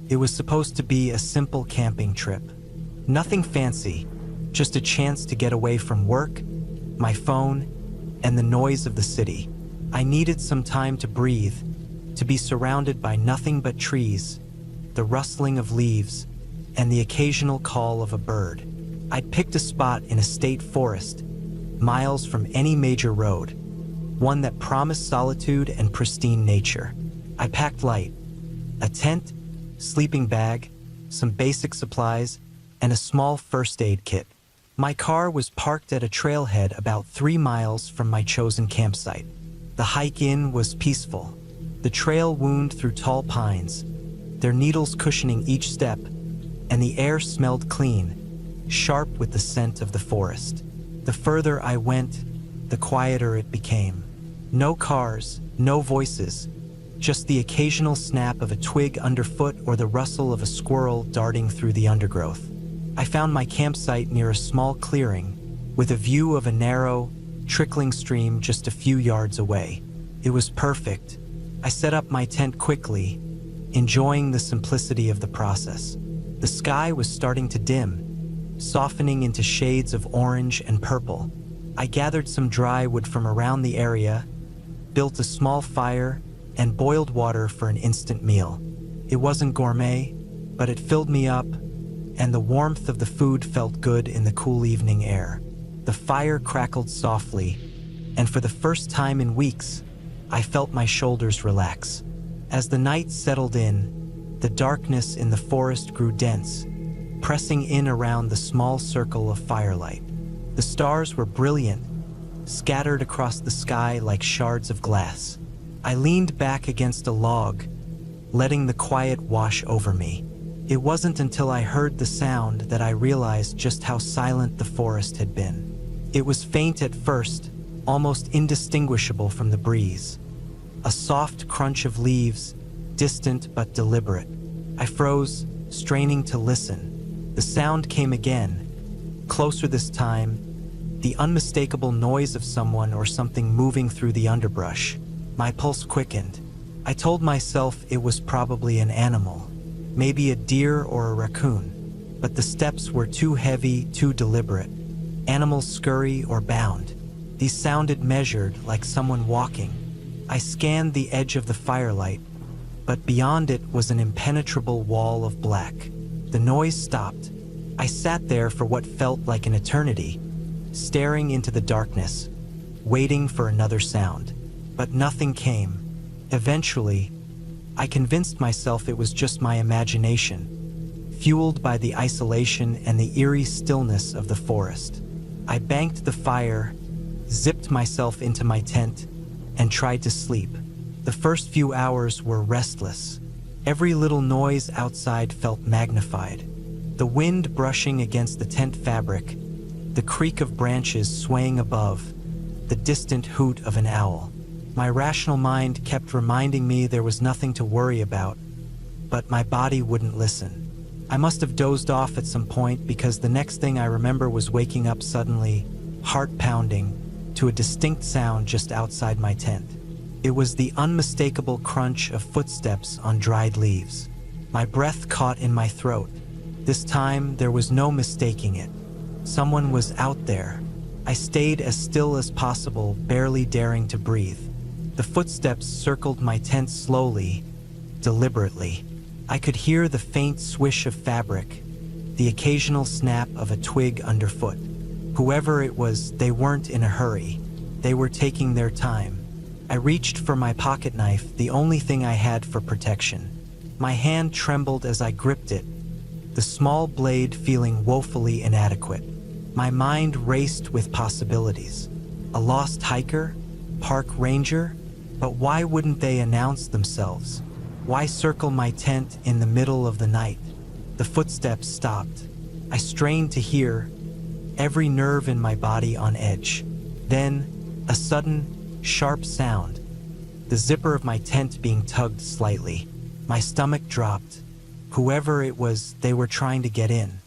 It was supposed to be a simple camping trip. Nothing fancy, just a chance to get away from work, my phone, and the noise of the city. I needed some time to breathe, to be surrounded by nothing but trees, the rustling of leaves, and the occasional call of a bird. I'd picked a spot in a state forest, miles from any major road, one that promised solitude and pristine nature. I packed light, a tent, sleeping bag, some basic supplies, and a small first aid kit. My car was parked at a trailhead about 3 miles from my chosen campsite. The hike in was peaceful. The trail wound through tall pines, their needles cushioning each step, and the air smelled clean, sharp with the scent of the forest. The further I went, the quieter it became. No cars, no voices, just the occasional snap of a twig underfoot or the rustle of a squirrel darting through the undergrowth. I found my campsite near a small clearing, with a view of a narrow, trickling stream just a few yards away. It was perfect. I set up my tent quickly, enjoying the simplicity of the process. The sky was starting to dim, softening into shades of orange and purple. I gathered some dry wood from around the area, built a small fire, and boiled water for an instant meal. It wasn't gourmet, but it filled me up, and the warmth of the food felt good in the cool evening air. The fire crackled softly, and for the first time in weeks, I felt my shoulders relax. As the night settled in, the darkness in the forest grew dense, pressing in around the small circle of firelight. The stars were brilliant, scattered across the sky like shards of glass. I leaned back against a log, letting the quiet wash over me. It wasn't until I heard the sound that I realized just how silent the forest had been. It was faint at first, almost indistinguishable from the breeze. A soft crunch of leaves, distant but deliberate. I froze, straining to listen. The sound came again, closer this time, the unmistakable noise of someone or something moving through the underbrush. My pulse quickened. I told myself it was probably an animal, maybe a deer or a raccoon, but the steps were too heavy, too deliberate. Animals scurry or bound. These sounded measured, like someone walking. I scanned the edge of the firelight, but beyond it was an impenetrable wall of black. The noise stopped. I sat there for what felt like an eternity, staring into the darkness, waiting for another sound. But nothing came. Eventually, I convinced myself it was just my imagination, fueled by the isolation and the eerie stillness of the forest. I banked the fire, zipped myself into my tent, and tried to sleep. The first few hours were restless. Every little noise outside felt magnified. The wind brushing against the tent fabric, the creak of branches swaying above, the distant hoot of an owl. My rational mind kept reminding me there was nothing to worry about, but my body wouldn't listen. I must have dozed off at some point because the next thing I remember was waking up suddenly, heart pounding, to a distinct sound just outside my tent. It was the unmistakable crunch of footsteps on dried leaves. My breath caught in my throat. This time, there was no mistaking it. Someone was out there. I stayed as still as possible, barely daring to breathe. The footsteps circled my tent slowly, deliberately. I could hear the faint swish of fabric, the occasional snap of a twig underfoot. Whoever it was, they weren't in a hurry. They were taking their time. I reached for my pocket knife, the only thing I had for protection. My hand trembled as I gripped it, the small blade feeling woefully inadequate. My mind raced with possibilities. A lost hiker? Park ranger? But why wouldn't they announce themselves? Why circle my tent in the middle of the night? The footsteps stopped. I strained to hear, every nerve in my body on edge. Then, a sudden, sharp sound. The zipper of my tent being tugged slightly. My stomach dropped. Whoever it was, they were trying to get in.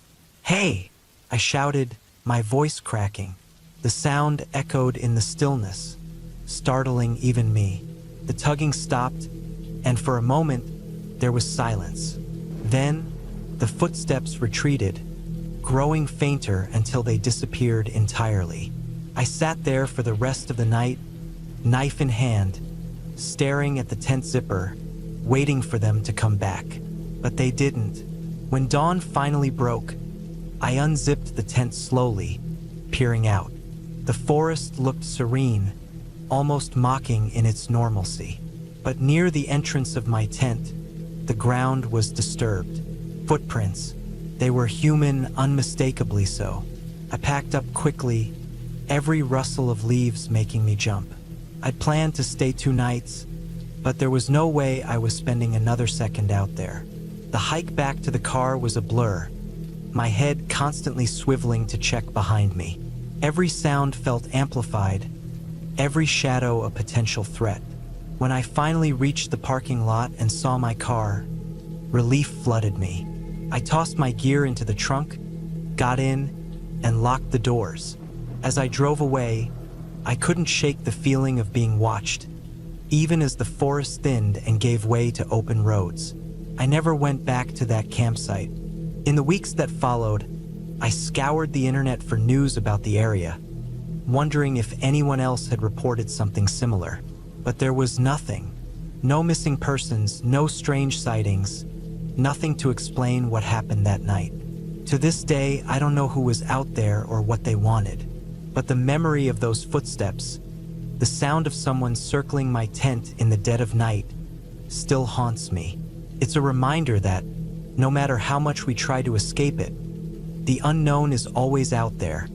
"Hey!" I shouted, my voice cracking. The sound echoed in the stillness, startling even me. The tugging stopped, and for a moment, there was silence. Then, the footsteps retreated, growing fainter until they disappeared entirely. I sat there for the rest of the night, knife in hand, staring at the tent zipper, waiting for them to come back. But they didn't. When dawn finally broke, I unzipped the tent slowly, peering out. The forest looked serene, almost mocking in its normalcy. But near the entrance of my tent, the ground was disturbed. Footprints. They were human, unmistakably so. I packed up quickly, every rustle of leaves making me jump. I'd planned to stay 2 nights, but there was no way I was spending another second out there. The hike back to the car was a blur, my head constantly swiveling to check behind me. Every sound felt amplified, every shadow a potential threat. When I finally reached the parking lot and saw my car, relief flooded me. I tossed my gear into the trunk, got in, and locked the doors. As I drove away, I couldn't shake the feeling of being watched, even as the forest thinned and gave way to open roads. I never went back to that campsite. In the weeks that followed, I scoured the internet for news about the area, wondering if anyone else had reported something similar. But there was nothing. No missing persons, no strange sightings, nothing to explain what happened that night. To this day, I don't know who was out there or what they wanted. But the memory of those footsteps, the sound of someone circling my tent in the dead of night, still haunts me. It's a reminder that, no matter how much we try to escape it, the unknown is always out there,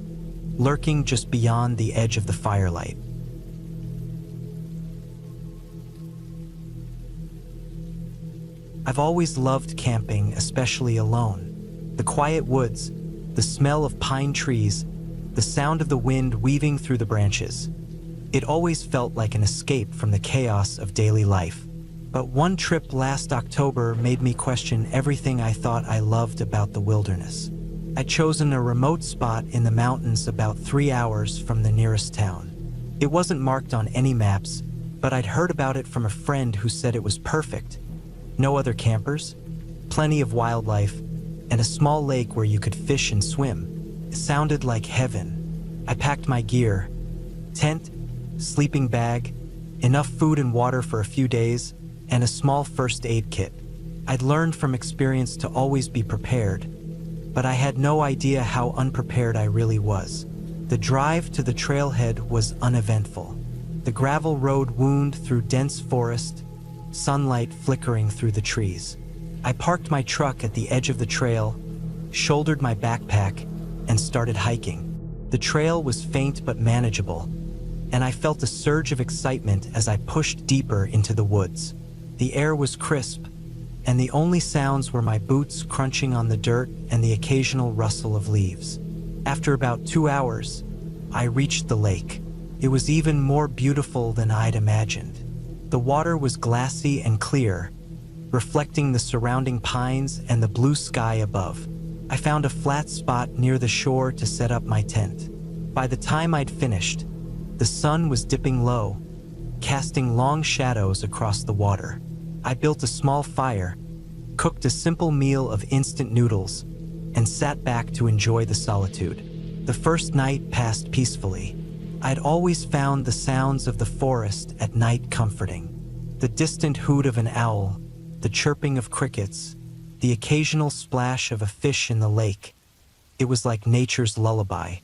lurking just beyond the edge of the firelight. I've always loved camping, especially alone. The quiet woods, the smell of pine trees, the sound of the wind weaving through the branches. It always felt like an escape from the chaos of daily life. But one trip last October made me question everything I thought I loved about the wilderness. I'd chosen a remote spot in the mountains about 3 hours from the nearest town. It wasn't marked on any maps, but I'd heard about it from a friend who said it was perfect. No other campers, plenty of wildlife, and a small lake where you could fish and swim. It sounded like heaven. I packed my gear: tent, sleeping bag, enough food and water for a few days, and a small first aid kit. I'd learned from experience to always be prepared, but I had no idea how unprepared I really was. The drive to the trailhead was uneventful. The gravel road wound through dense forest, sunlight flickering through the trees. I parked my truck at the edge of the trail, shouldered my backpack, and started hiking. The trail was faint but manageable, and I felt a surge of excitement as I pushed deeper into the woods. The air was crisp, and the only sounds were my boots crunching on the dirt and the occasional rustle of leaves. After about 2 hours, I reached the lake. It was even more beautiful than I'd imagined. The water was glassy and clear, reflecting the surrounding pines and the blue sky above. I found a flat spot near the shore to set up my tent. By the time I'd finished, the sun was dipping low, casting long shadows across the water. I built a small fire, cooked a simple meal of instant noodles, and sat back to enjoy the solitude. The first night passed peacefully. I'd always found the sounds of the forest at night comforting. The distant hoot of an owl, the chirping of crickets, the occasional splash of a fish in the lake. It was like nature's lullaby.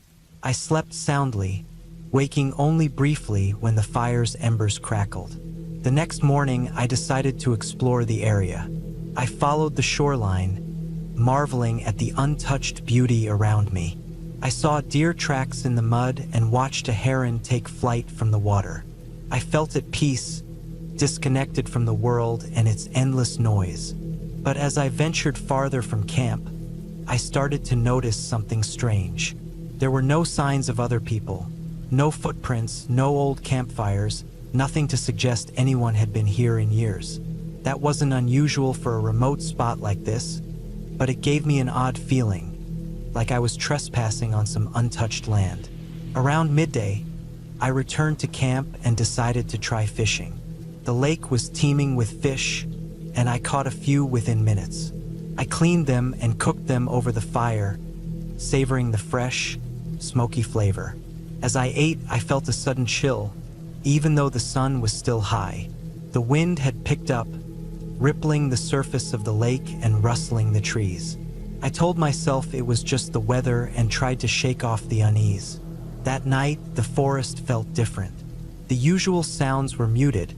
I slept soundly, waking only briefly when the fire's embers crackled. The next morning, I decided to explore the area. I followed the shoreline, marveling at the untouched beauty around me. I saw deer tracks in the mud and watched a heron take flight from the water. I felt at peace, disconnected from the world and its endless noise. But as I ventured farther from camp, I started to notice something strange. There were no signs of other people, no footprints, no old campfires, nothing to suggest anyone had been here in years. That wasn't unusual for a remote spot like this, but it gave me an odd feeling, like I was trespassing on some untouched land. Around midday, I returned to camp and decided to try fishing. The lake was teeming with fish, and I caught a few within minutes. I cleaned them and cooked them over the fire, savoring the fresh, smoky flavor. As I ate, I felt a sudden chill, even though the sun was still high. The wind had picked up, rippling the surface of the lake and rustling the trees. I told myself it was just the weather and tried to shake off the unease. That night, the forest felt different. The usual sounds were muted,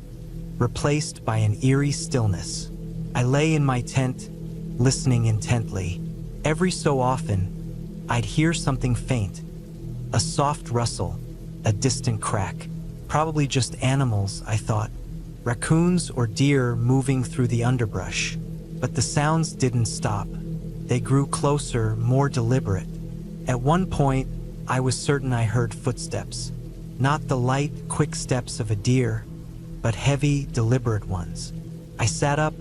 replaced by an eerie stillness. I lay in my tent, listening intently. Every so often, I'd hear something faint, a soft rustle, a distant crack. Probably just animals, I thought. Raccoons or deer moving through the underbrush. But the sounds didn't stop. They grew closer, more deliberate. At one point, I was certain I heard footsteps. Not the light, quick steps of a deer, but heavy, deliberate ones. I sat up,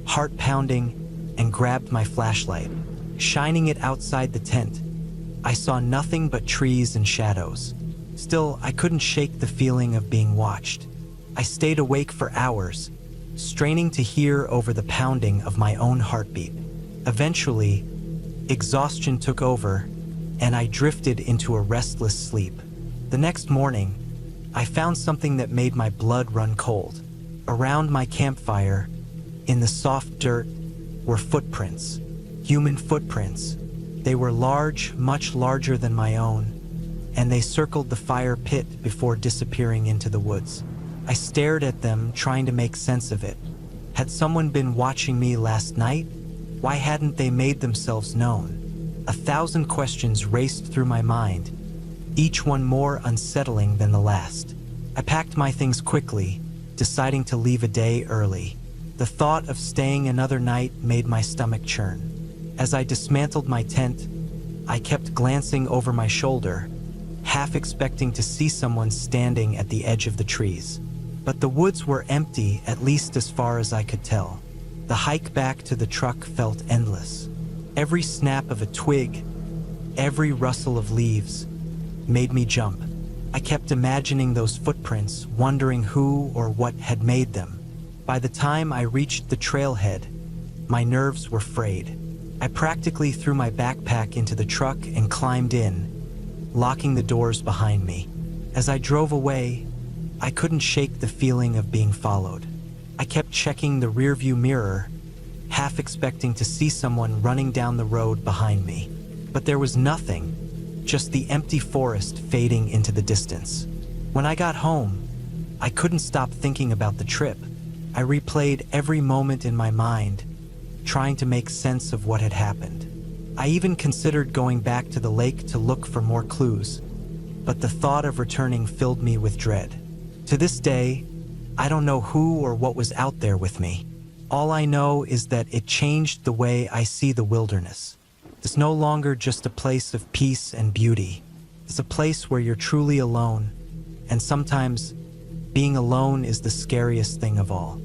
heart pounding, and grabbed my flashlight. Shining it outside the tent, I saw nothing but trees and shadows. Still, I couldn't shake the feeling of being watched. I stayed awake for hours, straining to hear over the pounding of my own heartbeat. Eventually, exhaustion took over, and I drifted into a restless sleep. The next morning, I found something that made my blood run cold. Around my campfire, in the soft dirt, were footprints. Human footprints. They were large, much larger than my own, and they circled the fire pit before disappearing into the woods. I stared at them, trying to make sense of it. Had someone been watching me last night? Why hadn't they made themselves known? 1,000 questions raced through my mind, each one more unsettling than the last. I packed my things quickly, deciding to leave a day early. The thought of staying another night made my stomach churn. As I dismantled my tent, I kept glancing over my shoulder, half expecting to see someone standing at the edge of the trees. But the woods were empty, at least as far as I could tell. The hike back to the truck felt endless. Every snap of a twig, every rustle of leaves, made me jump. I kept imagining those footprints, wondering who or what had made them. By the time I reached the trailhead, my nerves were frayed. I practically threw my backpack into the truck and climbed in, locking the doors behind me. As I drove away, I couldn't shake the feeling of being followed. I kept checking the rearview mirror, half expecting to see someone running down the road behind me. But there was nothing, just the empty forest fading into the distance. When I got home, I couldn't stop thinking about the trip. I replayed every moment in my mind, trying to make sense of what had happened. I even considered going back to the lake to look for more clues, but the thought of returning filled me with dread. To this day, I don't know who or what was out there with me. All I know is that it changed the way I see the wilderness. It's no longer just a place of peace and beauty. It's a place where you're truly alone, and sometimes being alone is the scariest thing of all.